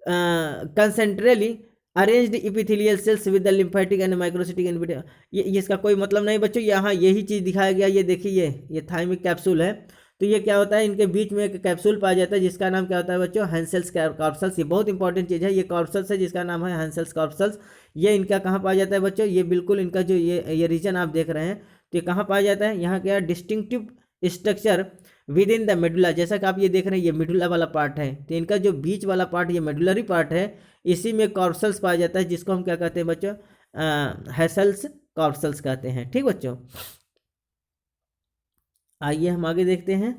concentrically arranged epithelial cells with the lymphatic and microcytic and ये इसका कोई मतलब नहीं बच्चों, यहाँ यही चीज़ दिखाया गया। ये देखिए ये थाइमिक कैप्सूल है, तो ये क्या होता है, इनके बीच में एक कैप्सूल पाया जाता है जिसका नाम क्या होता है बच्चों, हैंसेल्स कॉर्पसल्स। ये बहुत इंपॉर्टेंट चीज़ है, ये कॉर्पसल्स है जिसका नाम है हैंसेल्स कॉर्पसल्स। ये इनका कहाँ पाया जाता है बच्चों, ये बिल्कुल इनका जो ये रीजन आप देख रहे हैं, तो ये कहाँ पाया जाता है, यहाँ क्या distinctive structure within the medulla. जैसा कि आप ये देख रहे हैं, ये मेडुला वाला पार्ट है, तो इनका जो बीच वाला पार्ट ये मेडुलरी पार्ट है, इसी में कॉर्पसल्स पाया जाता है, जिसको हम क्या कहते हैं बच्चों, हैंसेल्स कॉर्पसल्स कहते हैं। ठीक बच्चों, आइए हम आगे देखते हैं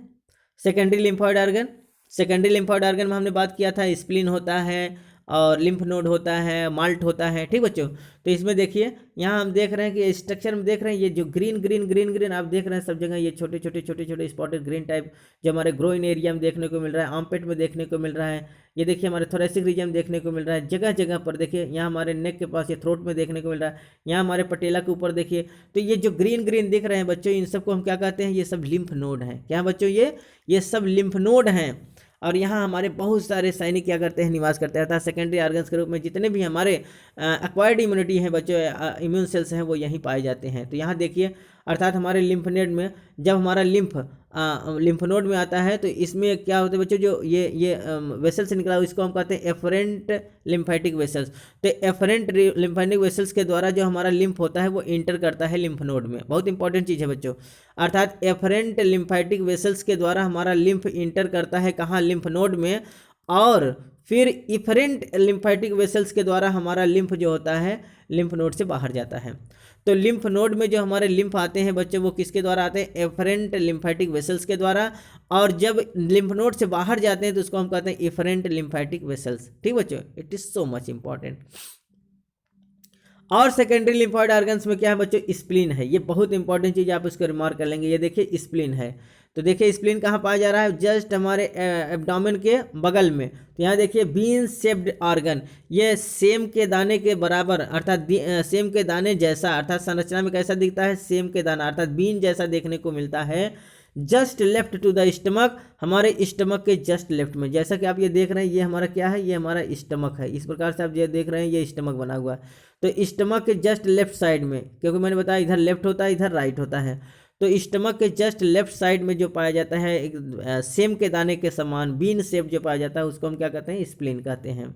secondary lymphoid organ. Secondary lymphoid organ में हमने बात किया था स्प्लीन होता है और लिम्फ नोड होता है, माल्ट होता है। ठीक बच्चों, तो इसमें देखिए यहाँ हम देख रहे हैं कि स्ट्रक्चर में देख रहे हैं, ये जो ग्रीन ग्रीन ग्रीन ग्रीन आप देख रहे हैं सब जगह, ये छोटे छोटे छोटे छोटे स्पॉटेड ग्रीन टाइप जो हमारे ग्रोइन एरिया में देखने को मिल रहा है, आर्मपेट में देखने को मिल रहा है, ये देखिए हमारे थोरेसिक रीजन में देखने को मिल रहा है, जगह जगह पर देखिए, यहाँ हमारे नेक के पास ये थ्रोट में देखने को मिल रहा है, यहाँ हमारे पटेला के ऊपर देखिए। तो ये जो ग्रीन ग्रीन दिख रहे हैं बच्चों, इन सबको हम क्या कहते हैं, ये सब लिम्फ नोड हैं। क्या बच्चों, ये सब लिम्फ नोड हैं। और यहाँ हमारे बहुत सारे सैनिक क्या करते हैं, निवास करते हैं, अर्थात सेकेंडरी ऑर्गन्स के रूप में जितने भी हमारे एक्वायर्ड इम्यूनिटी हैं बच्चों, इम्यून सेल्स हैं, वो यहीं पाए जाते हैं। तो यहाँ देखिए, अर्थात हमारे लिम्फ नोड में जब हमारा लिम्फ नोड में आता है, तो इसमें क्या होता है बच्चों, जो ये वेसल्स निकला इसको हम कहते हैं एफरेंट लिम्फेटिक वेसल्स। तो एफरेंट लिम्फेटिक वेसल्स के द्वारा जो हमारा लिम्फ होता है वो इंटर करता है लिम्फ नोड में। बहुत इंपॉर्टेंट चीज़ है बच्चों, अर्थात एफरेंट लिम्फेटिक वेसल्स के द्वारा हमारा लिम्फ इंटर करता है कहाँ, लिम्फ नोड में, और फिर इफरेंट लिम्फेटिक वेसल्स के द्वारा हमारा लिम्फ जो होता है लिम्फ नोड से बाहर जाता है। तो लिम्फ नोड में जो हमारे लिम्फ आते हैं बच्चों, वो किसके द्वारा आते हैं, एफरेंट लिम्फेटिक वेसल्स के द्वारा। और जब लिम्फ नोड से बाहर जाते हैं तो उसको हम कहते हैं इफरेंट लिम्फेटिक वेसल्स। ठीक बच्चों, it is so much important. और सेकेंडरी लिम्फॉइड ऑर्गन्स में क्या है बच्चों, स्प्लीन है। ये बहुत इंपॉर्टेंट चीज़, आप इसको रिमार्क कर लेंगे। ये देखिए स्प्लीन है, तो देखिए स्प्लीन कहाँ पाया जा रहा है, जस्ट हमारे एब्डोमेन के बगल में। तो यहाँ देखिए बीन शेप्ड ऑर्गन, ये सेम के दाने के बराबर, अर्थात सेम के दाने जैसा, अर्थात संरचना में कैसा दिखता है, सेम के दाना अर्थात बीन जैसा देखने को मिलता है। Just left to the stomach, हमारे स्टमक के जस्ट लेफ्ट में। जैसा कि आप ये देख रहे हैं, ये हमारा क्या है, ये हमारा स्टमक है। इस प्रकार से आप ये देख रहे हैं, ये स्टमक बना हुआ है। तो स्टमक के जस्ट लेफ्ट साइड में, क्योंकि मैंने बताया इधर लेफ्ट होता है, इधर राइट होता है, तो स्टमक के जस्ट लेफ्ट साइड में जो पाया जाता है एक सेम के दाने के समान बीन शेप जो पाया जाता है, उसको हम क्या कहते हैं, स्प्लीन कहते हैं।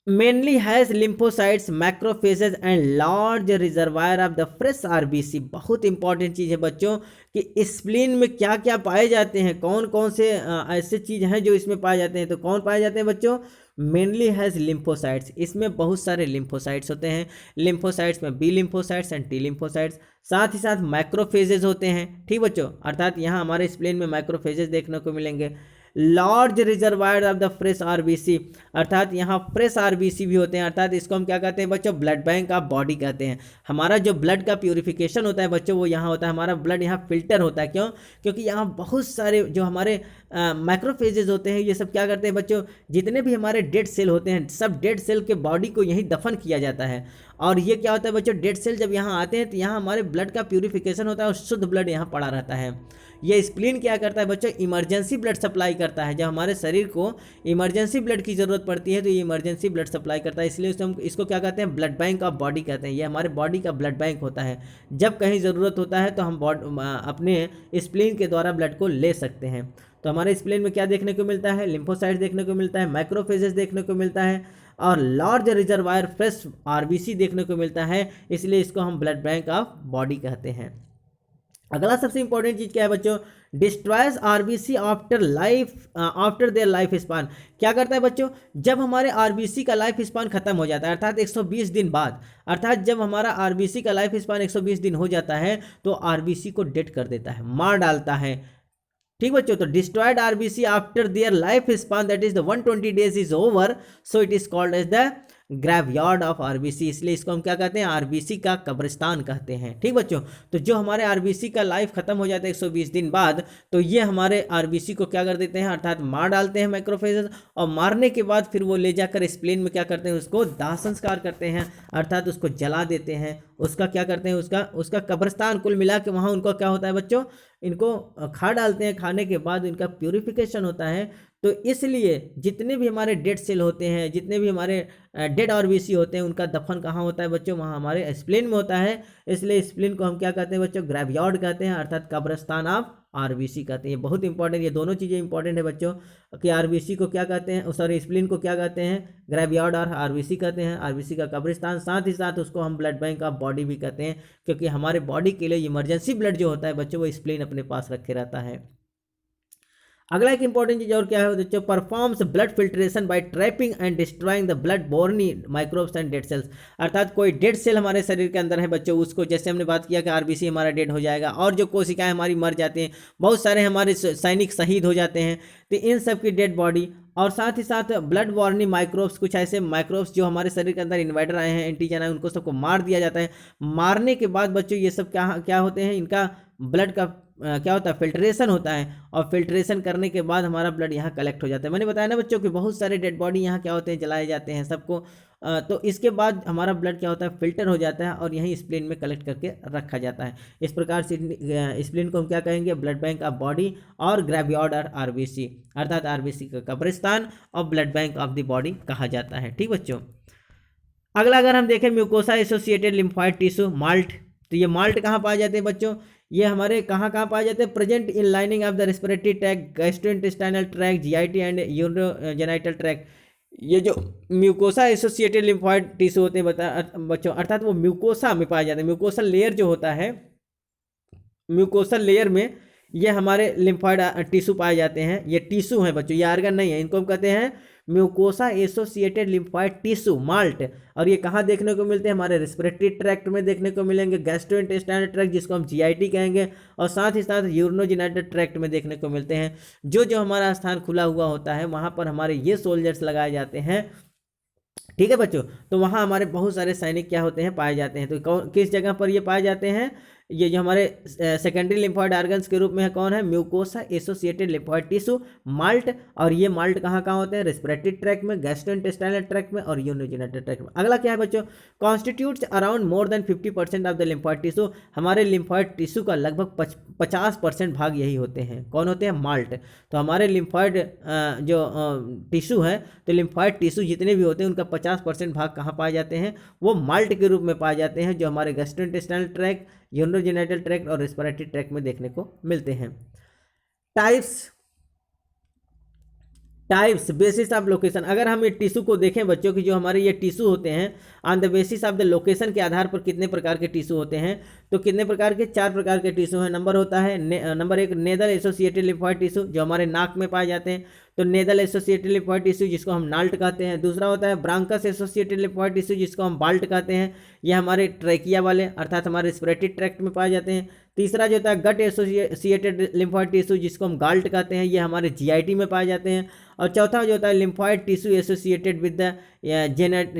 Mainly has lymphocytes, macrophages and large reservoir of the fresh RBC. बहुत इंपॉर्टेंट चीज़ है बच्चों कि स्प्लीन में क्या क्या पाए जाते हैं, कौन कौन से ऐसे चीज़ हैं जो इसमें पाए जाते हैं। तो कौन पाए जाते हैं बच्चों, मेनली हैज लिम्फोसाइट्स, इसमें बहुत सारे लिम्फोसाइट्स होते हैं। लिम्फोसाइट्स में B lymphocytes and T lymphocytes, साथ ही साथ माइक्रोफेजेस होते हैं। ठीक बच्चों, अर्थात यहाँ हमारे स्प्लीन में माइक्रोफेजेस देखने को मिलेंगे। Large reservoir of the fresh RBC, अर्थात यहाँ फ्रेश आरबीसी भी होते हैं, अर्थात इसको हम क्या कहते हैं बच्चों, ब्लड बैंक ऑफ बॉडी कहते हैं। हमारा जो ब्लड का प्यूरिफिकेशन होता है बच्चों, वो यहाँ होता है, हमारा ब्लड यहाँ फिल्टर होता है। क्यों, क्योंकि यहाँ बहुत सारे जो हमारे माइक्रोफेजेस होते हैं, ये सब क्या करते हैं बच्चों, जितने भी हमारे डेड सेल होते हैं, सब डेड सेल के बॉडी को यहीं दफन किया जाता है। और ये क्या होता है बच्चों, डेड सेल जब यहाँ आते हैं तो यहाँ हमारे ब्लड का प्यूरिफिकेशन होता है और शुद्ध ब्लड यहाँ पड़ा रहता है। ये स्प्लीन क्या करता है बच्चों, इमरजेंसी ब्लड सप्लाई करता है। जब हमारे शरीर को इमरजेंसी ब्लड की ज़रूरत पड़ती है तो ये इमरजेंसी ब्लड सप्लाई करता है, इसलिए हम इसको क्या कहते हैं, ब्लड बैंक ऑफ बॉडी कहते हैं। ये हमारे बॉडी का ब्लड बैंक होता है। जब कहीं ज़रूरत होता है तो हम अपने स्प्लीन के द्वारा ब्लड को ले सकते हैं। तो हमारे स्प्लीन में क्या देखने को मिलता है, लिम्फोसाइट्स देखने को मिलता है, माइक्रोफेजेस देखने को मिलता है, और लार्ज रिजर्वायर फ्रेश आरबीसी देखने को मिलता है, इसलिए इसको हम ब्लड बैंक ऑफ बॉडी कहते हैं। अगला सबसे इंपॉर्टेंट चीज क्या है बच्चों, destroys RBC after their life span. क्या करता है बच्चों, जब हमारे आरबीसी का लाइफ स्पान खत्म हो जाता है, अर्थात 120 दिन बाद, अर्थात जब हमारा आरबीसी का लाइफ स्पान 120 दिन हो जाता है तो आरबीसी को डेड कर देता है, मार डालता है। ठीक बच्चों, तो destroyed RBC after their life span that is the 120 days is over, so it is called as the graveyard of RBC. इसलिए इसको हम क्या कहते हैं, आरबीसी का कब्रिस्तान कहते हैं। ठीक बच्चों, तो जो हमारे आरबीसी का लाइफ खत्म हो जाता है 120 दिन बाद, तो ये हमारे आरबीसी को क्या कर देते हैं, अर्थात मार डालते हैं माइक्रोफेजेस, और मारने के बाद फिर वो ले जाकर स्प्लीन में क्या करते हैं, उसको दाह संस्कार करते हैं, अर्थात उसको जला देते हैं, उसका क्या करते हैं, उसका कब्रिस्तान कुल मिला के वहाँ उनको क्या होता है बच्चों, इनको खा डालते हैं। खाने के बाद इनका प्यूरिफिकेशन होता है, तो इसलिए जितने भी हमारे डेड सेल होते हैं, जितने भी हमारे डेड आरबीसी होते हैं, उनका दफन कहाँ होता है बच्चों? वहाँ हमारे स्प्लीन में होता है। इसलिए स्प्लीन को हम क्या कहते हैं बच्चों? ग्रेवयार्ड कहते हैं, अर्थात कब्रिस्तान ऑफ आरबीसी कहते हैं। ये बहुत इंपॉर्टेंट, ये दोनों चीज़ें इंपॉर्टेंट है बच्चों कि आरबीसी को क्या कहते हैं, सॉरी स्प्लीन को क्या कहते हैं? ग्रेवयार्ड और आरबीसी कहते हैं, आरबीसी का कब्रिस्तान। साथ ही साथ उसको हम ब्लड बैंक ऑफ बॉडी भी कहते हैं, क्योंकि हमारे बॉडी के लिए इमरजेंसी ब्लड जो होता है बच्चों, वो स्प्लीन अपने पास रखे रहता है। अगला एक इंपॉर्टेंट चीज और क्या है बच्चों? Performs blood filtration by trapping and destroying the blood borne microbes and dead cells. अर्थात कोई डेड सेल हमारे शरीर के अंदर है बच्चों, उसको जैसे हमने बात किया कि आरबीसी हमारा डेड हो जाएगा और जो कोशिकाएं हमारी मर जाती हैं, बहुत सारे हमारे सैनिक शहीद हो जाते हैं, तो इन सब की डेड बॉडी और साथ ही साथ ब्लड बॉर्नी माइक्रोब्स, कुछ ऐसे माइक्रोब्स जो हमारे शरीर के अंदर इन्वाइडर आए हैं, एंटीजन आए, उनको सबको मार दिया जाता है। मारने के बाद बच्चों ये सब क्या क्या होते हैं? इनका ब्लड का क्या होता है? फिल्ट्रेशन होता है, और फिल्ट्रेशन करने के बाद हमारा ब्लड यहाँ कलेक्ट हो जाता है। मैंने बताया ना बच्चों कि बहुत सारे डेड बॉडी यहाँ क्या होते हैं? जलाए जाते हैं सबको। तो इसके बाद हमारा ब्लड क्या होता है? फिल्टर हो जाता है और यहीं स्प्लीन में कलेक्ट करके रखा जाता है। इस प्रकार से स्प्लीन को हम क्या कहेंगे? ब्लड बैंक ऑफ बॉडी और ग्रेवयार्ड और आरबीसी, अर्थात आरबीसी का कब्रिस्तान और blood bank of the body कहा जाता है। ठीक बच्चों, अगला अगर हम देखें mucosa associated lymphoid tissue malt, तो ये माल्ट कहाँ पाए जाते हैं बच्चों? ये हमारे कहाँ कहाँ पाए जाते हैं? Present in lining of the respiratory tract, gastrointestinal tract, GIT and urogenital tract. ये जो म्यूकोसा एसोसिएटेड लिम्फोइड टिश्यू होते हैं बच्चों, अर्थात वो म्यूकोसा में पाए जाते हैं। म्यूकोसल लेयर जो होता है, म्यूकोसल लेयर में ये हमारे लिम्फोइड टिश्यू पाए जाते हैं। ये टिश्यू हैं बच्चों, ये आर्गन नहीं है। इनको हम कहते हैं mucosa associated lymphoid tissue malt. और ये कहाँ देखने को मिलते हैं? हमारे रेस्पिरेटरी ट्रैक्ट में देखने को मिलेंगे, गैस्ट्रोइंटेस्टाइनल ट्रैक्ट जिसको हम जीआईटी कहेंगे, और साथ ही साथ यूरिनोजेनिटल ट्रैक्ट में देखने को मिलते हैं। जो जो हमारा स्थान खुला हुआ होता है वहाँ पर हमारे ये सोल्जर्स लगाए जाते हैं। ठीक है बच्चों, तो वहाँ हमारे बहुत सारे सैनिक क्या होते हैं? पाए जाते हैं। तो किस जगह पर ये पाए जाते हैं? ये जो हमारे सेकेंडरी लिम्फोइड ऑर्गन्स के रूप में है, कौन है? Mucosa associated lymphoid tissue malt. और ये माल्ट कहाँ कहाँ होते हैं? रेस्पिरेटरी ट्रैक्ट में, गैस्ट्रोइंटेस्टाइनल ट्रैक्ट में और यूरिनोजेनिटल ट्रैक्ट में। अगला क्या है बच्चों? Constitutes around more than 50% of the lymphoid tissue. हमारे लिम्फोइड टिश्यू का लगभग 50% भाग यही होते हैं। कौन होते हैं? माल्ट। तो हमारे लिम्फोइड जो टिश्यू है, तो लिम्फोइड टिश्यू जितने भी होते हैं उनका 50% भाग कहाँ पाए जाते हैं? वो माल्ट के रूप में पाए जाते हैं, जो हमारे गैस्ट्रोइंटेस्टाइनल ट्रैक्ट, यूरिनोजेनिटल ट्रैक्ट और रेस्पिरेटरी ट्रैक्ट में देखने को मिलते हैं। Types basis of location. अगर हम ये टिश्यू को देखें बच्चों की, जो हमारे ये टिश्यू होते हैं, on the basis of the location के आधार पर कितने प्रकार के टिश्यू होते हैं? तो कितने प्रकार के? 4 प्रकार के टिश्यू हैं। नंबर होता है नंबर 1 नेदल एसोसिएटेड लिम्फोइड टिश्यू, जो हमारे नाक में पाए जाते हैं, तो नेदल एसोसिएटेड लिम्फोइड टिश्यू जिसको हम नाल्ट कहते हैं। दूसरा होता है ब्रांकस एसोसिएटेड लिम्फोइड टिश्यू जिसको हम बाल्ट कहते हैं, ये हमारे ट्रैकिया वाले अर्थात हमारे रेस्पिरेटरी ट्रैक्ट में पाए जाते हैं। तीसरा जो होता है गट एसोसिएटेड लिम्फोइड टिश्यू जिसको हम गाल्ट कहते हैं, ये हमारे जीआईटी में पाए जाते हैं। और चौथा जो होता है lymphoid tissue associated with the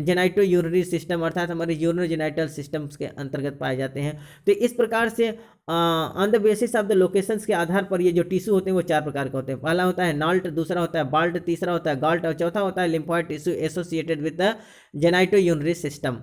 genito urinary system, अर्थात हमारे यूरिनोजेनिटल सिस्टम्स के अंतर्गत पाए जाते हैं। तो इस प्रकार से on the basis of the locations के आधार पर ये जो टिश्यू होते हैं वो 4 प्रकार के होते हैं। पहला होता है नाल्ट, दूसरा होता है बाल्ट, तीसरा होता है गाल्ट और चौथा होता है lymphoid tissue associated with the genito urinary system.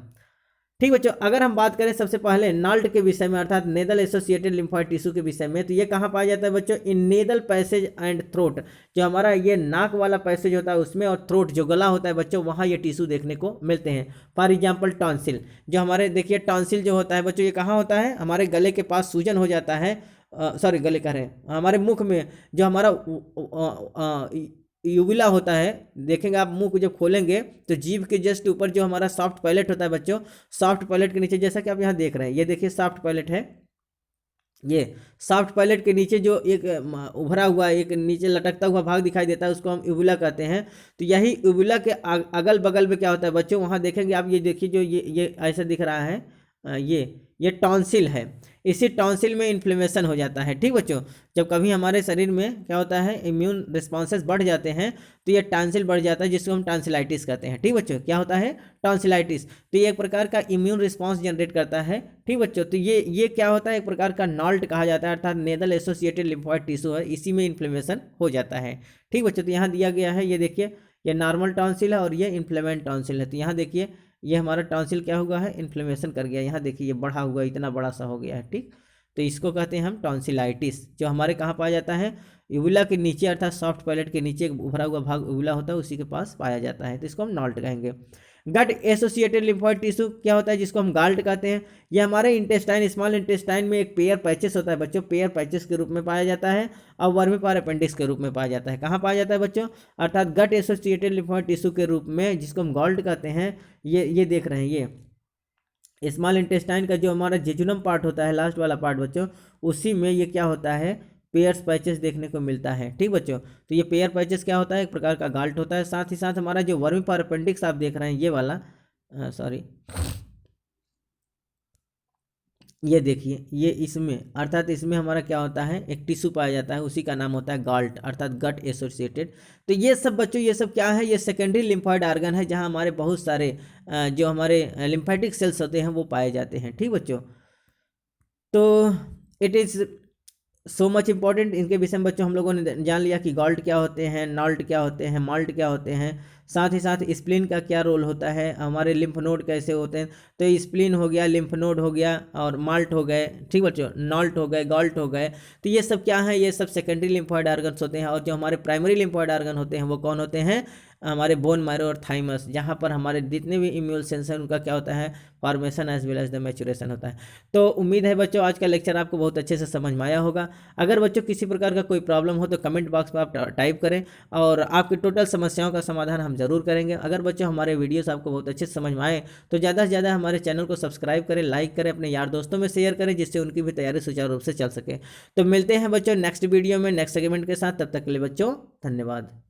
ठीक बच्चों, अगर हम बात करें सबसे पहले नाल्ट के विषय में, अर्थात नेदल एसोसिएटेड लिम्फोइड टिश्यू के विषय में, तो ये कहाँ पाया जाता है बच्चों? इन नेदल पैसेज एंड थ्रोट, जो हमारा ये नाक वाला पैसेज होता है उसमें, और थ्रोट जो गला होता है बच्चों, वहाँ ये टिश्यू देखने को मिलते हैं। फॉर एग्जाम्पल टॉन्सिल, जो हमारे देखिए टॉन्सिल जो होता है बच्चों, ये कहाँ होता है? हमारे गले के पास सूजन हो जाता है, सॉरी गले कह रहे हैं, हमारे मुख में जो हमारा यूविला होता है, देखेंगे आप मुंह को जब खोलेंगे तो जीभ के जस्ट ऊपर जो हमारा सॉफ्ट पैलेट होता है बच्चों, सॉफ्ट पैलेट के नीचे जैसा कि आप यहाँ देख रहे हैं, ये देखिए सॉफ्ट पैलेट है। ये सॉफ्ट पैलेट के नीचे जो एक उभरा हुआ एक नीचे लटकता हुआ भाग दिखाई देता है उसको हम यूविला कहते हैं। तो यही यूविला के अगल बगल में क्या होता है बच्चों, वहाँ देखेंगे आप, ये देखिए जो ये ऐसा दिख रहा है, ये टॉन्सिल है। इसी टॉन्सिल में इन्फ्लेमेशन हो जाता है। ठीक बच्चों, जब कभी हमारे शरीर में क्या होता है, इम्यून रिस्पॉन्सेस बढ़ जाते हैं तो ये टॉन्सिल बढ़ जाता है, जिसको हम टॉन्सिलाइटिस कहते हैं। ठीक बच्चों, क्या होता है? टॉन्सिलाइटिस। तो ये एक प्रकार का इम्यून रिस्पॉन्स जनरेट करता है। ठीक बच्चों, तो ये क्या होता है? एक प्रकार का नाल्ट कहा जाता है, अर्थात नेदल एसोसिएटेड लिम्फोइड टिश्यू है, इसी में इन्फ्लेमेशन हो जाता है। ठीक बच्चों, तो यहाँ दिया गया है, ये देखिए ये नॉर्मल टॉन्सिल है और ये इन्फ्लेमेंट टॉन्सिल है। तो यहाँ देखिए ये हमारा टॉन्सिल क्या हुआ है? इन्फ्लेमेशन कर गया। यहाँ देखिए ये बढ़ा हुआ इतना बड़ा सा हो गया है। ठीक, तो इसको कहते हैं हम टॉन्सिलाइटिस, जो हमारे कहाँ पाया जाता है, यूविला के नीचे अर्थात सॉफ्ट पैलेट के नीचे एक उभरा हुआ भाग यूविला होता है, उसी के पास पाया जाता है, तो इसको हम नॉल्ट कहेंगे। गट एसोसिएटेड लिम्फोइड टिश्यू क्या होता है, जिसको हम गाल्ट कहते हैं, ये हमारे इंटेस्टाइन, स्मॉल इंटेस्टाइन में एक पेयर पैचेस होता है बच्चों, पेयर पैचेस के रूप में पाया जाता है और वर्मीपार अपेंडिक्स के रूप में पाया जाता है। कहाँ पाया जाता है बच्चों, अर्थात गट एसोसिएटेड लिम्फोइड टिश्यू के रूप में, जिसको हम गाल्ट कहते हैं। ये देख रहे हैं, ये स्मॉल इंटेस्टाइन का जो हमारा जेजुनम पार्ट होता है, लास्ट वाला पार्ट बच्चों, उसी में ये क्या होता है, पेयर्स पैचेस देखने को मिलता है। ठीक बच्चों, तो ये पेयर पैचेस क्या होता है, एक प्रकार का गाल्ट होता है। साथ ही साथ हमारा जो वर्मीपार अपेंडिक्स आप देख रहे हैं, ये वाला सॉरी, ये देखिए, ये इसमें अर्थात इसमें हमारा क्या होता है, एक टिश्यू पाया जाता है, उसी का नाम होता है गाल्ट अर्थात गट एसोसिएटेड। तो ये सब बच्चों, ये सब क्या है, ये सेकेंडरी लिम्फॉइड ऑर्गन है, जहाँ हमारे बहुत सारे जो हमारे लिम्फेटिक सेल्स होते हैं वो पाए जाते हैं। ठीक बच्चों, तो it is so much important. इनके विषय में बच्चों हम लोगों ने जान लिया कि गॉल्ट क्या होते हैं, नॉल्ट क्या होते हैं, माल्ट क्या होते हैं, साथ ही साथ स्प्लीन का क्या रोल होता है, हमारे लिम्फ नोड कैसे होते हैं। तो स्प्लीन हो गया, लिम्फ नोड हो गया और माल्ट हो गए। ठीक बच्चों, नॉल्ट हो गए, गॉल्ट हो गए। तो ये सब क्या है, ये सब सेकेंडरी लिम्फॉइड ऑर्गन्स होते हैं। और जो हमारे प्राइमरी लिम्फॉइड ऑर्गन होते हैं वो कौन होते हैं, हमारे बोन मैरो और थाइमस, जहाँ पर हमारे जितने भी इम्यून सेल्स हैं उनका क्या होता है, formation as well as the maturation होता है। तो उम्मीद है बच्चों आज का लेक्चर आपको बहुत अच्छे से समझ में आया होगा। अगर बच्चों किसी प्रकार का कोई प्रॉब्लम हो तो कमेंट बॉक्स में आप टाइप करें और आपकी टोटल समस्याओं का समाधान हम जरूर करेंगे। अगर बच्चों हमारे वीडियोस आपको बहुत अच्छे से समझ में आए तो ज़्यादा से ज़्यादा हमारे चैनल को सब्सक्राइब करें, लाइक करें, अपने यार दोस्तों में शेयर करें, जिससे उनकी भी तैयारी सुचारू रूप से चल सके। तो मिलते हैं बच्चों नेक्स्ट वीडियो में नेक्स्ट सेगमेंट के साथ, तब तक के लिए बच्चों धन्यवाद।